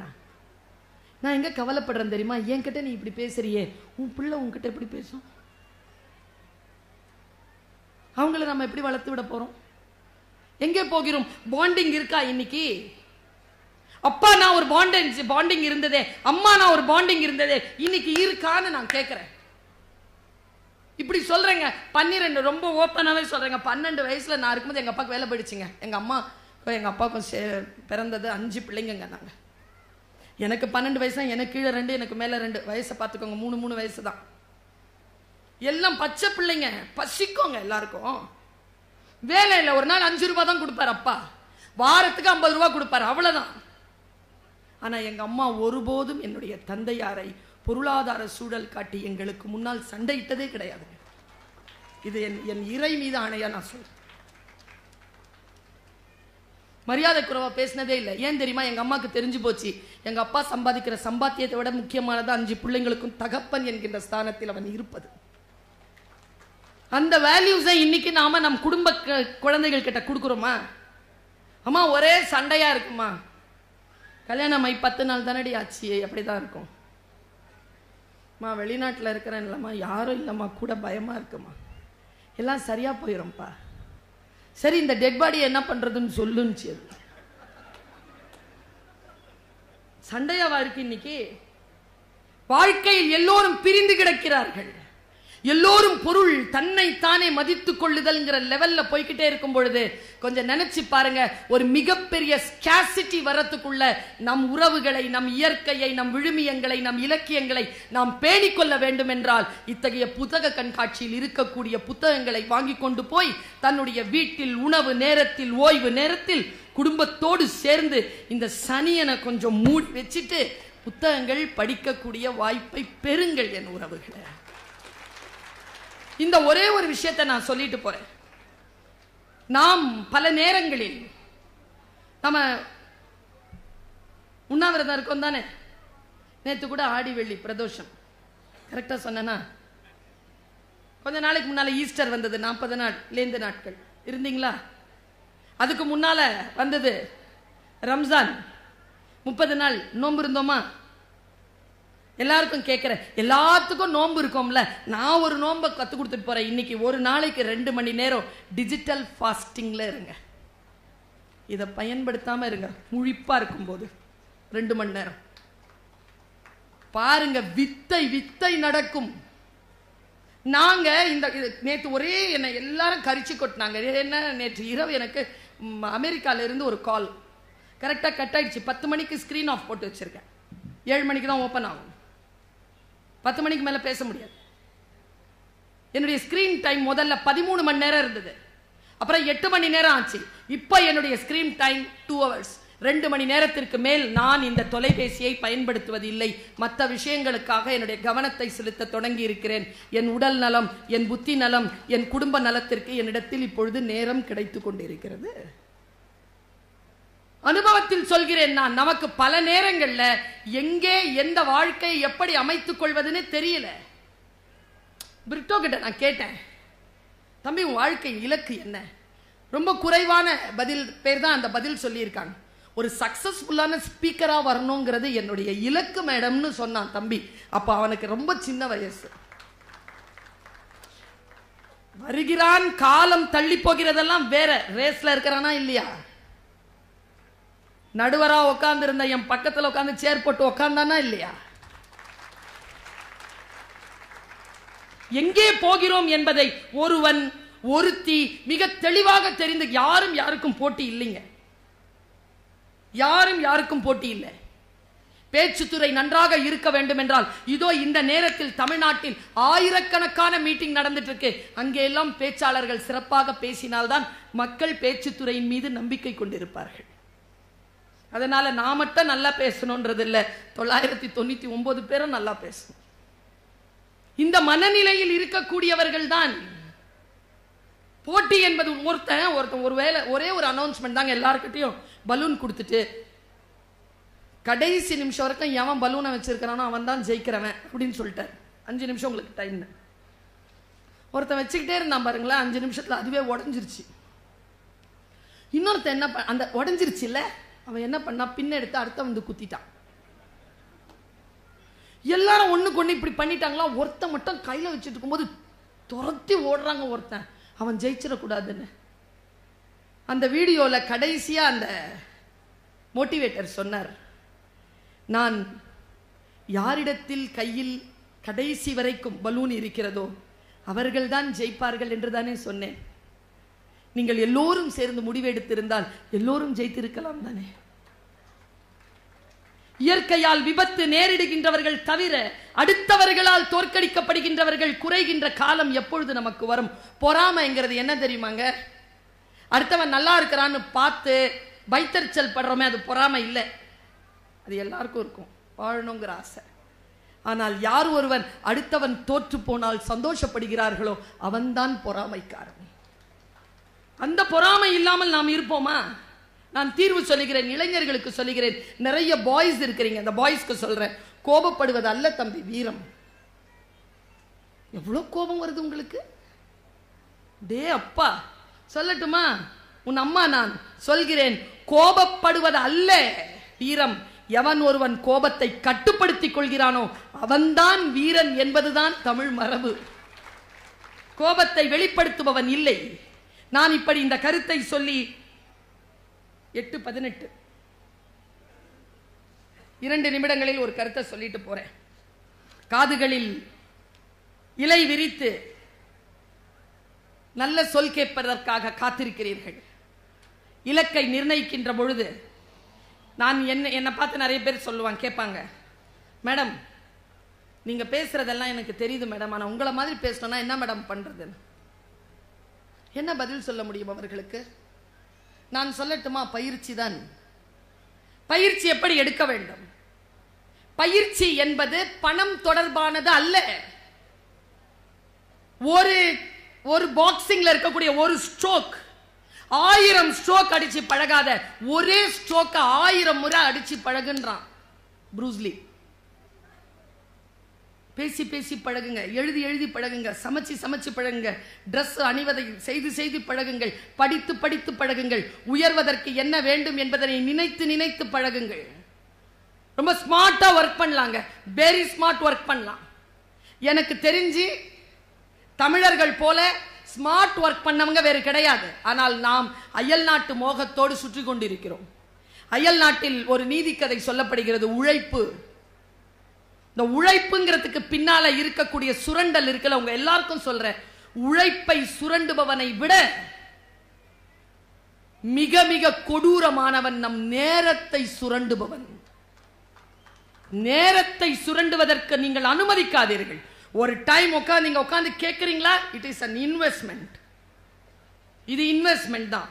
நான் எங்க கவலைப்படுறேன் தெரியுமா? என்கிட்ட நீ இப்படி பேசுறியே, உன் பிள்ளை உன்கிட்ட எப்படி பேசும்? அவங்கள நம்ம எப்படி வளர்த்து விட போறோம்? எங்கே போகிறோம்? பாண்டிங் இருக்கா இன்னைக்கு? அப்பா நான் ஒரு பாண்டிங் இருந்ததே, அம்மா நான் ஒரு பாண்டிங் இருந்ததே, இன்னைக்கு இருக்கான்னு நான் கேட்கிறேன். இப்படி சொல்றேங்க. 12 ரொம்ப ஓப்பனாவே சொல்றேங்க. 12 வயசுல நான் இருக்கும்போது எங்க அப்பாவுக்கு வேலை போயிடுச்சுங்க. எங்க அப்பாவுக்கும் பிறந்தது 5 பிள்ளைங்க நாங்க. எனக்கு 12 வயசு தான், எனக்கு கீழே 2, எனக்கு மேல 2. வயசை பார்த்துக்கோங்க, 3 வயசு தான். எல்லாம் பச்சை பிள்ளைங்க, பசிக்கோங்க எல்லாருக்கும். வேலையில் ஒரு நாள் 5 ரூபாய் தான் கொடுப்பாரு அப்பா, வாரத்துக்கு 50 ரூபாய் கொடுப்பாரு, அவ்வளவுதான். ஆனா எங்க அம்மா ஒருபோதும் என்னுடைய தந்தையாரை பொருளாதார சூழல் காட்டி எங்களுக்கு முன்னால் சண்டையிட்டதே கிடையாது. இது என் இறை மீது ஆணையா நான் சொல்றேன். மரியாதை குறைவா பேசினதே இல்லை. ஏன் தெரியுமா? எங்க அம்மாக்கு தெரிஞ்சு போச்சு, எங்க அப்பா சம்பாதிக்கிற சம்பாத்தியத்தை விட முக்கியமானது 5 பிள்ளைங்களுக்கும் தகப்பன் என்கின்ற ஸ்தானத்தில் அவன் இருப்பது. அந்த வேல்யூஸை இன்னைக்கு நாம நம் குடும்ப குழந்தைகள் கிட்ட கொடுக்குறோமா? அம்மா ஒரே சண்டையா இருக்குமா? கல்யாணம் ஆகி 10 நாள் தானடி ஆச்சு, அப்படிதான் இருக்கும். அம்மா வெளிநாட்டில் இருக்கிறேன் இல்லைம்மா, யாரும் இல்லைம்மா, கூட பயமா இருக்குமா, எல்லாம் சரியா போயிடும்ப்பா. சரி இந்த டெட் பாடி என்ன பண்றதுன்னு சொல்லுச்சு. அது சண்டையாவா இருக்கு இன்னைக்கு? வாழ்க்கையில் எல்லோரும் பிரிந்து கிடக்கிறார்கள். எல்லோரும் பொருள் தன்னை தானே மதித்துக் கொள்ளுதல்ங்கிற லெவல்ல போய்கிட்டே இருக்கும் பொழுது கொஞ்சம் நினைச்சு பாருங்க, ஒரு மிகப்பெரிய ஸ்கேசிட்டி வரத்துக்குள்ள நம் உறவுகளை, நம் இயற்கையை, நம் விழுமியங்களை, நம் இலக்கியங்களை நாம் பேணிக்கொள்ள வேண்டும் என்றால் இத்தகைய புத்தக கண்காட்சியில் இருக்கக்கூடிய புத்தகங்களை வாங்கி கொண்டு போய் தன்னுடைய வீட்டில் உணவு நேரத்தில், ஓய்வு நேரத்தில் குடும்பத்தோடு சேர்ந்து இந்த சனியனை கொஞ்சம் மூடி வச்சுட்டு புத்தகங்கள் படிக்கக்கூடிய வாய்ப்பை பெறுங்கள் என் உறவுகளை. இந்த ஒரே ஒரு விஷயத்தை நான் சொல்லிட்டு போறேன். நாம் பல நேரங்களில் நம்ம உண்ணாவிரதம் இருக்கோம் தானே. நேற்று கூட ஆடி வெள்ளி பிரதோஷம், கரெக்டா சொன்னா? கொஞ்ச நாளைக்கு முன்னால ஈஸ்டர் வந்தது, 40 நாள் லேந்து நாட்கள் இருந்தீங்களா? அதுக்கு முன்னால வந்தது ரம்ஜான். 30 நாள் நோன்பு இருந்தோமா? எல்லாருக்கும் கேட்கிறேன், எல்லாத்துக்கும் நோன்பு இருக்கோம்ல. நான் ஒரு நோன்பை கற்றுக் கொடுத்துட்டு போறேன். இன்னைக்கு ஒரு நாளைக்கு 2 மணி நேரம் டிஜிட்டல் ஃபாஸ்டிங்ல இருங்க. இதை பயன்படுத்தாம இருங்க. முழிப்பா இருக்கும்போது 2 மணி நேரம் பாருங்க, வித்தை வித்தை நடக்கும். நாங்க இந்த நேற்று ஒரே என்ன எல்லாரும் கரிச்சு கொட்டினாங்க. என்ன, நேற்று இரவு எனக்கு அமெரிக்கால இருந்து ஒரு கால் கரெக்டா கட் ஆயிடுச்சு. 10 மணிக்கு ஸ்கிரீன் ஆஃப் போட்டு வச்சிருக்கேன். 7 மணிக்கு தான் ஓப்பன் ஆகும். 10 மணிக்கு மேல பேச முடியாது. என்னுடைய ஸ்கிரீன் டைம் முதல்ல 13 மணி நேரம் இருந்தது, அப்புறம் 8 மணி நேரம் ஆச்சு. இப்ப என்னுடைய ஸ்கிரீன் டைம் 2 hours. 2 மணி நேரத்திற்கு மேல் நான் இந்த தொலைபேசியை பயன்படுத்துவது இல்லை. மற்ற விஷயங்களுக்காக என்னுடைய கவனத்தை செலுத்த தொடங்கி இருக்கிறேன். என் உடல் நலம், என் புத்தி நலம், என் குடும்ப நலத்திற்கு என்னிடத்தில் இப்பொழுது நேரம் கிடைத்துக் கொண்டிருக்கிறது. அனுபவத்தில் சொல்கிறேன் நான். நமக்கு பல நேரங்கள்ல எங்கே எந்த வாழ்க்கையை எப்படி அமைத்துக் கொள்வதுன்னு தெரியல. பிரிட்டோ கிட்ட நான் கேட்டேன், தம்பி உன் வாழ்க்கை இலக்கு என்ன? ரொம்ப குறைவான பதில் பேர் தான் அந்த பதில் சொல்லியிருக்காங்க. ஒரு சக்சஸ்ஃபுல்லான ஸ்பீக்கரா வரணுங்கிறது என்னுடைய இலக்கு மேடம்னு சொன்னான் தம்பி. அப்ப அவனுக்கு ரொம்ப சின்ன வயசு. வருகிறான், காலம் தள்ளி போகிறதெல்லாம் வேற. ரேஸ்ல இருக்கிறானா இல்லையா? நடுவரா உட்கார்ந்து இருந்த என் பக்கத்துல உட்கார்ந்து சேர் போட்டு உட்கார்ந்தானா இல்லையா? எங்கே போகிறோம் என்பதை ஒருவன் ஒருத்தி மிக தெளிவாக தெரிந்து, யாரும் யாருக்கும் போட்டி இல்லைங்க. யாரும் யாருக்கும் போட்டி இல்லை. பேச்சுத்துறை நன்றாக இருக்க வேண்டும் என்றால் இதோ இந்த நேரத்தில் தமிழ்நாட்டில் ஆயிரக்கணக்கான மீட்டிங் நடந்துட்டு இருக்கு. அங்கே எல்லாம் பேச்சாளர்கள் சிறப்பாக பேசினால்தான் மக்கள் பேச்சுத்துறையின் மீது நம்பிக்கை கொண்டிருப்பார்கள். அதனால நான் மட்டும் நல்லா பேசணும்ன்றது இல்லை, 999 பேரும் நல்லா பேசணும். இந்த மனநிலையில் இருக்கக்கூடியவர்கள் தான். போட்டி என்பது ஒருத்தன் ஒரே ஒரு அனௌன்ஸ்மெண்ட் தாங்க. எல்லாருக்கிட்டையும் பலூன் கொடுத்துட்டு கடைசி நிமிஷம் வரைக்கும் எவன் பலூனை வச்சிருக்கிறானோ அவன் தான் ஜெயிக்கிறவன் அப்படின்னு சொல்லிட்டார். 5 நிமிஷம் உங்களுக்கு டைம். ஒருத்தன் வச்சுக்கிட்டே இருந்தான் பாருங்களேன், 5 நிமிஷத்துல அதுவே உடஞ்சிருச்சு. இன்னொருத்தன் என்ன அந்த உடஞ்சிருச்சு இல்ல, அவன் என்ன பண்ணா, பின்ன எடுத்து அடுத்த வந்து குத்திட்டான். எல்லாரும் ஒண்ணுக்கு ஒண்ணு இப்படி பண்ணிட்டாங்களா. ஒருத்தன் மட்டும் கையில வச்சுட்டு இருக்கும்போது துரத்தி ஓடுறாங்க. ஒருத்தன் அவன் ஜெயிச்சிடக்கூடாதுன்னு. அந்த வீடியோல கடைசியா அந்த மோட்டிவேட்டர் சொன்னார், நான் யாரிடத்தில் கையில் கடைசி வரைக்கும் பலூன் இருக்கிறதோ அவர்கள்தான் ஜெயிப்பார்கள் என்று தானே சொன்னேன். நீங்கள் எல்லோரும் சேர்ந்து முடிவெடுத்திருந்தால் எல்லோரும் ஜெயித்திருக்கலாம் தானே. இயற்கையால் விபத்து நேரிடுகின்றவர்கள் தவிர அடுத்தவர்களால் தோற்கடிக்கப்படுகின்றவர்கள் குறைகின்ற காலம் எப்பொழுது நமக்கு வரும்? பொறாமைங்கிறது என்ன தெரியுமாங்க? அடுத்தவன் நல்லா இருக்கிறான்னு பார்த்து வைத்தறிச்சல் படுறோமே, அது பொறாமை இல்லை. அது எல்லாருக்கும் இருக்கும், வாழணுங்கிற ஆசை. ஆனால் யார் ஒருவன் அடுத்தவன் தோற்று போனால் சந்தோஷப்படுகிறார்களோ அவன்தான் பொறாமைக்காரன். அந்த பொறாமை இல்லாமல் நாம் இருப்போமா? நான் தீர்வு சொல்லுகிறேன், இளைஞர்களுக்கு சொல்லுகிறேன். நிறைய பாய்ஸ் இருக்கிறீங்க, அந்த பாய்ஸ்க்கு சொல்றேன், கோபப்படுவது அல்ல தம்பி வீரம். எவ்வளவு கோபம் வருது உங்களுக்கு? டே அப்பா சொல்லட்டுமா, உன் அம்மா நான் சொல்கிறேன், கோபப்படுவது அல்ல வீரம். எவன் ஒருவன் கோபத்தை கட்டுப்படுத்திக் கொள்கிறானோ அவன்தான் வீரன் என்பதுதான் தமிழ் மரபு. கோபத்தை வெளிப்படுத்துபவன் இல்லை. நான் இப்படி இந்த கருத்தை சொல்லி 8:18 2 நிமிடங்களில் ஒரு கருத்தை சொல்லிட்டு போறேன். காதுகளில் இலை விரித்து நல்ல சொல் கேட்பதற்காக காத்திருக்கிறீர்கள். இலக்கை நிர்ணயிக்கின்ற பொழுது நான் என்னை பார்த்து நிறைய பேர் சொல்லுவாங்க, கேட்பாங்க, மேடம் நீங்க பேசுறதெல்லாம் எனக்கு தெரியுது மேடம், ஆனா உங்களை மாதிரி பேசணும்னா என்ன மேடம் பண்றதுன்னு. என்ன பதில் சொல்ல முடியும் அவர்களுக்கு? நான் சொல்லட்டுமா? பயிற்சி தான். பயிற்சி எப்படி எடுக்க வேண்டும்? பயிற்சி என்பது பணம் தொடர்பானது அல்ல. ஒரு பாக்ஸிங்ல இருக்கக்கூடிய ஒரு ஸ்ட்ரோக் 1000 ஸ்ட்ரோக் அடிச்சு பழகாத, ஒரே ஸ்ட்ரோக்க 1000 முறை அடிச்சு பழகுன்றான் ப்ரூஸ்லி. பேசி பேசி பழகுங்க, எழுதி எழுதி பழகுங்க, சமைச்சு சமைச்சு பழகுங்க, ட்ரெஸ் அணிவதை செய்து செய்து பழகுங்கள், படித்து படித்து பழகுங்கள், உயர்வதற்கு என்ன வேண்டும் என்பதனை நினைத்து நினைத்து பழகுங்கள். ரொம்ப ஸ்மார்ட்டா ஒர்க் பண்ணலாங்க, வெரி ஸ்மார்ட் ஒர்க் பண்ணலாம். எனக்கு தெரிஞ்சு தமிழர்கள் போல ஸ்மார்ட் ஒர்க் பண்ணவங்க வேறு கிடையாது. ஆனால் நாம் அயல் நாட்டு மோகத்தோடு சுற்றி கொண்டிருக்கிறோம். அயல் நாட்டில் ஒரு நீதி கதை சொல்லப்படுகிறது, உழைப்பு. இந்த உழைப்புங்கிறதுக்கு பின்னால இருக்கக்கூடிய சுரண்டல் இருக்கல, உங்க எல்லாருக்கும் சொல்றேன், உழைப்பை சுரண்டுபவனை விட மிக மிக கொடூரமானவன் நம் நேரத்தை சுரண்டுபவன். நேரத்தை சுரண்டுவதற்கு நீங்கள் அனுமதிக்காதீர்கள். ஒரு டைம் உட்காந்து கேட்கறீங்களா, இட் இஸ் அன் இன்வெஸ்ட்மெண்ட். இது இன்வெஸ்ட்மெண்ட் தான்.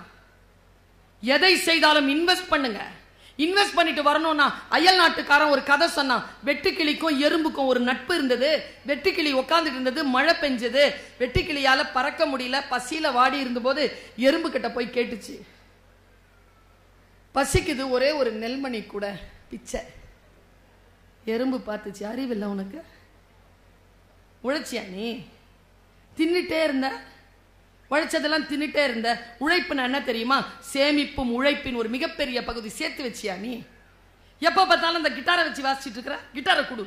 எதை செய்தாலும் இன்வெஸ்ட் பண்ணுங்க. இன்வெஸ்ட் பண்ணிட்டு வரணும்னா, அயல் நாட்டுக்காரன் ஒரு கதை சொன்னான். வெட்டுக்கிளிக்கும் எறும்புக்கும் ஒரு நட்பு இருந்தது. வெட்டுக்கிளி உட்காந்துட்டு இருந்தது, மழை பெஞ்சது, வெட்டுக்கிளியால பறக்க முடியல, பசியில வாடி இருந்தபோது எறும்பு கிட்ட போய் கேட்டுச்சு, பசிக்குது, ஒரே ஒரு நெல்மணி கூட பிச்சை. எறும்பு பார்த்துச்சு, அறிவில்லை உனக்கு, உழைச்சியா நீ, தின்னுட்டே இருந்த, உழைச்சதெல்லாம் தின்னுட்டே இருந்த, உழைப்புன்னு என்ன தெரியுமா, சேமிப்பும் உழைப்பின் ஒரு மிகப்பெரிய பகுதி, சேர்த்து வச்சியா நீ, எப்ப பார்த்தாலும் இந்த கிட்டாரை வச்சு வாசிச்சுட்டு இருக்கிற, கிட்டாரை கொடு.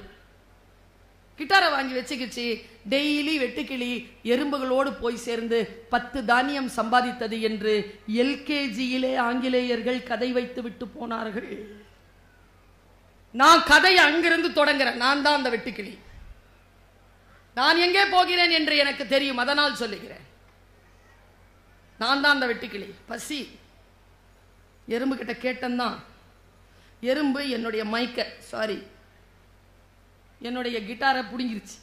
கிட்டாரை வாங்கி வச்சுக்கிச்சு, டெய்லி வெட்டுக்கிளி எறும்புகளோடு போய் சேர்ந்து 10 தானியம் சம்பாதித்தது என்று எல்கேஜியிலே ஆங்கிலேயர்கள் கதை வைத்து விட்டு போனார்கள். நான் கதையை அங்கிருந்து தொடங்குறேன். நான் தான் அந்த வெட்டுக்கிளி. நான் எங்கே போகிறேன் என்று எனக்கு தெரியும், அதனால் சொல்லுகிறேன். நான் தான் அந்த வெட்டுக்கிளி. பசி, எறும்பு கிட்ட கேட்டேன்தான். எறும்பு என்னுடைய என்னுடைய கிட்டாரை புடுங்கிருச்சு.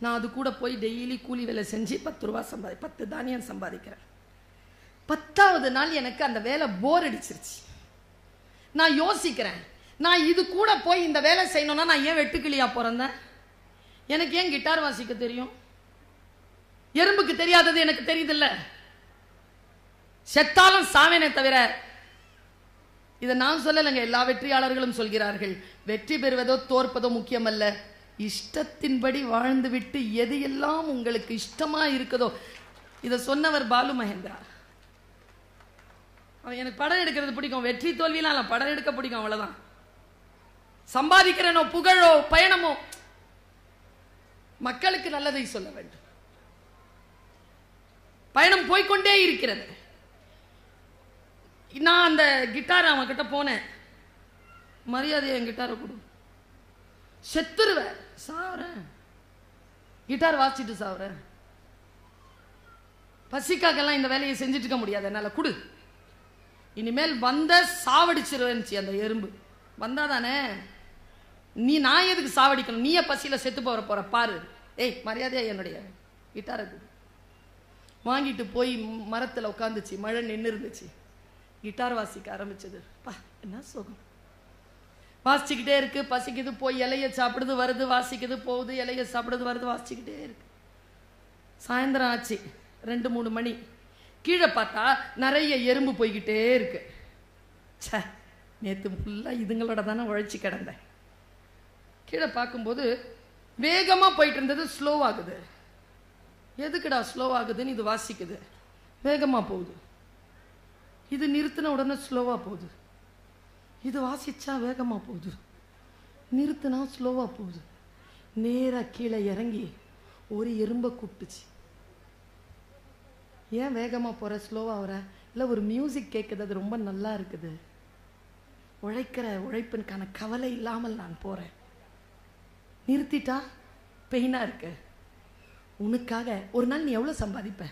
நான் அது கூட போய் டெய்லி கூலி வேலை செஞ்சு 10 ரூபா 10 தானியம் சம்பாதிக்கிறேன். 10வது நாள் எனக்கு அந்த வேலை போர் அடிச்சிருச்சு. நான் யோசிக்கிறேன், நான் இது கூட போய் இந்த வேலை செய்யணும்னா நான் ஏன் வெட்டுக்கிளியா பிறந்தேன்? எனக்கு ஏன் கிட்டார் வாசிக்க தெரியும்? எறும்புக்கு தெரியாதது எனக்கு தெரியுதில்ல. செத்தாலும் சாவேனே தவிர, இதை நான் சொல்லலைங்க, எல்லா வெற்றியாளர்களும் சொல்கிறார்கள், வெற்றி பெறுவதோ தோற்பதோ முக்கியமல்ல, இஷ்டத்தின்படி வாழ்ந்துவிட்டு எது எல்லாம் உங்களுக்கு இஷ்டமா இருக்குதோ. இதை சொன்னவர் பாலு மகேந்திரா. எனக்கு படம் எடுக்கிறது பிடிக்கும், வெற்றி தோல்வியெல்லாம் படம் எடுக்க பிடிக்கும், அவ்வளவுதான். சம்பாதிக்கிறனோ புகழோ பயணமோ, மக்களுக்கு நல்லதை சொல்ல வேண்டும். பயணம் போய்கொண்டே இருக்கிறது. நான் அந்த கிட்டார் அவன் கிட்ட போனேன், மரியாதையை என் கிட்டாரை கொடு, செத்துருவேன், சாவுறேன், கிட்டார் வாசிச்சுட்டு சாவுறேன், பசிக்காக்கெல்லாம் இந்த வேலையை செஞ்சுட்டு இருக்க முடியாது என்னால, கொடு, இனிமேல் வந்த சாவடிச்சிருவேன். அந்த எறும்பு வந்தாதானே, நான் எதுக்கு சாவடிக்கணும், நீயே பசியில செத்து போற பாரு, ஏய் மரியாதையா என்னுடைய கிட்டாரை கொடு. வாங்கிட்டு போய் மரத்துல உட்காந்துச்சு, மழை நின்று இருந்துச்சு, கிட்டார் வாசிக்க ஆரம்பிச்சது. பா என்ன சுகம், வாசிச்சுக்கிட்டே இருக்கு, பசிக்குது, போய் இலைய சாப்பிடுது வருது, வாசிக்குது போகுது, இலைய சாப்பிடுது வருது, வாசிச்சுக்கிட்டே இருக்கு. சாயந்தரம் ஆச்சு, 2-3 மணி. கீழே பார்த்தா நிறைய எறும்பு போய்கிட்டே இருக்கு. சே, நேற்று ஃபுல்லா இதுங்களோட தானே உழைச்சி கிடந்தேன். கீழே பார்க்கும்போது வேகமா போயிட்டு இருந்தது ஸ்லோ ஆகுது. எதுக்குடா ஸ்லோ ஆகுதுன்னு இது வாசிக்குது, வேகமா போகுது. இது நிறுத்தின உடனே ஸ்லோவா போகுது, இது வாசிச்சா வேகமா போகுது, நிறுத்தினா ஸ்லோவா போகுது. நேரா கீழே இறங்கி ஒரு எறும்பை கூப்பிட்டுச்சு. ஏன் வேகமா போற, ஸ்லோவா வர? இல்லை ஒரு மியூசிக் கேட்குது, அது ரொம்ப நல்லா இருக்குது, உழைக்கிற உழைப்பிற்கான கவலை இல்லாமல் நான் போறேன். நிறுத்திட்டா பெயினா இருக்கு. உனக்காக ஒரு நாள் நீ எவ்வளவு சம்பாதிப்ப?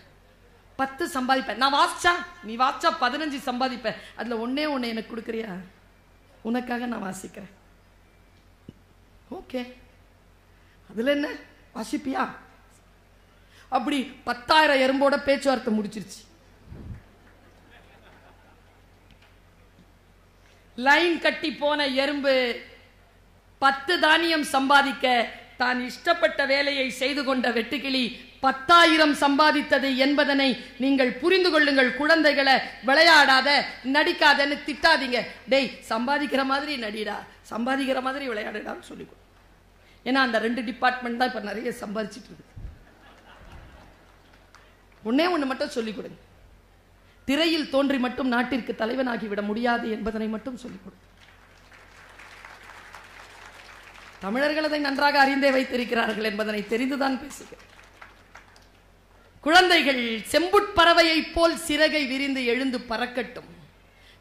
10 சம்பாதிப்ப. நான் வாசிச்சா, நீ வாசிச்சா 15 சம்பாதிப்ப. அதுல ஒன்னே ஒண்ணு எனக்கு கொடுக்குறியா? உனக்காக நான் வாசிக்கிறேன். ஓகே, அதுல என்ன, வாசிப்பியா? அப்படி 10,000 எறும்போட பேச்சுவார்த்தை முடிச்சிருச்சு. லைன் கட்டி போன எறும்பு 10 தானியம் சம்பாதிக்க தான் இஷ்டப்பட்ட வேலையை செய்து கொண்ட வெட்டுக்கிளி 10,000 சம்பாதித்தது என்பதனை நீங்கள் புரிந்து கொள்ளுங்கள். குழந்தைகளை விளையாடாத, நடிக்காதன்னு திட்டாதீங்க. டேய், சம்பாதிக்கிற மாதிரி நடிடா, சம்பாதிக்கிற மாதிரி விளையாடுடான்னு சொல்லிக்கோ. ஏன்னா அந்த 2 டிபார்ட்மெண்ட் தான் இப்ப நிறைய சம்பாதிச்சுட்டு இருக்கு. ஒன்னே ஒண்ணு மட்டும் சொல்லிக் கொடுங்க, திரையில் தோன்றி மட்டும் நாட்டிற்கு தலைவனாகி விட முடியாது என்பதனை மட்டும் சொல்லிக் கொடுங்க. தமிழர்கள் அதை நன்றாக அறிந்தே வைத்திருக்கிறார்கள் என்பதனை தெரிந்துதான் பேசுகிறேன். குழந்தைகள் செம்புட்பறவையைப் போல் சிறகை விரிந்து எழுந்து பறக்கட்டும்.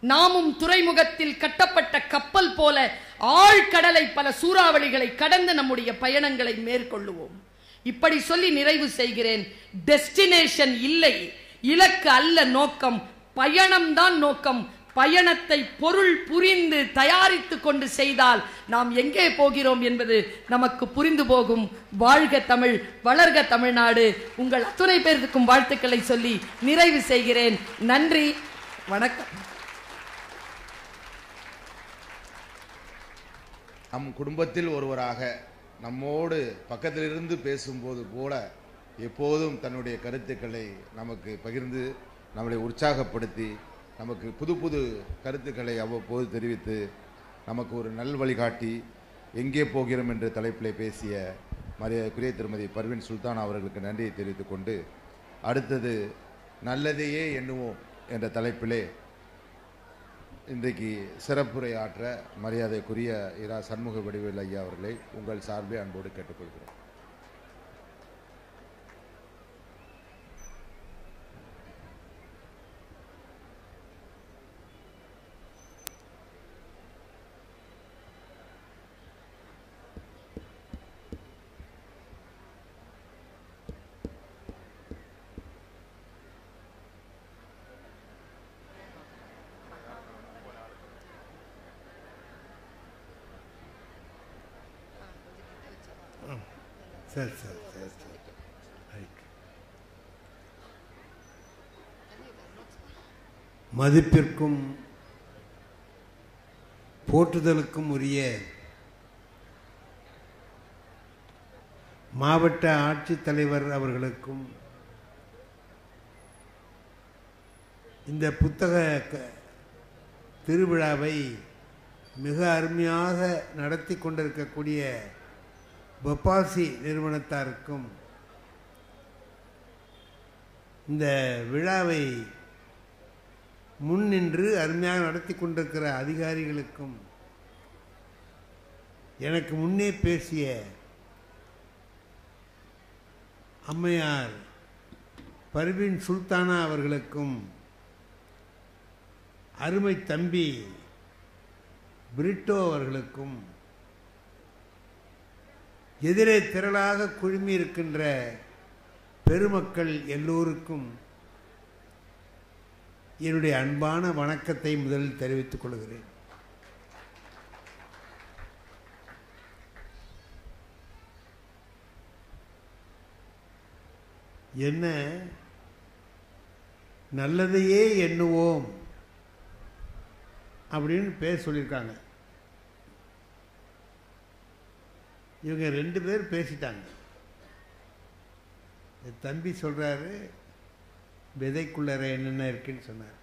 நாமும் துறைமுகத்தில் கட்டப்பட்ட கப்பல் போல ஆழ்கடலை பல சூறாவளிகளை கடந்து நம்முடைய பயணங்களை மேற்கொள்ளுவோம். இப்படி சொல்லி நிறைவு செய்கிறேன். டெஸ்டினேஷன் இல்லை, இலக்கு அல்ல நோக்கம், பயணம்தான் நோக்கம். பயணத்தை பொருள் புரிந்து தயாரித்து கொண்டு செய்தால் நாம் எங்கே போகிறோம் என்பது நமக்கு புரிந்து போகும். வாழ்க தமிழ், வளர்க தமிழ்நாடு. உங்கள் அத்துணை பேருக்கும் வாழ்த்துக்களை சொல்லி நிறைவு செய்கிறேன். நன்றி, வணக்கம். நம் குடும்பத்தில் ஒருவராக நம்மோடு பக்கத்திலிருந்து பேசும்போது போல எப்போதும் தன்னுடைய கருத்துக்களை நமக்கு பகிர்ந்து நம்மளை உற்சாகப்படுத்தி நமக்கு புது புது கருத்துக்களை அவ்வப்போது தெரிவித்து நமக்கு ஒரு நல் வழிகாட்டி எங்கே போகிறோம் என்ற தலைப்பில் பேசிய மரியாதைக்குரிய திருமதி பர்வீன் சுல்தானா அவர்களுக்கு நன்றியை தெரிவித்துக் கொண்டு அடுத்தது நல்லதையே எண்ணுவோம் என்ற தலைப்பிலே இன்றைக்கு சிறப்புரை ஆற்ற மரியாதைக்குரிய இரா சண்முக வடிவேல் ஐயா அவர்களை உங்கள் சார்பே அன்போடு கேட்டுக்கொள்கிறோம். சரி சரி சரி சரி. மதிப்பிற்கும் போற்றுதலுக்கும் உரிய மாவட்ட ஆட்சித்தலைவர் அவர்களுக்கும் இந்த புத்தக திருவிழாவை மிக அருமையாக நடத்தி கொண்டிருக்கக்கூடிய பப்பாசி நிறுவனத்தாருக்கும் இந்த விழாவை முன்னின்று அருமையாக நடத்தி கொண்டிருக்கிற அதிகாரிகளுக்கும் எனக்கு முன்னே பேசிய அம்மையார் பர்வீன் சுல்தானா அவர்களுக்கும் அருமை தம்பி பிரிட்டோ அவர்களுக்கும் எதிரே திரளாக குழுமி இருக்கின்ற பெருமக்கள் எல்லோருக்கும் என்னுடைய அன்பான வணக்கத்தை முதலில் தெரிவித்துக் கொள்கிறேன். என்ன நல்லதையே எண்ணுவோம் அப்படின்னு பேர் சொல்லியிருக்காங்க. இவங்க 2 பேர் பேசிட்டாங்க. என் தம்பி சொல்றாரு விதைக்குள்ளற என்னென்ன இருக்குன்னு சொன்னார்.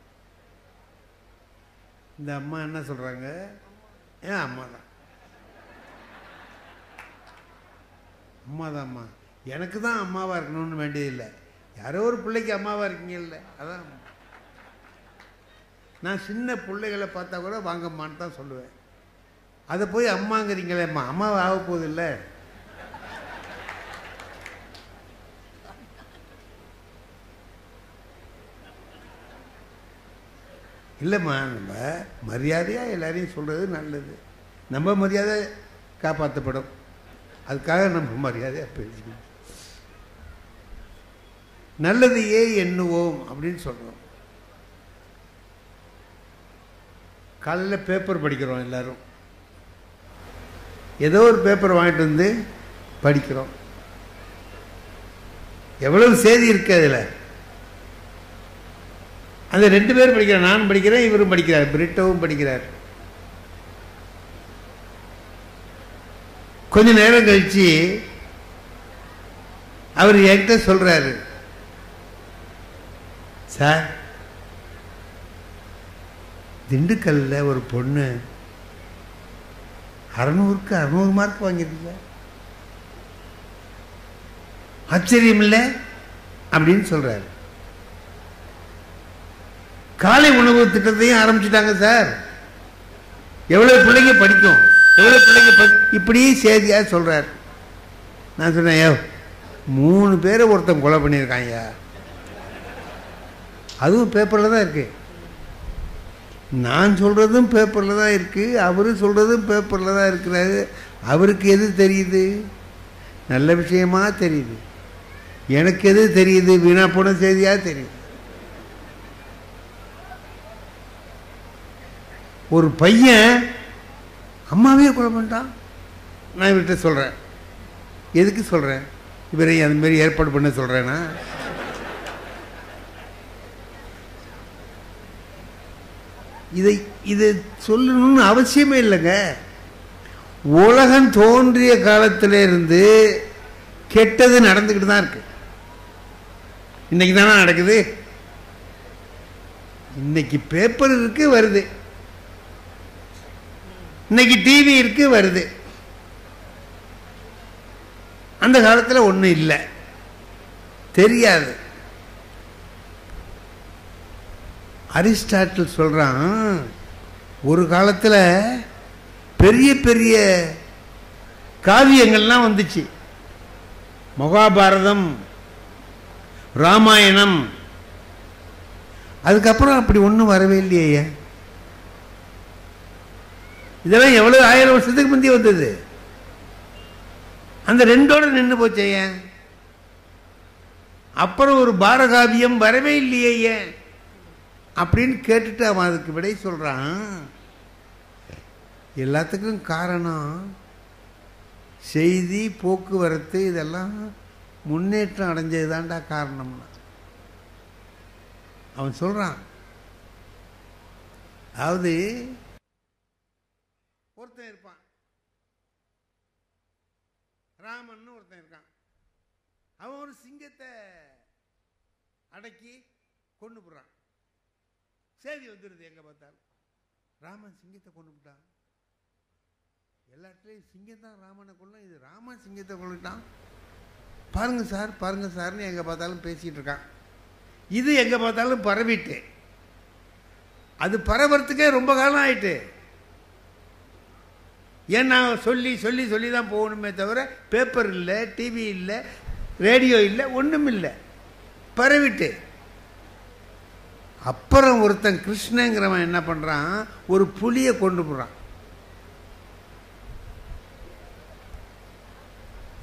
இந்த அம்மா என்ன சொல்றாங்க? ஏன் அம்மா தான், அம்மா தான். அம்மா எனக்கு தான் அம்மாவா இருக்கணும்னு வேண்டியதில்லை, யாரோ ஒரு பிள்ளைக்கு அம்மாவா இருக்கீங்கல்ல, அதான். நான் சின்ன பிள்ளைகளை பார்த்தா கூட வாங்கம்மான்னு தான் சொல்லுவேன். அதை போய் அம்மாங்கிறீங்களேம்மா, அம்மாவை ஆக போகுது இல்லை. இல்லைம்மா, நம்ம மரியாதையாக எல்லாரையும் சொல்கிறது நல்லது. நம்ம மரியாதை காப்பாற்றப்படும், அதுக்காக நம்ம மரியாதையாக பேசிக்கணும். நல்லதையே எண்ணுவோம் அப்படின்னு சொல்கிறோம். காலையில் பேப்பர் படிக்கிறோம், எல்லாரும் ஏதோ ஒரு பேப்பர் வாங்கிட்டு வந்து படிக்கிறோம். எவ்வளவு செய்தி இருக்கு அதில். அந்த 2 பேர் படிக்கிறார், நான் படிக்கிறேன், இவரும் படிக்கிறார், பிரிட்டோவும் படிக்கிறார். கொஞ்ச நேரம் கழிச்சு அவர் என்கிட்ட சொல்றாரு, சார் திண்டுக்கல்ல ஒரு பொண்ணு 600க்கு 600 மார்க் வாங்கிருக்கு, ஆச்சரியம் இல்லை அப்படின்னு சொல்றாரு. காலை உணவு திட்டத்தையும் ஆரம்பிச்சுட்டாங்க சார். எவ்வளவு பிள்ளைங்க படிக்கும், எவ்வளோ பிள்ளைங்க இப்படி செய்தியாக சொல்கிறார். நான் சொன்னேன், ஏ 3 பேரை ஒருத்தன் கொலை பண்ணியிருக்காங்க, அதுவும் பேப்பரில் தான் இருக்குது. நான் சொல்கிறதும் பேப்பரில் தான் இருக்குது, அவரு சொல்கிறதும் பேப்பரில் தான் இருக்கிறாரு. அவருக்கு எது தெரியுது? நல்ல விஷயமா தெரியுது. எனக்கு எது தெரியுது? வீணா போன செய்தியாக தெரியுது. ஒரு பையன் அம்மாவே கொலை பண்ணிட்டான். நான் இவர்கிட்ட சொல்கிறேன், எதுக்கு சொல்கிறேன்? இவரை அது மாதிரி ஏற்பாடு பண்ண சொல்கிறேன்னா, இதை சொல்லணும்னு அவசியமே இல்லைங்க. உலகம் தோன்றிய காலத்திலிருந்து கெட்டது நடந்துக்கிட்டு தான் இருக்கு. இன்னைக்கு தானே நடக்குது. இன்னைக்கு பேப்பர் இருக்கு, வருது. இன்னைக்கு டிவி இருக்கு, வருது. அந்த காலத்தில் ஒன்றும் இல்லை, தெரியாது. அரிஸ்டாட்டில் சொல்றான், ஒரு காலத்தில் பெரிய பெரிய காவியங்கள்லாம் வந்துச்சு. மகாபாரதம், ராமாயணம். அதுக்கப்புறம் அப்படி ஒன்றும் வரவே இல்லையே. இதெல்லாம் எவ்வளவு 1000 வருஷத்துக்கு முந்தி வந்தது. அந்த 2ஓட நின்று போச்சே. அப்புறம் ஒரு பாரகாவியம் வரவே இல்லையே அப்படின்னு கேட்டுட்டு அவன் அதுக்கு விடை சொல்றான். எல்லாத்துக்கும் காரணம் செய்தி, போக்குவரத்து, இதெல்லாம் முன்னேற்றம் அடைஞ்சது தான்டா காரணம்னா அவன் சொல்றான். அதாவது ஒருத்தன் இருப்பான், ராமன் ஒருத்தன் இருக்கான். அவன் ஒரு சிங்கத்தை அடக்கி கொண்டு போடுறான். செய்தி வந்துடுது, எங்க பார்த்தாலும் ராமன் சிங்கத்தை கொண்டு விட்டான். எல்லா இடத்துலையும் சிங்கம் தான் ராமனை கொள்ளும், இது ராமன் சிங்கத்தை கொண்டுட்டான். பாருங்க சார், பாருங்க சார்னு எங்க பார்த்தாலும் பேசிட்டு இருக்கான். இது எங்க பார்த்தாலும் பரவிட்டு, அது பரவறதுக்கே ரொம்ப காலம் ஆயிட்டு. ஏன்னா சொல்லி சொல்லி சொல்லி தான் போகணுமே தவிர பேப்பர் இல்லை, டிவி இல்லை, ரேடியோ இல்லை, ஒன்றும் இல்லை, பரவிட்டு. அப்புறம் ஒருத்தன் கிருஷ்ணங்கிறவன் என்ன பண்றான், ஒரு புலியை கொண்டு போறான்.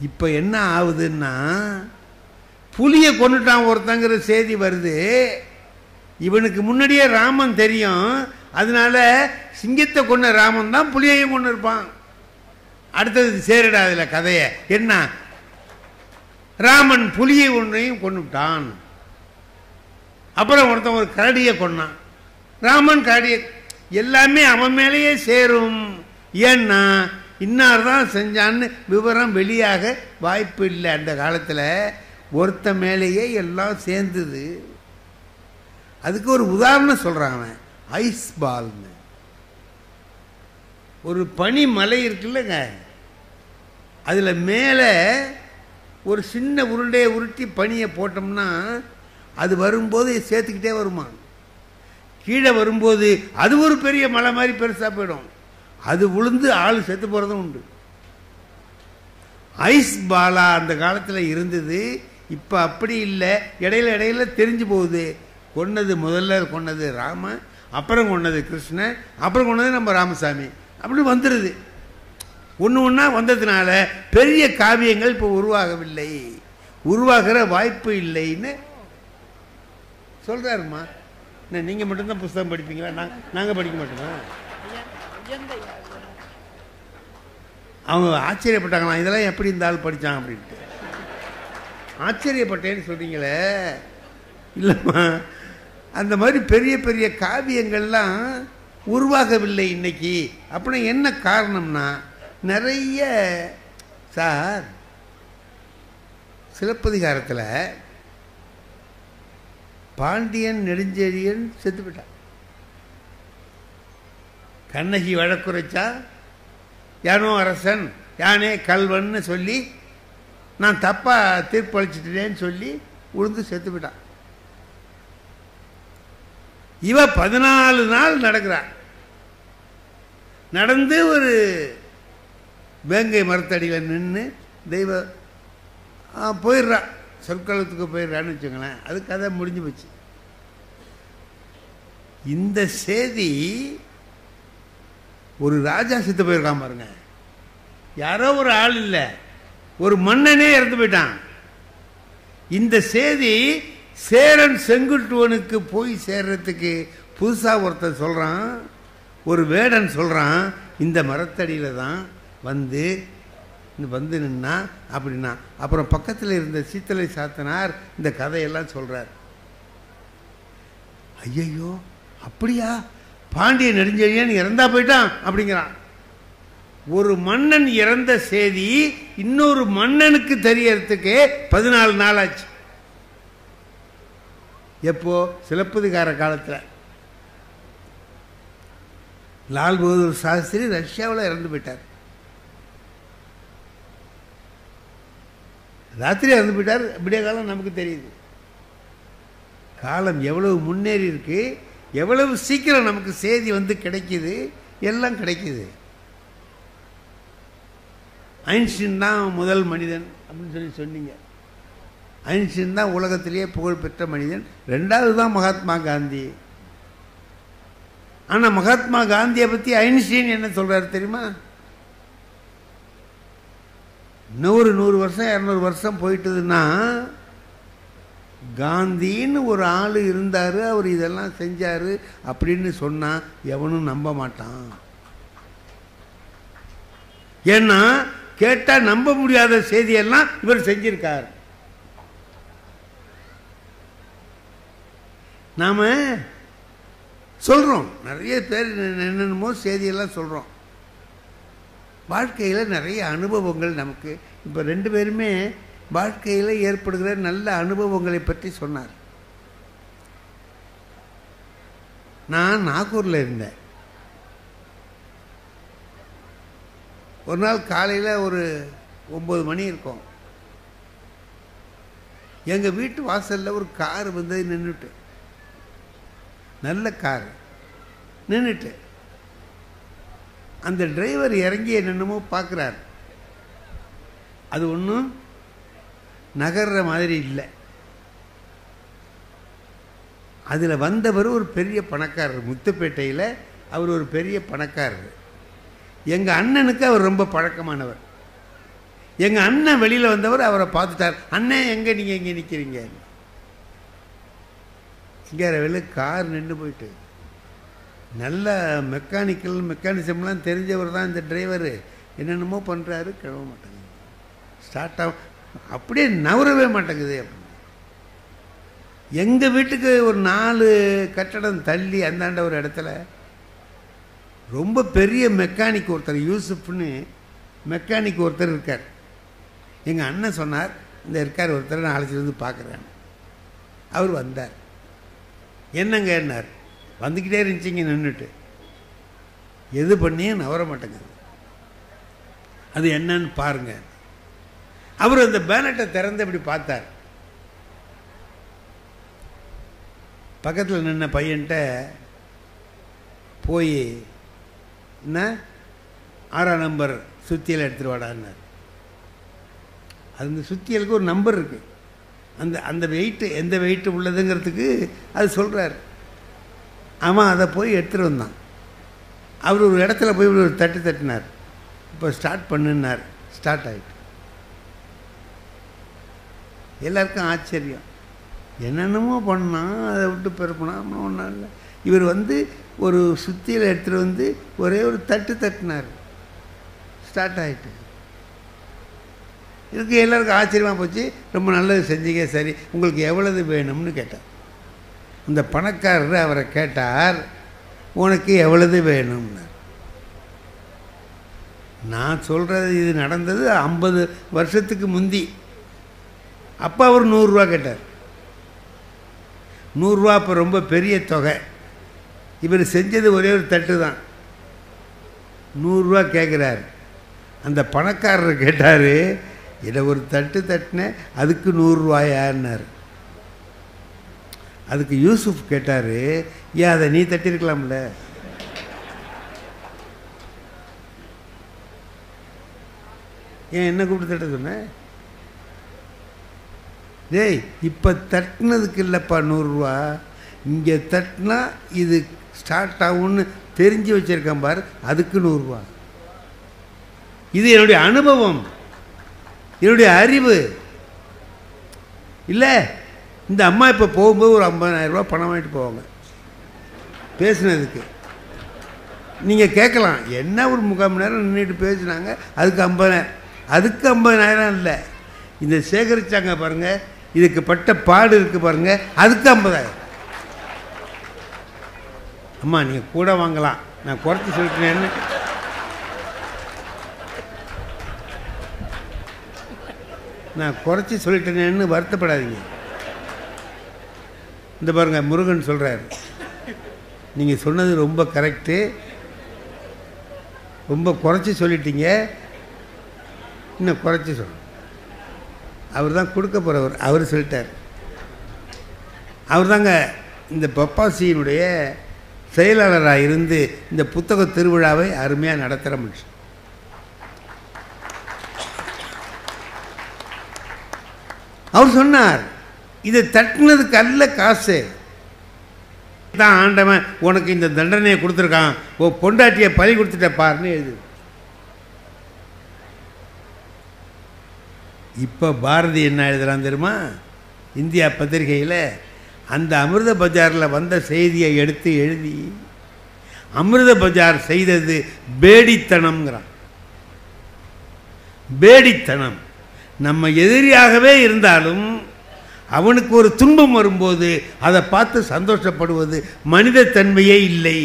இப்ப என்ன ஆகுதுன்னா, புலியை கொண்டுட்டான் ஒருத்தங்கிற செய்தி வருது. இவனுக்கு முன்னாடியே ராமன் தெரியும், அதனால சிங்கத்தை கொண்ட ராமன் தான் புலியையும் கொண்டு இருப்பான். அடுத்தது சேரிடா அதுல கதைய என்ன, ராமன் புலியை ஒன்றையும் கொண்டுட்டான். அப்புறம் ஒருத்தன் ஒரு கரடியை கொண்டான், ராமன் கரடியை, எல்லாமே அவன் மேலேயே சேரும். ஏன்னா இன்னார் தான் செஞ்சான்னு விவரம் வெளியாக வாய்ப்பு இல்லை. அந்த காலத்தில் ஒருத்த மேலேயே எல்லாம் சேர்ந்தது. அதுக்கு ஒரு உதாரணம் சொல்றான் அவன், ஐஸ் பால்னு. ஒரு பனி மலை இருக்குல்லங்க, அதுல மேலே ஒரு சின்ன உருண்டையை உருட்டி பனியை போட்டோம்னா அது வரும்போது சேர்த்துக்கிட்டே வருமா. கீழே வரும்போது அது ஒரு பெரிய மலை மாதிரி பெருசா போயிடும். அது விழுந்து ஆள் செத்து போறதும் உண்டு. ஐஸ் பாலா அந்த காலத்தில் இருந்தது, இப்ப அப்படி இல்லை. இடையில இடையில தெரிஞ்சு போகுது. கொன்னது முதல்ல கொன்னது ராம, அப்புறம் கொன்னது கிருஷ்ணன், அப்புறம் கொன்னது நம்ம ராமசாமி, அப்படி வந்துடுது. ஒன்று ஒன்றா வந்ததுனால பெரிய காவியங்கள் இப்போ உருவாகவில்லை, உருவாகிற வாய்ப்பு இல்லைன்னு சொல்றாருமா. நீங்க மட்டும்தான் புஸ்தகம் படிப்பீங்களா? நாங்க படிக்க மாட்டோமா? அவங்க ஆச்சரியப்பட்டாங்களாம், இதெல்லாம் எப்படி இந்த ஆள் படிச்சான் அப்படின்ட்டு. ஆச்சரியப்பட்டேன்னு சொல்றீங்களே. இல்லைம்மா, அந்த மாதிரி பெரிய பெரிய காவியங்கள்லாம் உருவாகவில்லை இன்னைக்கு. அப்படின்னா என்ன காரணம்னா, நிறைய சார் சிலப்பதிகாரத்தில் பாண்டியன் நெடுஞ்செழியன் செத்து விட்டான். கண்ணகி வழக்குரைச்சா, யானோ அரசன் யானே கல்வன்னு சொல்லி நான் தப்பா தீர்ப்பளிச்சிட்டேன்னு சொல்லி உழுந்து செத்து விட்டான். இவ 14 நாள் நடக்கிறான். நடந்து ஒரு வேங்கை மரத்தடியில் நின்று தெய்வ போயிடுறான், சொற்களத்துக்கு போயிடுறான்னு வச்சுங்களேன். அது கதை முடிஞ்சு போச்சு. இந்த செய்தி ஒரு ராஜா செத்து போயிருக்கான் பாருங்க. யாரோ ஒரு ஆள் இல்லை, ஒரு மன்னனே இறந்து போயிட்டான். இந்த செய்தி சேரன் செங்குட்டுவனுக்கு போய் சேர்றதுக்கு புதுசாக ஒருத்தர் சொல்கிறான், ஒரு வேடன் சொல்கிறான், இந்த மரத்தடியில் தான் வந்து நின்னா அப்படின்னா. அப்புறம் பக்கத்தில் இருந்த சீத்தலை சாத்தனார் இந்த கதையெல்லாம் சொல்கிறார். ஐயையோ அப்படியா, பாண்டிய நெடுஞ்செழியன் இறந்தா போயிட்டான் அப்படிங்கிறான். ஒரு மன்னன் இறந்த செய்தி இன்னொரு மன்னனுக்கு தெரியறதுக்கு 14 நாள் ஆச்சு. எப்போ? சிலப்பதிகார காலத்தில். லால் பகதூர் சாஸ்திரி ரஷ்யாவில் இறந்து போயிட்டார். ராத்திரி இறந்து போயிட்டார். விடிய காலம் நமக்கு தெரியுது. காலம் எவ்வளவு முன்னேறி இருக்கு, எவ்வளவு சீக்கிரம் நமக்கு செய்தி வந்து கிடைக்குது, எல்லாம் கிடைக்குது. ஐன்ஸ்டீன் தான் முதல் மனிதன் அப்படின்னு சொன்னீங்க. ஐன்ஸ்டீன் தான் உலகத்திலேயே புகழ்பெற்ற மனிதன். 2வது தான் மகாத்மா காந்தி. ஆனால் மகாத்மா காந்தியை பற்றி ஐன்ஸ்டீன் என்ன சொல்றாரு தெரியுமா? இன்னொரு 100 வருஷம் 200 வருஷம் போயிட்டதுன்னா, காந்தின்னு ஒரு ஆள் இருந்தார், அவர் இதெல்லாம் செஞ்சார் அப்படின்னு சொன்னால் எவனும் நம்ப மாட்டான். ஏன்னா கேட்டால் நம்ப முடியாத செய்தியெல்லாம் இவர் செஞ்சிருக்கார். நாம சொல்கிறோம், நிறைய பேர் என்னென்னமோ செய்தியெல்லாம் சொல்கிறோம். வாழ்க்கையில் நிறைய அனுபவங்கள் நமக்கு. இப்போ 2 பேருமே வாழ்க்கையில் ஏற்படுகிற நல்ல அனுபவங்களை பற்றி சொன்னார். நான் நாகூரில் இருந்தேன். ஒரு நாள் காலையில் ஒரு 9 மணி இருக்கும். எங்கள் வீட்டு வாசலில் ஒரு கார் வந்து நின்றுட்டு, நல்ல கார் நின்றுட்டு, அந்த டிரைவர் இறங்கி என்னென்னமோ பார்க்குறார். அது ஒன்றும் நகர்ற மாதிரி இல்லை. அதில் வந்தவர் ஒரு பெரிய பணக்காரர், முத்துப்பேட்டையில் அவர் ஒரு பெரிய பணக்காரர். எங்கள் அண்ணனுக்கு அவர் ரொம்ப பழக்கமானவர். எங்கள் அண்ணன் வெளியில் வந்தவர் அவரை பார்த்துட்டார். அண்ணன் எங்கே, நீங்கள் எங்கே நிற்கிறீங்க? சிங்காரவேலு கார் நின்று போயிட்டு, நல்ல மெக்கானிசம்லாம் தெரிஞ்சவர் தான் இந்த டிரைவரு. என்னென்னமோ பண்ணுறாரு, கிளம்ப மாட்டேங்குது, ஸ்டார்ட் ஆகும், அப்படியே நவரவே மாட்டேங்குது. எங்கள் வீட்டுக்கு ஒரு 4 கட்டடம் தள்ளி அந்தாண்ட ஒரு இடத்துல ரொம்ப பெரிய மெக்கானிக் ஒருத்தர், யூசுப்னு மெக்கானிக் ஒருத்தர் இருக்கார். எங்கள் அண்ணன் சொன்னார், இந்த இருக்கார் ஒருத்தர், நான் அழைச்சிட்டு வந்து பார்க்குறேன். அவர் வந்தார். என்னங்க என்னார்? வந்துக்கிட்டே இருந்துச்சிங்க நின்றுட்டு, எது பண்ணியும் நவர மாட்டேங்குது, அது என்னன்னு பாருங்க. அவர் அந்த பேனட்டை திறந்து இப்படி பார்த்தார். பக்கத்தில் நின்ன பையன்ட்ட போய், என்ன 6ஆம் நம்பர் சுத்தியலை எடுத்துட்டு வாடான்னார். அந்த சுத்தியலுக்கு ஒரு நம்பர் இருக்கு, அந்த வெயிட்டு எந்த வெயிட்டு உள்ளதுங்கிறதுக்கு அது சொல்கிறார். அவன் அதை போய் எடுத்துகிட்டு வந்தான். அவர் ஒரு இடத்துல போய் ஒரு தட்டினார். இப்போ ஸ்டார்ட் பண்ணுன்னார். ஸ்டார்ட் ஆகிட்டு. எல்லாருக்கும் ஆச்சரியம், என்னென்னமோ பண்ணான், அதை விட்டு பெருப்பினா ஒன்றும் இல்லை. இவர் வந்து ஒரு சுத்தியில் எடுத்துகிட்டு வந்து ஒரே ஒரு தட்டினார், ஸ்டார்ட் ஆகிட்டு. இதுக்கு எல்லாருக்கும் ஆச்சரியமாக போச்சு. ரொம்ப நல்லது செஞ்சீங்க, சரி உங்களுக்கு எவ்வளவு வேணும்னு கேட்டார். அந்த பணக்காரர் அவரை கேட்டார், உனக்கு எவ்வளவு வேணும்னார். நான் சொல்கிறது இது நடந்தது 50 வருஷத்துக்கு முந்தி. அப்போ அவர் 100 ரூபா கேட்டார். 100 ரூபா இப்போ ரொம்ப பெரிய தொகை. இவர் செஞ்சது ஒரே ஒரு தட்டு தான். 100 ரூபா கேட்குறார். அந்த பணக்காரர் கேட்டார், இதை ஒரு தட்டினேன், அதுக்கு 100 ரூபாயான்னார். அதுக்கு யூசுப் கேட்டார், ஏன் அதை நீ தட்டிருக்கலாம்ல? ஏன் என்ன கூப்பிட்டு தட்ட சொன்னேன்? டேய், இப்போ தட்டினதுக்கு இல்லைப்பா 100 ரூபா, இங்கே தட்டினா இது ஸ்டார்ட் ஆகும்னு தெரிஞ்சு வச்சுருக்கேன் பார், அதுக்கு 100 ரூபா. இது என்னுடைய அனுபவம், என்னுடைய அறிவு இல்லை. இந்த அம்மா இப்போ போகும்போது ஒரு 50,000 ரூபா பணம் வாங்கிட்டு போவாங்க பேசுனதுக்கு. நீங்கள் கேட்கலாம், என்ன ஒரு 3/4 மணி நேரம் நின்றுட்டு பேசினாங்க, அதுக்கு 50,000. அதுக்கு 50,000 இல்லை, இந்த சேகரித்தாங்க பாருங்கள், இதுக்கு பட்ட பாடு இருக்குது பாருங்கள், அதுக்கு 50,000. அம்மா நீங்கள் கூட வாங்கலாம், நான் குறைச்சி சொல்லிட்டேன்னு. நான் குறைச்சி சொல்லிட்டேனேன்னு வருத்தப்படாதீங்க. இந்த பாருங்க, முருகன் சொல்கிறார், நீங்கள் சொன்னது ரொம்ப கரெக்டு, ரொம்ப குறைச்சி சொல்லிட்டீங்க, இன்னும் குறைச்சி சொல்ல. அவர் தான் கொடுக்க போகிறவர், அவர் சொல்லிட்டார். அவர் தாங்க இந்த பப்பாசியினுடைய செயலாளராக இருந்து இந்த புத்தக திருவிழாவை அருமையாக நடத்துகிற மனுஷன். அவர் சொன்னார், இதை தட்டினதுக்கு அல்ல காசு தான் ஆண்டவன் உனக்கு இந்த தண்டனையை கொடுத்துருக்கான், ஓ பொண்டாட்டியை பலி கொடுத்துட்ட பாருன்னு எழுது. இப்போ பாரதி என்ன எழுதுறான் தெரியுமா? இந்தியா பத்திரிகையில் அந்த அமிர்த பஜாரில் வந்த செய்தியை எடுத்து எழுதி, அமிர்த பஜார் செய்தது பேடித்தனம்ங்கிறான். பேடித்தனம். நம்ம எதிரியாகவே இருந்தாலும் அவனுக்கு ஒரு துன்பம் வரும்போது அதை பார்த்து சந்தோஷப்படுவது மனித தன்மையே இல்லை.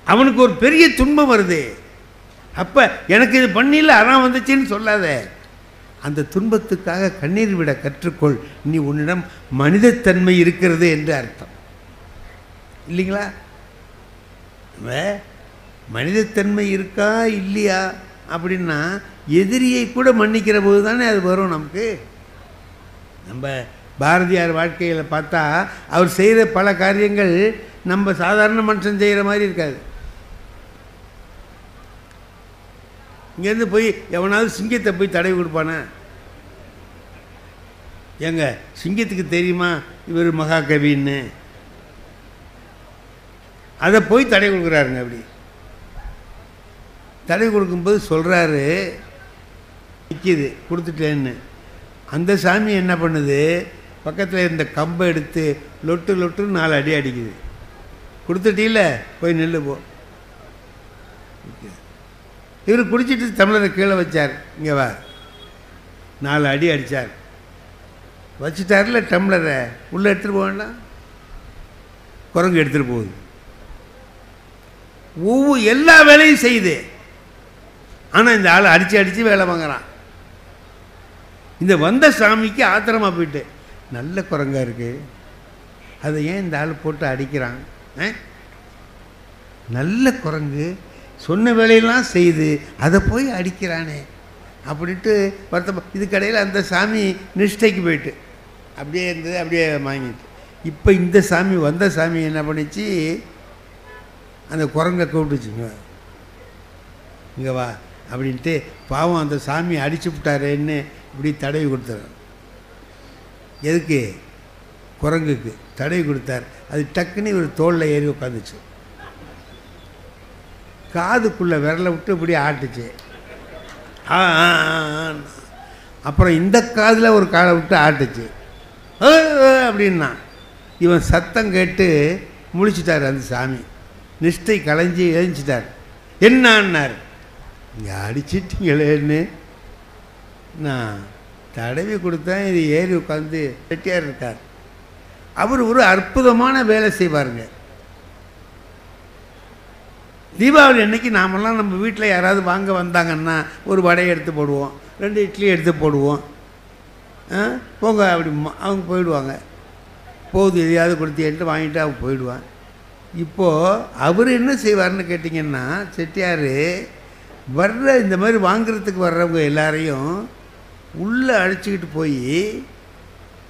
அவனுக்கு ஒரு பெரிய துன்பம் வருது, அப்போ எனக்கு இது பண்ணில அதான் வந்துச்சுன்னு சொல்லாத, அந்த துன்பத்துக்காக கண்ணீர் விட கற்றுக்கொள், நீ உன்னிடம் மனிதத்தன்மை இருக்கிறது என்று அர்த்தம் இல்லைங்களா? மனிதத்தன்மை இருக்கா இல்லையா அப்படின்னா எதிரியை கூட மன்னிக்கிற போது தானே அது வரும் நமக்கு. நம்ம பாரதியார் வாழ்க்கையில் பார்த்தா அவர் செய்கிற பல காரியங்கள் நம்ம சாதாரண மனுஷன் செய்கிற மாதிரி இருக்காது. இங்கேருந்து போய் எவனாவது சிங்கத்தை போய் தடவி கொடுப்பானே? ஏங்க, சிங்கத்துக்கு தெரியுமா இவர் மகாகவின்னு? அதை போய் தடவி கொடுக்குறாருங்க. அப்படி தடவி கொடுக்கும்போது சொல்கிறாரு, நிற்கிது கொடுத்துட்டேன்னு. அந்த சாமி என்ன பண்ணுது, பக்கத்தில் இருந்த கம்பை எடுத்து லொட்டு லொட்டுன்னு 4 அடி அடிக்குது. கொடுத்துட்டீல, போய் நெல்லு போ. இவர் குடிச்சிட்டு தமிழரை கீழே வச்சார், இங்கே வா, 4 அடி அடித்தார். வச்சுட்டார்ல டம்ளரை, உள்ளே எடுத்துகிட்டு போக வேண்டாம், குரங்கு எடுத்துகிட்டு போகுது. எல்லா வேலையும் செய்யுது, ஆனால் இந்த ஆள் அடித்து அடித்து வேலை வாங்குறான். இந்த வந்த சாமிக்கு ஆத்திரமாக போயிட்டு, நல்ல குரங்கா இருக்குது, அதை ஏன் இந்த ஆள் போட்டு அடிக்கிறான்? நல்ல குரங்கு சொன்ன வேலையெல்லாம் செய்து அதை போய் அடிக்கிறானே அப்படின்ட்டு வருத்தம். இதுக்கடையில் அந்த சாமி நிஷ்டைக்கு போயிட்டு அப்படியே இருந்தது, அப்படியே வாங்கிட்டு. இப்போ இந்த சாமி, வந்த சாமி என்ன பண்ணிச்சு, அந்த குரங்கை கூப்பிட்டுச்சுங்க, இங்கே வா அப்படின்ட்டு. பாவம் அந்த சாமி அடிச்சு விட்டாரேன்னு இப்படி தடவி கொடுத்தார். எதுக்கு? குரங்குக்கு தடவி கொடுத்தார். அது டக்குன்னு ஒரு தோளில் ஏறி உட்காந்துச்சு, காதுக்குள்ளே விரலை விட்டு இப்படி ஆட்டுச்சு. அப்புறம் இந்த காதில் ஒரு காலை விட்டு ஆட்டுச்சு அப்படின்னா. இவன் சத்தம் கேட்டு முழிச்சிட்டார் அந்த சாமி. நிஷ்டை களைஞ்சி எழுஞ்சிட்டார். என்னான்னார், இங்கே அடிச்சிட்டிங்களேன்னு. நான் தடவி கொடுத்தேன், இது ஏறி உட்காந்து செட்டியார் இருக்கார். அவர் ஒரு அற்புதமான வேலை செய்வாருங்க. தீபாவளி அன்னைக்கு நாமெல்லாம் நம்ம வீட்டில் யாராவது வாங்க வந்தாங்கன்னா ஒரு வடையை எடுத்து போடுவோம், 2 இட்லி எடுத்து போடுவோம். போங்க அப்படி அவங்க போயிடுவாங்க. போகுது எதையாவது கொடுத்தேன்ட்டு வாங்கிட்டு அவங்க போயிடுவான். இப்போது அவர் என்ன செய்வார்னு கேட்டிங்கன்னா, செட்டியார் வர்ற இந்த மாதிரி வாங்குறதுக்கு வர்றவங்க எல்லாரையும் உள்ளே அழைச்சிக்கிட்டு போய்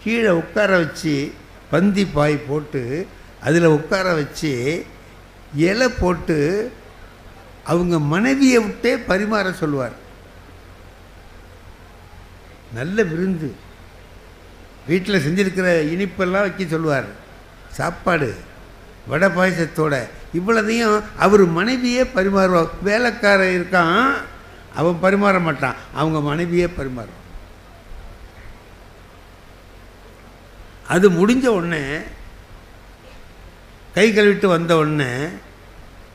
கீழே உட்கார வச்சு பந்தி பாய் போட்டு அதில் உட்கார வச்சு இலை போட்டு அவங்க மனைவியை விட்டே பரிமாற சொல்லுவார். நல்ல விருந்து, வீட்டில் செஞ்சிருக்கிற இனிப்பெல்லாம் வைக்க சொல்லுவார். சாப்பாடு வடை பாயசத்தோட இவ்வளதையும் அவர் மனைவியே பரிமாறுவார். வேலைக்காரன் இருக்கான், அவன் பரிமாற மாட்டான், அவங்க மனைவியே பரிமாறுவான். அது முடிஞ்ச உடனே கை கழுவிட்டு வந்த உடனே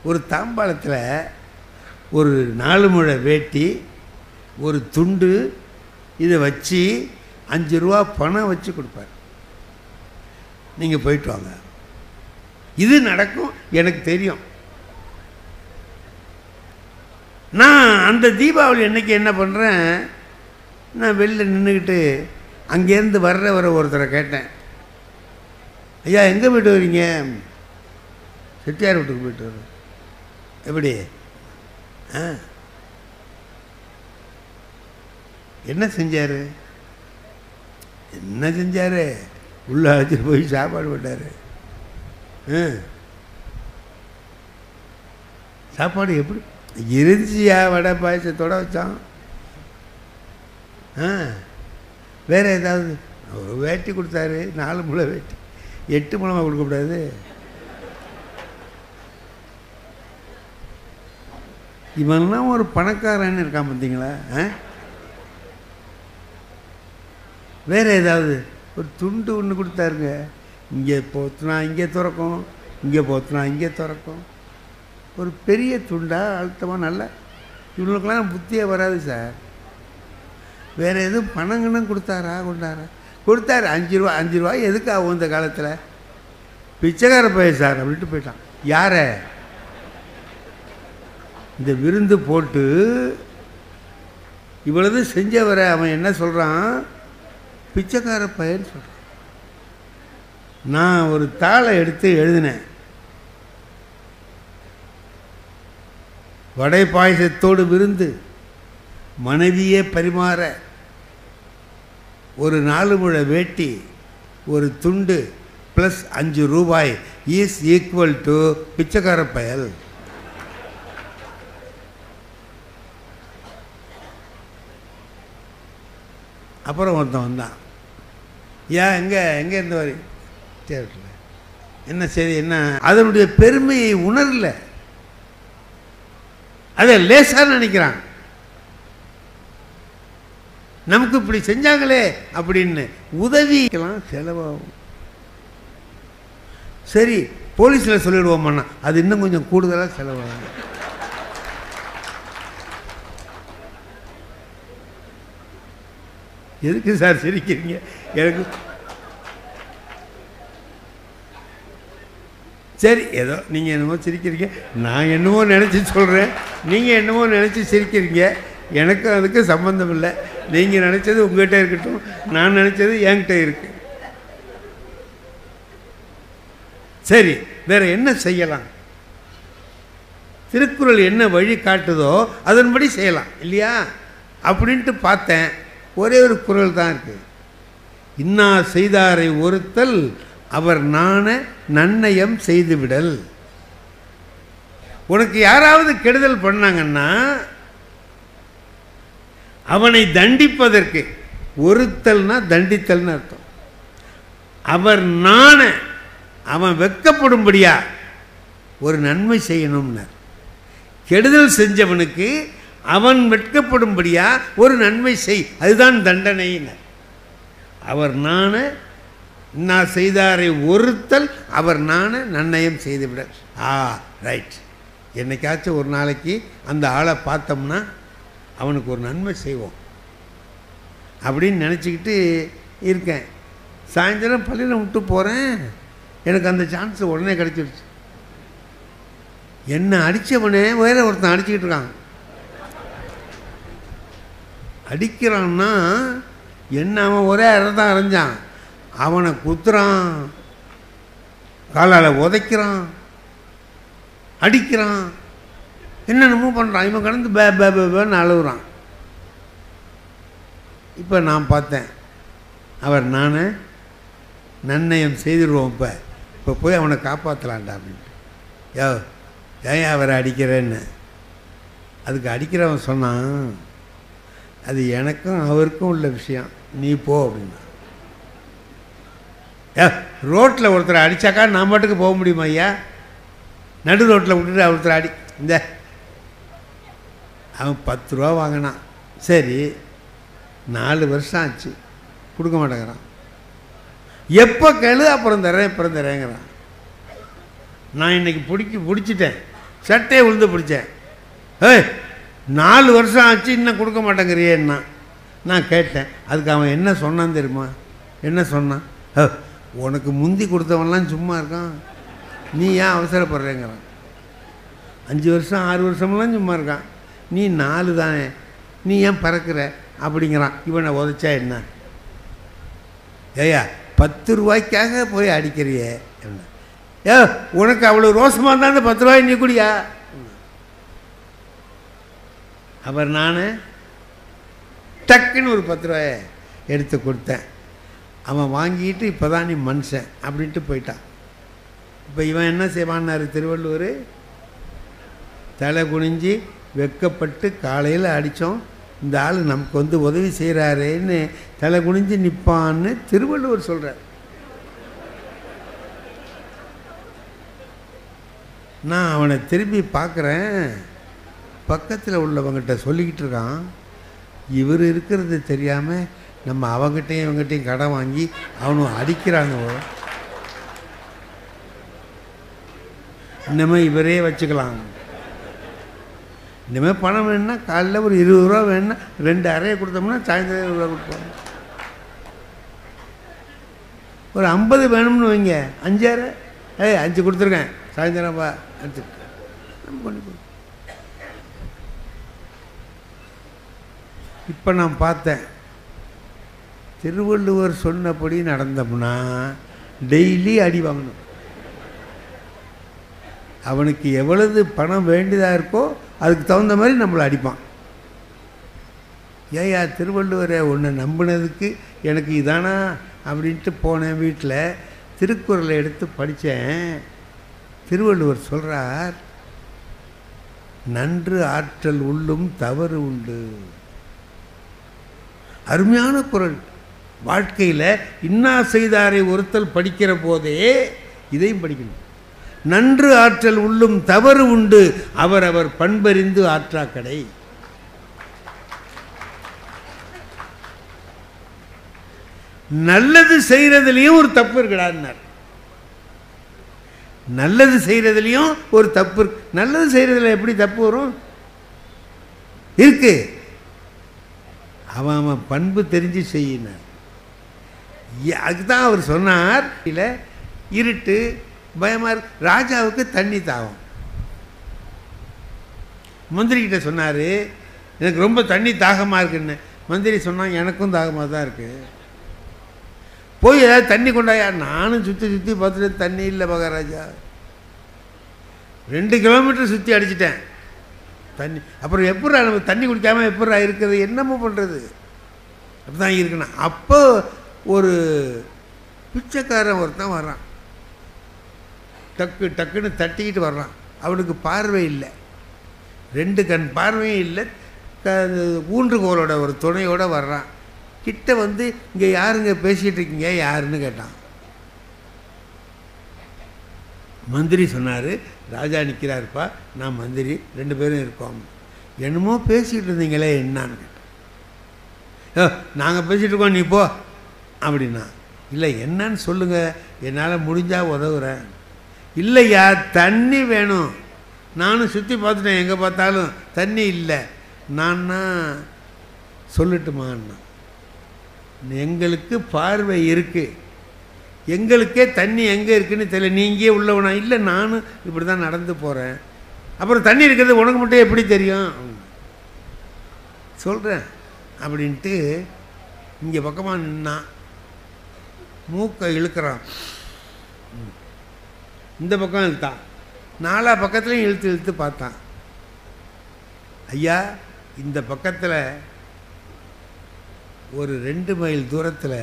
ஒரு தாம்பாளத்தில் ஒரு 4 முழ வேட்டி, ஒரு துண்டு, இதை வச்சு 5 ரூபா பணம் வச்சு கொடுப்பார். நீங்கள் போயிட்டு வாங்க. இது நடக்கும், எனக்கு தெரியும். நான் அந்த தீபாவளி அன்னைக்கு என்ன பண்ணுறேன், நான் வெளில நின்றுக்கிட்டு அங்கேருந்து வர ஒருத்தரை கேட்டேன், ஐயா எங்கே போய்ட்டு வரீங்க? செட்டியார் வீட்டுக்கு போய்ட்டு வர்றேன். எப்படி? என்ன செஞ்சார்? என்ன செஞ்சார்? உள்ள அழைச்சிட்டு போய் சாப்பாடு போட்டார். சாப்பாடு எப்படி இருந்துச்சியா? வடை பாயசத்தோட வச்சான். வேறு ஏதாவது? ஒரு வேட்டி கொடுத்தாரு, 4 முழ வேட்டி. 8 முழமாக கொடுக்கக்கூடாது. இவன்லாம் ஒரு பணக்காரன்னு இருக்கான் பார்த்தீங்களா? வேறு ஏதாவது? ஒரு துண்டு ஒன்று கொடுத்தாருங்க, இங்கே போத்துனா இங்கே திறக்கும், இங்கே போத்துனா இங்கே திறக்கும். ஒரு பெரிய துண்டாக அழுத்தமாக நல்லா. இவங்களுக்கெல்லாம் புத்தியே வராது சார். வேறு எதுவும் பணங்கன்னு கொடுத்தாரா? கொடுத்தாரு 5 ரூபா. 5 ரூபா எதுக்கு ஆகும் இந்த காலத்தில்? பிச்சைக்கார பையன் சார் அப்படின்ட்டு போயிட்டான். யாரை? இந்த விருந்து போட்டு இவ்வளவு செஞ்சவரை அவன் என்ன சொல்கிறான்? பிச்சைக்கார பையன் சொல்கிறான். நான் ஒரு தாளை எடுத்து எழுதினேன். வடை பாயசத்தோடு விருந்து, மனைவியே பரிமாற, ஒரு 4 முழ வேட்டி, ஒரு துண்டு ப்ளஸ் 5 ரூபாய் இஸ் ஈக்குவல் டு பிச்சைக்கார பயல். அப்புறம் ஒருத்தன் வந்தான். ஏன் எங்கே இருந்து வரி தேவையில்ல, என்ன சரி என்ன? அதனுடைய பெருமையை உணரல, அதை லேசாக நினைக்கிறான். நமக்கு இப்படி செஞ்சாங்களே அப்படின்னு உதவிக்கலாம் செலவாகும். சரி போலீஸில் சொல்லிடுவோம்னா அது இன்னும் கொஞ்சம் கூடுதலாக செலவாகும். எதுக்கு சார் சிரிக்கிறீங்க? எனக்கு சரி, ஏதோ நீங்கள் என்னமோ சிரிக்கிறீங்க, நான் என்னமோ நினச்சி சொல்கிறேன், நீங்கள் என்னமோ நினச்சி சிரிக்கிறீங்க. எனக்கு அதுக்கு சம்பந்தம் இல்லை. நீங்கள் நினச்சது உங்கள்கிட்ட இருக்கட்டும், நான் நினச்சது என்கிட்ட இருக்கு. சரி, வேற என்ன செய்யலாம்? திருக்குறள் என்ன வழி காட்டுதோ அதன்படி செய்யலாம் இல்லையா அப்படின்ட்டு பார்த்தேன். ஒரே ஒரு குறள் தான் இருக்கு. இன்னா செய்தாரை ஒருத்தல் அவர் நாண நன்னயம் செய்துவிடல். உனக்கு யாராவது கெடுதல் பண்ணாங்கன்னா அவனை தண்டிப்பதற்கு, ஒருத்தல்னா தண்டித்தல்னு அர்த்தம், அவர் நாண, அவன் வெட்கப்படும்படியா ஒரு நன்மை செய்யணும்னார். கெடுதல் செஞ்சவனுக்கு அவன் வெட்கப்படும்படியா ஒரு நன்மை செய், அதுதான் தண்டனையினர். அவர் நாண நான் செய்தாரை ஒருத்தல் அவர் நாண நன்னயம் செய்துவிட. ரைட், என்னைக்காச்சும் ஒரு நாளைக்கு அந்த ஆளை பார்த்தோம்னா அவனுக்கு ஒரு நன்மை செய்வோம் அப்படின்னு நினச்சிக்கிட்டு இருக்கேன். சாயந்தரம் பள்ளியில் விட்டு போகிறேன், எனக்கு அந்த சான்ஸ் உடனே கிடச்சிடுச்சு. என்னை அடித்தவனே வேற ஒருத்தன் அடிச்சுக்கிட்டு இருக்கான். அடிக்கிறான்னா என்ன, அவன் ஒரே அரைதான் அரைஞ்சான், அவனை குத்துறான், காலால் உதைக்கிறான், அடிக்கிறான், என்னென்னமோ பண்ணுறான். இவன் கடந்து பேன்னு அழுகுறான். இப்போ நான் பார்த்தேன், அவர் நான் நன்னயம் செய்திருவோம், இப்போ போய் அவனை காப்பாற்றலான்டா அப்படின்ட்டு. ஏன் அவரை அடிக்கிறேன்னு அதுக்கு அடிக்கிறவன் சொன்னான், அது எனக்கும் அவருக்கும் உள்ள விஷயம், நீ போ அப்படின்னா. ரோட்டில் ஒருத்தரை அடித்தாக்கா நான் பாட்டுக்கு போக முடியுமா ஐயா? நடு ரோட்டில் விட்டுட்டு ஒருத்தர் அடி, இந்த அவன் 10 ரூபா வாங்கினான். சரி, 4 வருஷம் ஆச்சு, கொடுக்க மாட்டேங்கிறான். எப்போ கேளு அப்புறம் தரேங்கிறான். நான் இன்னைக்கு பிடிச்சிட்டேன், சட்டையை விழுந்து பிடிச்சேன். 4 வருஷம் ஆச்சு இன்னும் கொடுக்க மாட்டேங்கிறியேன்னா. நான் கேட்டேன், அதுக்கு அவன் என்ன சொன்னான் தெரியுமா? என்ன சொன்னான்? உனக்கு முந்தி கொடுத்தவன்லாம் சும்மா இருக்கான், நீ ஏன் அவசரப்படுறேங்கிறான். 5 வருஷம் 6 வருஷம்லாம் சும்மா இருக்கான், நீ 4 தானே, நீ ஏன் பறக்கிற அப்படிங்கிறான். இவனை உதைச்சா என்ன? ஏயா 10 ரூபாய்க்காக போய் அடிக்கிறியே என்ன? உனக்கு அவ்வளோ ரோசமாக இருந்தால் அந்த 10 ரூபாய் நீ குடியா? அப்புறம் நான் டக்குன்னு ஒரு 10 ரூபாயை எடுத்து கொடுத்தேன். அவன் வாங்கிட்டு இப்போ தான் நீ மனுஷன் அப்படின்ட்டு போயிட்டான். இப்போ இவன் என்ன செய்வான்னாரு திருவள்ளுவர்? தலை குனிஞ்சு வெக்கப்பட்டு காலையில் அடித்தோம், இந்த ஆள் நமக்கு வந்து உதவி செய்கிறாரேன்னு தலை குனிஞ்சு நிற்பான்னு திருவள்ளுவர் சொல்கிறார். நான் அவனை திரும்பி பார்க்குறேன், பக்கத்தில் உள்ளவங்கிட்ட சொல்லிக்கிட்டு இருக்கான். இவர் இருக்கிறது தெரியாமல் நம்ம அவங்ககிட்டையும் இவங்ககிட்டையும் கடன் வாங்கி அவனும் அடிக்கிறாங்க. இனிமேல் இவரே வச்சுக்கலாம். இனிமேல் பணம் வேணுன்னா காலையில் ஒரு 20 ரூபா வேணுன்னா 2 அறையை கொடுத்தோம்னா சாயந்தரம் 20 ரூபா கொடுப்போம். ஒரு 50 வேணும்னு வைங்க, 5 அறை 5 கொடுத்துருக்கேன், சாயந்தரம் வா 5 நம்ம கொண்டு போய். இப்போ நான் பார்த்தேன், திருவள்ளுவர் சொன்னபடி நடந்தோம்னா டெய்லி அடி வாங்கணும். அவனுக்கு எவ்வளவு பணம் வேண்டியதாக இருக்கோ அதுக்கு தகுந்த மாதிரி நம்மளை அடிப்பான். ஏயா திருவள்ளுவரை ஒன்று நம்பினதுக்கு எனக்கு இதானா அப்படின்ட்டு போனேன். வீட்டில் திருக்குறளை எடுத்து படித்தேன். திருவள்ளுவர் சொல்கிறார், நன்று ஆற்றல் உள்ளும் தவறு உண்டு. அருமையான குறள். வாழ்க்கையில் இன்னா செய்தாரை ஒருத்தல் படிக்கிற போதே இதையும் படிக்கணும். நன்று ஆற்றல் உள்ளும் தவறு உண்டு, அவர் பண்பறிந்து ஆற்றாக்கடை. நல்லது செய்யறதுலையும் ஒரு தப்பு இருக்கடான்னார். நல்லது செய்யறதுலையும் ஒரு தப்பு. நல்லது செய்யறதுல எப்படி தப்பு வரும்? இருக்கு. அவன் பண்பு தெரிஞ்சு செய்யினார். அதுதான் அவர் சொன்னார். இல்லை இருட்டு பயமாக இருக்கு. ராஜாவுக்கு தண்ணி தாகம். மந்திரிக்கிட்ட சொன்னார், எனக்கு ரொம்ப தண்ணி தாகமாக இருக்குன்னு. மந்திரி சொன்னான், எனக்கும் தாகமாக தான் இருக்குது, போய் ஏதாவது தண்ணி கொண்டாயா. நானும் சுற்றி பார்த்துட்டு தண்ணி இல்லை மகாராஜா. 2 கிலோமீட்டர் சுற்றி அடிச்சிட்டேன் தண்ணி. அப்புறம் எப்படா நம்ம தண்ணி குடிக்காமல் எப்படா இருக்கிறது, என்னமோ பண்ணுறது, அப்படி தான் இருக்கணும். அப்போ ஒரு பிச்சைக்காரன் ஒருத்தன் வர்றான், டக்குன்னு தட்டிக்கிட்டு வர்றான். அவனுக்கு பார்வை இல்லை, 2 கண் பார்வையும் இல்லை, ஊன்றுகோலோட ஒரு துணையோடு வர்றான். கிட்ட வந்து இங்கே யாருங்க பேசிகிட்டு இருக்கீங்க யாருன்னு கேட்டான். மந்திரி சொன்னார், ராஜா நிற்கிறாருப்பா, நான் மந்திரி, 2 பேரும் இருக்கோம். என்னமோ பேசிகிட்டு இருந்தீங்களே என்னான்னு கேட்டேன். நாங்கள் பேசிகிட்டு இருக்கோம், நீ போ அப்படின்னா. இல்லை என்னன்னு சொல்லுங்கள், என்னால் முடிஞ்சால் உதவுறேன். இல்லையா தண்ணி வேணும், நானும் சுற்றி பார்த்துட்டேன், எங்கே பார்த்தாலும் தண்ணி இல்லை, நான்னா சொல்லட்டுமான்னா. எங்களுக்கு பார்வை இருக்குது, எங்களுக்கே தண்ணி எங்கே இருக்குன்னு தெரியல, நீ இங்கேயே உள்ளவனா? இல்லை நானும் இப்படி தான் நடந்து போகிறேன். அப்புறம் தண்ணி இருக்கிறது உனக்கு மட்டும் எப்படி தெரியும்? சொல்கிறேன் அப்படின்ட்டு இங்கே பக்கமாக நின்னான். மூக்கை இழுக்கிறான், இந்த பக்கம் இழுத்தான், 4 பக்கத்துலையும் இழுத்து பார்த்தான். ஐயா இந்த பக்கத்தில் ஒரு 2 மைல் தூரத்தில்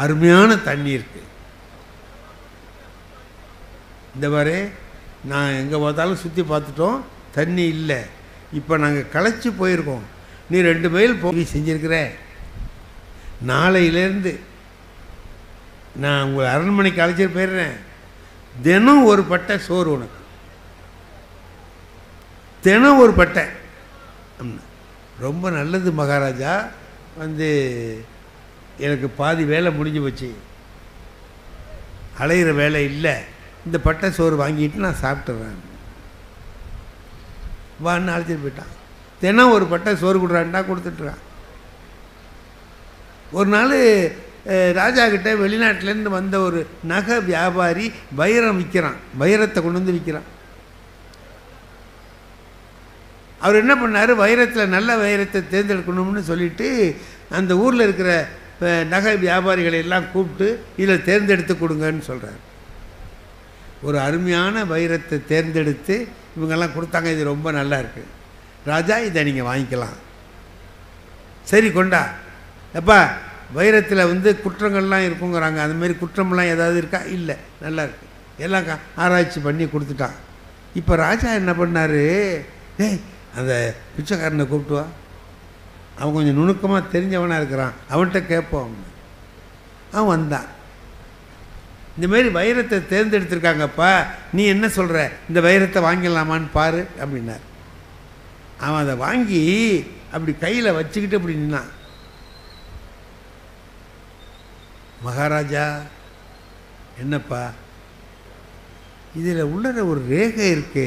அருமையான தண்ணி இருக்கு, இந்த மாதிரி நான் எங்கே பார்த்தாலும் சுற்றி பார்த்துட்டோம், தண்ணி இல்லை, இப்போ நாங்கள் களைச்சி போயிருக்கோம், நீ 2 மைல் போய் செஞ்சிருக்கிற, நாளையிலேருந்து நான் உங்களை அரண்மனைக்கு அழைச்சிட்டு போயிடுறேன், தினம் ஒரு பட்டை சோறு உனக்கு, தினம் ஒரு பட்டை. ரொம்ப நல்லது மகாராஜா, எனக்கு பாதி வேலை முடிஞ்சு போச்சு, அலையிற வேலை இல்லை, இந்த பட்டை சோறு வாங்கிட்டு நான் சாப்பிட்டுறேன் வான்னு அழைச்சிட்டு போயிட்டான். தினம் ஒரு பட்டை சோறு கொடுறான்டா, கொடுத்துட்றான். ஒரு நாள் ராஜா கிட்ட வெளிநாட்டிலேருந்து வந்த ஒரு நகை வியாபாரி வைரம் விற்கிறான், வைரத்தை கொண்டு வந்து விற்கிறான். அவர் என்ன பண்ணார், வைரத்தில் நல்ல வைரத்தை தேர்ந்தெடுக்கணும்னு சொல்லிட்டு அந்த ஊரில் இருக்கிற நகை வியாபாரிகளை எல்லாம் கூப்பிட்டு இதில் தேர்ந்தெடுத்து கொடுங்கன்னு சொல்கிறார். ஒரு அருமையான வைரத்தை தேர்ந்தெடுத்து இவங்கெல்லாம் கொடுத்தாங்க, இது ரொம்ப நல்லா இருக்குது ராஜா, இதை நீங்கள் வாங்கிக்கலாம். சரி கொண்டா. எப்பா வைரத்தில் குற்றங்கள்லாம் இருக்குங்கிறாங்க, அதுமாரி குற்றமெல்லாம் ஏதாவது இருக்கா? இல்லை, நல்லா இருக்குது, எல்லாம் ஆராய்ச்சி பண்ணி கொடுத்துட்டான். இப்போ ராஜா என்ன பண்ணார், அந்த பிச்சைக்காரனை கூப்பிட்டு வா, அவன் கொஞ்சம் நுணுக்கமாக தெரிஞ்சவனாக இருக்கிறான், அவன்கிட்ட கேட்போம். அவன் வந்தான். இந்தமாரி வைரத்தை தேர்ந்தெடுத்திருக்காங்கப்பா, நீ என்ன சொல்கிற, இந்த வைரத்தை வாங்கிடலாமான்னு பாரு அப்படின்னார். அவன் அதை வாங்கி அப்படி கையில் வச்சுக்கிட்டு அப்படி நின்னான். மகாராஜா, என்னப்பா இதில் உள்ளற ஒரு ரேகை இருக்கு,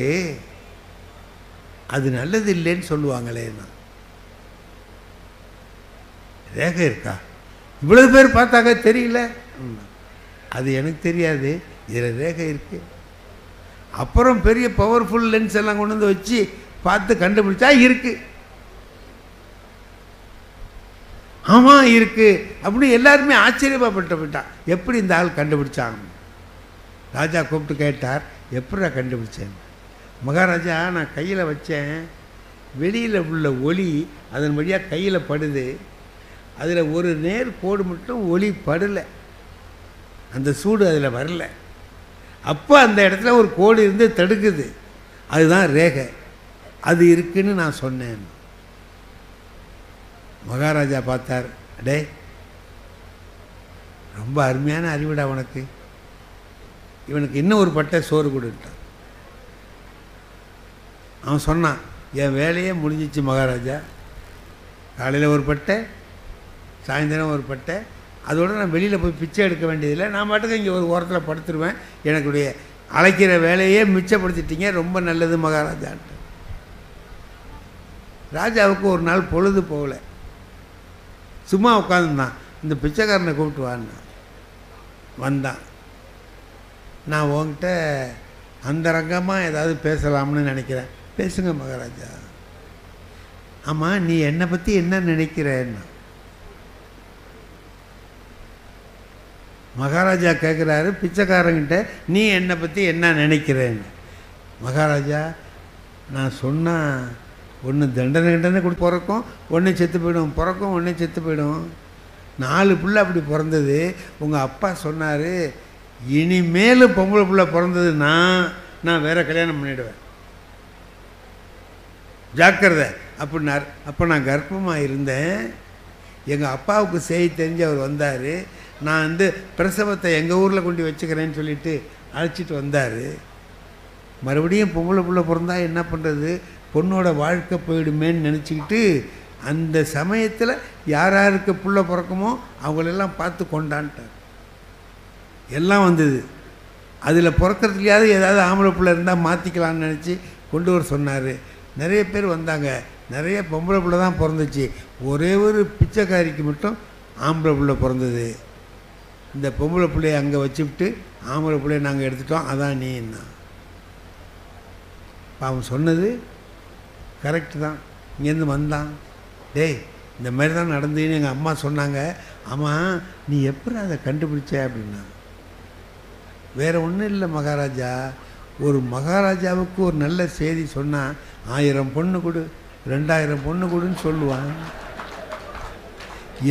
அது நல்லது இல்லைன்னு சொல்லுவாங்களேன்னா. ரேகை இருக்கா? இவ்வளவு பேர் பார்த்தாக்க தெரியல. அது எனக்கு தெரியாது, இதில் ரேகை இருக்கு. அப்புறம் பெரிய பவர்ஃபுல் லென்ஸ் எல்லாம் கொண்டு வந்து வச்சு பார்த்து கண்டுபிடிச்சா இருக்கு. ஆமாம் இருக்கு அப்படின்னு எல்லாருமே ஆச்சரியப்பட்டு போயிட்டான். எப்படி இந்த ஆள் கண்டுபிடிச்சாங்க? ராஜா கூப்பிட்டு கேட்டார், எப்படா கண்டுபிடிச்சேன்? மகாராஜா, நான் கையில் வச்சேன், வெளியில் உள்ள ஒளி அதன் வழியாக கையில் படுது, அதில் ஒரு நேர் கோடு மட்டும் ஒளி படலை, அந்த சூடு அதில் வரல. அப்போ அந்த இடத்துல ஒரு கோடு இருந்து தடுக்குது, அதுதான் ரேகை, அது இருக்குன்னு நான் சொன்னேன். மகாராஜா பார்த்தார், அடே ரொம்ப அருமையான அறிவுடா உனக்கு, இவனுக்கு இன்னும் ஒரு பட்டை சோறு கொடுத்தான். அவன் சொன்னான், என் வேலையே முடிஞ்சிச்சு மகாராஜா, காலையில் ஒரு பட்டை, சாயந்தரம் ஒரு பட்டை, அதோடு நான் வெளியில் போய் பிச்சை எடுக்க வேண்டியதில்லை, நான் பாட்டுக்கு இங்கே ஒரு ஓரத்தில் படுத்துருவேன், எனக்குடைய அழைக்கிற வேலையே மிச்சப்படுத்திட்டீங்க, ரொம்ப நல்லது மகாராஜான்ட்டு. ராஜாவுக்கு ஒரு நாள் பொழுது போகல, சும்மா உட்காந்துருந்தான். இந்த பிச்சைக்காரனை கூப்பிட்டு வான்னா. வந்தான். நான் உங்ககிட்ட அந்த ரங்கமாக ஏதாவது பேசலாம்னு நினைக்கிறேன். பேசுங்க மகாராஜா. ஆமாம், நீ என்னை பற்றி என்ன நினைக்கிறேன்னா? மகாராஜா கேட்குறாரு பிச்சைக்காரங்கிட்ட, நீ என்னை பற்றி என்ன நினைக்கிறேன்னு. மகாராஜா, நான் சொன்னால் ஒன்று தண்டனை கொடுத்து பிறக்கும், ஒன்று செத்து போயிடும், பிறக்கும் ஒன்று செத்து போயிடும். 4 பிள்ளை அப்படி பிறந்தது. உங்கள் அப்பா சொன்னார், இனிமேல் பொம்பளை பிள்ளை பிறந்தது நான் வேற கல்யாணம் பண்ணிவிடுவேன், ஜாக்கிரதை அப்படின்னார். அப்போ நான் கர்ப்பமாக இருந்தேன். எங்கள் அப்பாவுக்கு செய்தி தெரிஞ்சு அவர் வந்தார். நான் பிரசவத்தை எங்கள் ஊரில் கொண்டு வச்சுக்கிறேன்னு சொல்லிட்டு அழைச்சிட்டு வந்தார். மறுபடியும் பொம்பளை பிள்ளை பிறந்தா என்ன பண்ணுறது, பொண்ணோட வாழ்க்கை போயிடுமேன்னு நினச்சிக்கிட்டு அந்த சமயத்தில் யார் யாருக்கு பிள்ளை பிறக்குமோ அவங்களெல்லாம் பார்த்து கொண்டான்ட்டார். எல்லாம் வந்தது. அதில் பிறக்கிறதுலையாவது ஏதாவது ஆம்பளை பிள்ளை இருந்தால் மாற்றிக்கலான்னு நினச்சி கொண்டு வர சொன்னார். நிறைய பேர் வந்தாங்க, நிறைய பொம்பளை பிள்ளை தான் பிறந்துச்சு. ஒரே ஒரு பிச்சைக்காரிக்கு மட்டும் ஆம்பளை பிள்ளை பிறந்தது. இந்த பொம்பளை பிள்ளையை அங்கே வச்சுவிட்டு ஆம்பளை பிள்ளையை நாங்கள் எடுத்துட்டோம், அதான் நீ என்ன. அவன் சொன்னது கரெக்டு தான். இங்கேருந்து வந்தான், டேய் இந்த மாதிரி தான் நடந்ததுன்னு எங்கள் அம்மா சொன்னாங்க. ஆமாம், நீ எப்படி அதை கண்டுபிடிச்ச அப்படின்னா. வேறு ஒன்றும் இல்லை மகாராஜா, ஒரு மகாராஜாவுக்கு ஒரு நல்ல செய்தி சொன்னால் 1000 பொண்ணு கொடு, 2000 பொண்ணு கொடுன்னு சொல்லுவான்.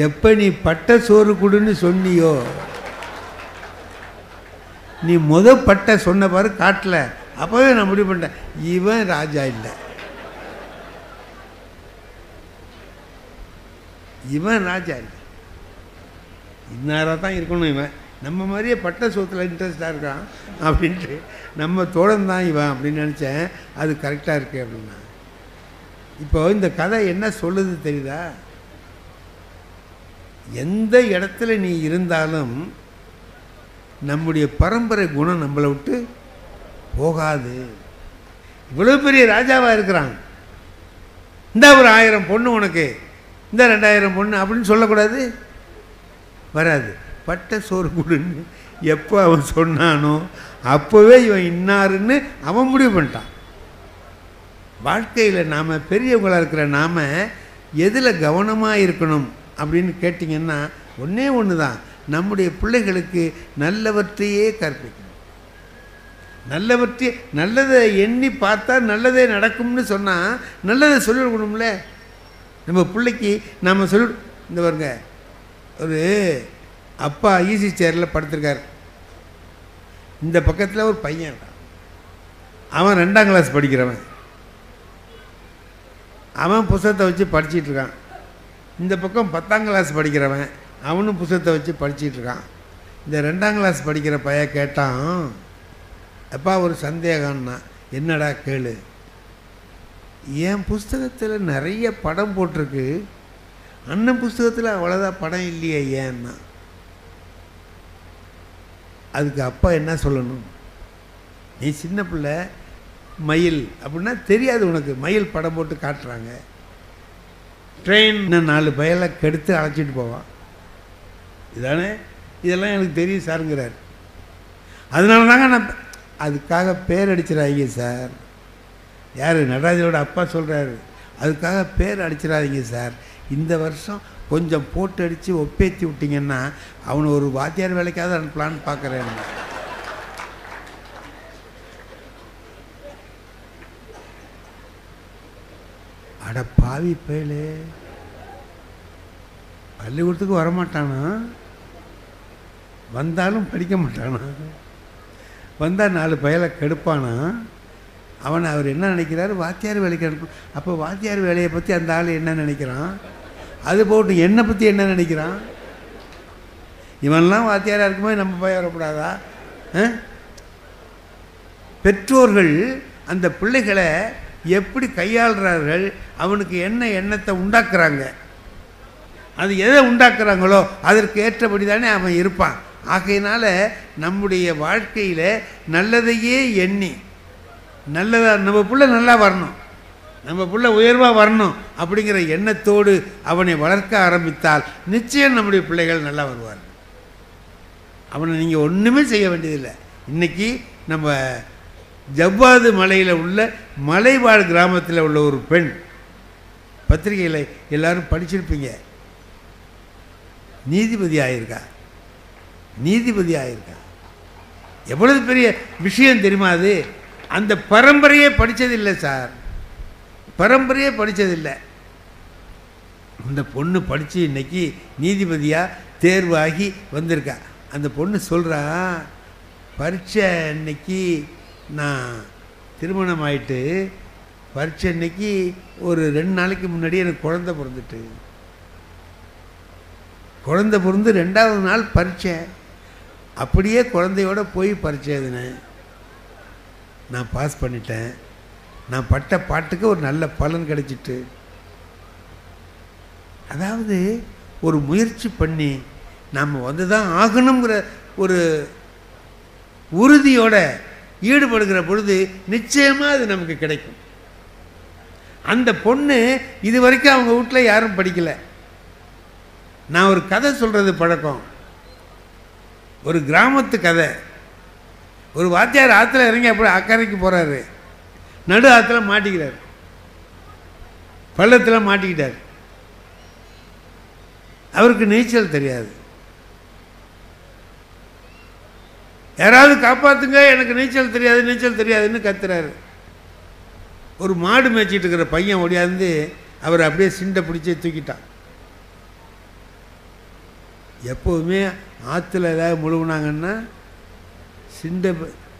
எப்போ நீ பட்டை சோறு கொடுன்னு சொன்னியோ, நீ பட்டை சொன்ன பாரு காட்டில், அப்போவே நான் முடிவு பண்ணிட்டேன், இவன் ராஜா இல்லை. இவன் ராஜா இல்லை, இன்னாராக தான் இருக்கணும். இவன் நம்ம மாதிரியே பட்ட சோத்தில் இன்ட்ரெஸ்டாக இருக்கான் அப்படின்ட்டு நம்ம தோழன் தான் இவன் அப்படின்னு நினச்சேன். அது கரெக்டாக இருக்கு அப்படின்னா. இப்போ இந்த கதை என்ன சொல்லுது தெரியுதா? எந்த இடத்துல நீ இருந்தாலும் நம்முடைய பரம்பரை குணம் நம்மளை விட்டு போகாது. இவ்வளோ பெரிய ராஜாவாக இருக்கிறான், இந்த ஒரு 1000 பொண்ணு உனக்கு, இந்த 2000 பொண்ணு அப்படின்னு சொல்லக்கூடாது, வராது. பட்ட சோறு கொடுன்னு எப்போ அவன் சொன்னானோ அப்போவே இவன் இன்னாருன்னு அவன் முடிவு பண்ணிட்டான். வாழ்க்கையில் நாம் பெரியவங்களாக இருக்கிற நாம் எதில் கவனமாக இருக்கணும் அப்படின்னு கேட்டிங்கன்னா ஒன்றே ஒன்று தான், நம்முடைய பிள்ளைகளுக்கு நல்லவற்றையே கற்பிக்கணும். நல்லதை எண்ணி பார்த்தா நல்லதே நடக்கும்னு சொன்னால் நல்லதை சொல்லிவிடணும்ல. நம்ம பிள்ளைக்கு நாம் இந்த பாருங்க, ஒரு அப்பா ஈசி சேரில் படுத்திருக்கார், இந்த பக்கத்தில் ஒரு பையன் இருக்கான், அவன் 2ஆம் கிளாஸ் படிக்கிறவன், அவன் புத்தகத்தை வச்சு படிச்சிட்டு இருக்கான். இந்த பக்கம் 10ஆம் கிளாஸ் படிக்கிறவன், அவனும் புத்தகத்தை வச்சு படிச்சிட்டு இருக்கான். இந்த 2ஆம் கிளாஸ் படிக்கிற பையன் கேட்டான், அப்பா ஒரு சந்தேகம்னா, என்னடா கேளு, என் புஸ்தகத்தில் நிறைய படம் போட்டிருக்கு, அண்ணன் புஸ்தகத்தில் அவ்வளோதான் படம் இல்லையே ஏன்னா. அதுக்கு அப்பா என்ன சொல்லணும், நீ சின்ன பிள்ளை, மயில் அப்படின்னா தெரியாது உனக்கு, மயில் படம் போட்டு காட்டுறாங்க, ட்ரெயின் 4 பயலை கெடுத்து அழைச்சிட்டு போவான், இதானே, இதெல்லாம் எனக்கு தெரியும் சாருங்கிறார். அதனால தாங்க நான் அதுக்காக பேர் அடிச்சிடாதீங்க சார். யார், நடராஜரோட அப்பா சொல்கிறாரு, அதுக்காக பேர் அடிச்சிடாதீங்க சார், இந்த வருஷம் கொஞ்சம் போட்டு அடித்து ஒப்பேற்றி விட்டிங்கன்னா அவனை ஒரு வாத்தியார் வேலைக்காவது அனுப்பலான்னு பார்க்குறேன். அட பாவி பயலே, பள்ளிக்கூடத்துக்கு வரமாட்டானா, வந்தாலும் படிக்க மாட்டானா, வந்தால் 4 பயலை கெடுப்பானா, அவனை அவர் என்ன நினைக்கிறாரு, வாத்தியார் வேலைக்கு அனுப்ப. அப்போ வாத்தியார் வேலையை பற்றி அந்த ஆள் என்ன நினைக்கிறான், அது போட்டு என்னை பற்றி என்ன நினைக்கிறான், இவன்லாம் வாத்தியாராக இருக்கும்போது நம்ம பய வரக்கூடாதா? பெற்றோர்கள் அந்த பிள்ளைகளை எப்படி கையாளுறார்கள், அவனுக்கு என்ன எண்ணத்தை உண்டாக்குறாங்க, அது எதை உண்டாக்குறாங்களோ அதற்கு ஏற்றபடி தானே அவன் இருப்பான். ஆகையினால நம்முடைய வாழ்க்கையில் நல்லதையே எண்ணி நல்லதாக நம்ம பிள்ளை நல்லா வரணும், நம்ம பிள்ளை உயர்வாக வரணும் அப்படிங்கிற எண்ணத்தோடு அவனை வளர்க்க ஆரம்பித்தால் நிச்சயம் நம்முடைய பிள்ளைகள் நல்லா வருவார். அவனை நீங்கள் ஒன்றுமே செய்ய வேண்டியதில்லை. இன்றைக்கி நம்ம ஜவ்வாது மலையில் உள்ள மலைவாழ் கிராமத்தில் உள்ள ஒரு பெண், பத்திரிகையில் எல்லோரும் படிச்சிருப்பீங்க, நீதிபதி ஆயிருக்கா. எவ்வளவு பெரிய விஷயம் தெரியுமா அது? அந்த பரம்பரையே படித்ததில்லை சார், பரம்பரையே படித்ததில்லை. அந்த பொண்ணு படித்து இன்னைக்கு நீதிபதியாக தேர்வாகி வந்திருக்கா. அந்த பொண்ணு சொல்கிறா, பரீட்சை அன்னைக்கு நான் திருமணம் ஆகிட்டு, பரீட்சை அன்னைக்கு ஒரு 2 நாளைக்கு முன்னாடி எனக்கு குழந்தை பிறந்துட்டு, குழந்தை பிறந்து 2ஆவது நாள் பரீட்சை, அப்படியே குழந்தையோட போய் பரீட்சை எழுதினேன், நான் பாஸ் பண்ணிட்டேன், நான் பட்ட பாட்டுக்கு ஒரு நல்ல பலன் கிடைச்சிட்டு. அதாவது ஒரு முயற்சி பண்ணி நாம் வந்து தான் ஆகணுங்கிற ஒரு உறுதியோட ஈடுபடுகிற பொழுது நிச்சயமாக அது நமக்கு கிடைக்கும். அந்த பொண்ணு இது வரைக்கும் அவங்க வீட்டில் யாரும் படிக்கலை. நான் ஒரு கதை சொல்கிறது பழக்கம், ஒரு கிராமத்து கதை. ஒரு வாத்தியார் ஆற்றுல இறங்கி அப்படி அக்கறைக்கு போகிறாரு, நடு ஆற்றுல மாட்டிக்கிறார், பள்ளத்தில் மாட்டிக்கிட்டார். அவருக்கு நீச்சல் தெரியாது. யாராவது காப்பாற்றுங்க, எனக்கு நீச்சல் தெரியாதுன்னு கத்துறாரு. ஒரு மாடு மேய்ச்சிட்டு இருக்கிற பையன் ஓடியாந்து அவர் அப்படியே சிண்டை பிடிச்சி தூக்கிட்டான். எப்போவுமே ஆற்றுல ஏதாவது முழுகுனாங்கன்னா சிண்டை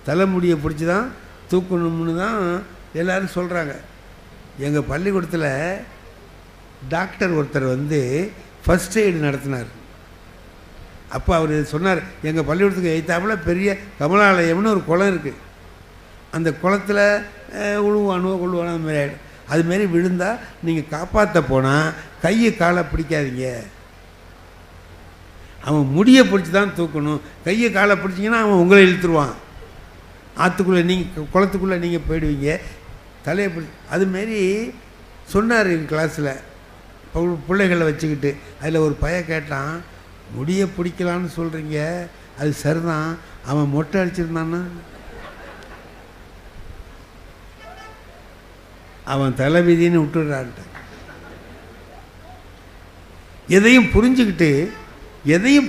தலைமுடியை பிடிச்சி தான் தூக்கணும்னு தான் எல்லோரும் சொல்கிறாங்க. எங்கள் பள்ளிக்கூடத்தில் டாக்டர் ஒருத்தர் வந்து ஃபர்ஸ்ட் எய்டு நடத்தினார். அப்போ அவர் சொன்னார், எங்கள் பள்ளிக்கூடத்துக்கு எய்த்தாப்பில் பெரிய கமலாலயம்னு ஒரு குளம் இருக்குது. அந்த குளத்தில் உழுவானோ கொள்ளுவானோ அந்த மாதிரி ஆகிடும். அதுமாரி விழுந்தால் நீங்கள் காப்பாற்ற போனால் கையை காலை பிடிக்காதீங்க, அவன் முடியை பிடிச்சி தான் தூக்கணும். கையை காலை பிடிச்சிங்கன்னா அவன் உங்களை இழுத்துருவான், ஆற்றுக்குள்ளே நீங்கள் குளத்துக்குள்ளே நீங்கள் போயிடுவீங்க. தலையை பிடி அதுமாரி சொன்னார் எங்கள் கிளாஸில் பிள்ளைகளை வச்சுக்கிட்டு. அதில் ஒரு பையன் கேட்டான், முடியை பிடிக்கலான்னு சொல்கிறீங்க, அது சரிதான், அவன் மொட்டை அடிச்சிருந்தான்னா அவன் தலைவிதின்னு விட்டுடுறான்ட்டு. எதையும்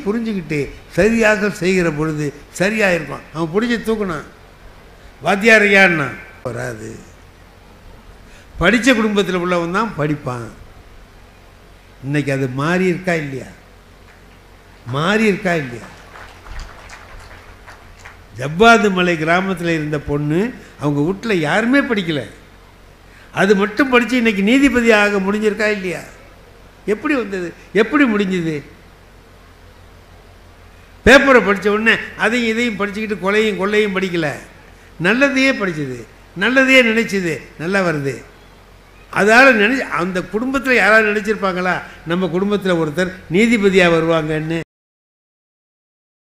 புரிஞ்சுக்கிட்டு சரியாக செய்கிற பொழுது சரியாக இருக்கும். அவன் பிடிச்சி தூக்கணும். வாத்தியார் ஐயான்னா வராது. படித்த குடும்பத்தில் உள்ளவன் தான் படிப்பான். இன்னைக்கு அது மாறி இருக்கா இல்லையா? ஜவ்வாது மலை கிராமத்தில் இருந்த பொண்ணு, அவங்க வீட்டில் யாருமே படிக்கலை, அது மட்டும் படித்து இன்னைக்கு நீதிபதி ஆக முடிஞ்சிருக்கா இல்லையா? எப்படி வந்தது? எப்படி முடிஞ்சது? பேப்பரை படித்த உடனே அதையும் இதையும் படிச்சுக்கிட்டு கொலையும் கொள்ளையும் படிக்கலை, நல்லதையே படிச்சது, நல்லதையே நினைச்சது, நல்லா வருது. அதால் அந்த குடும்பத்தில் யாராவது நினச்சிருப்பாங்களா நம்ம குடும்பத்தில் ஒருத்தர் நீதிபதியாக வருவாங்கன்னு?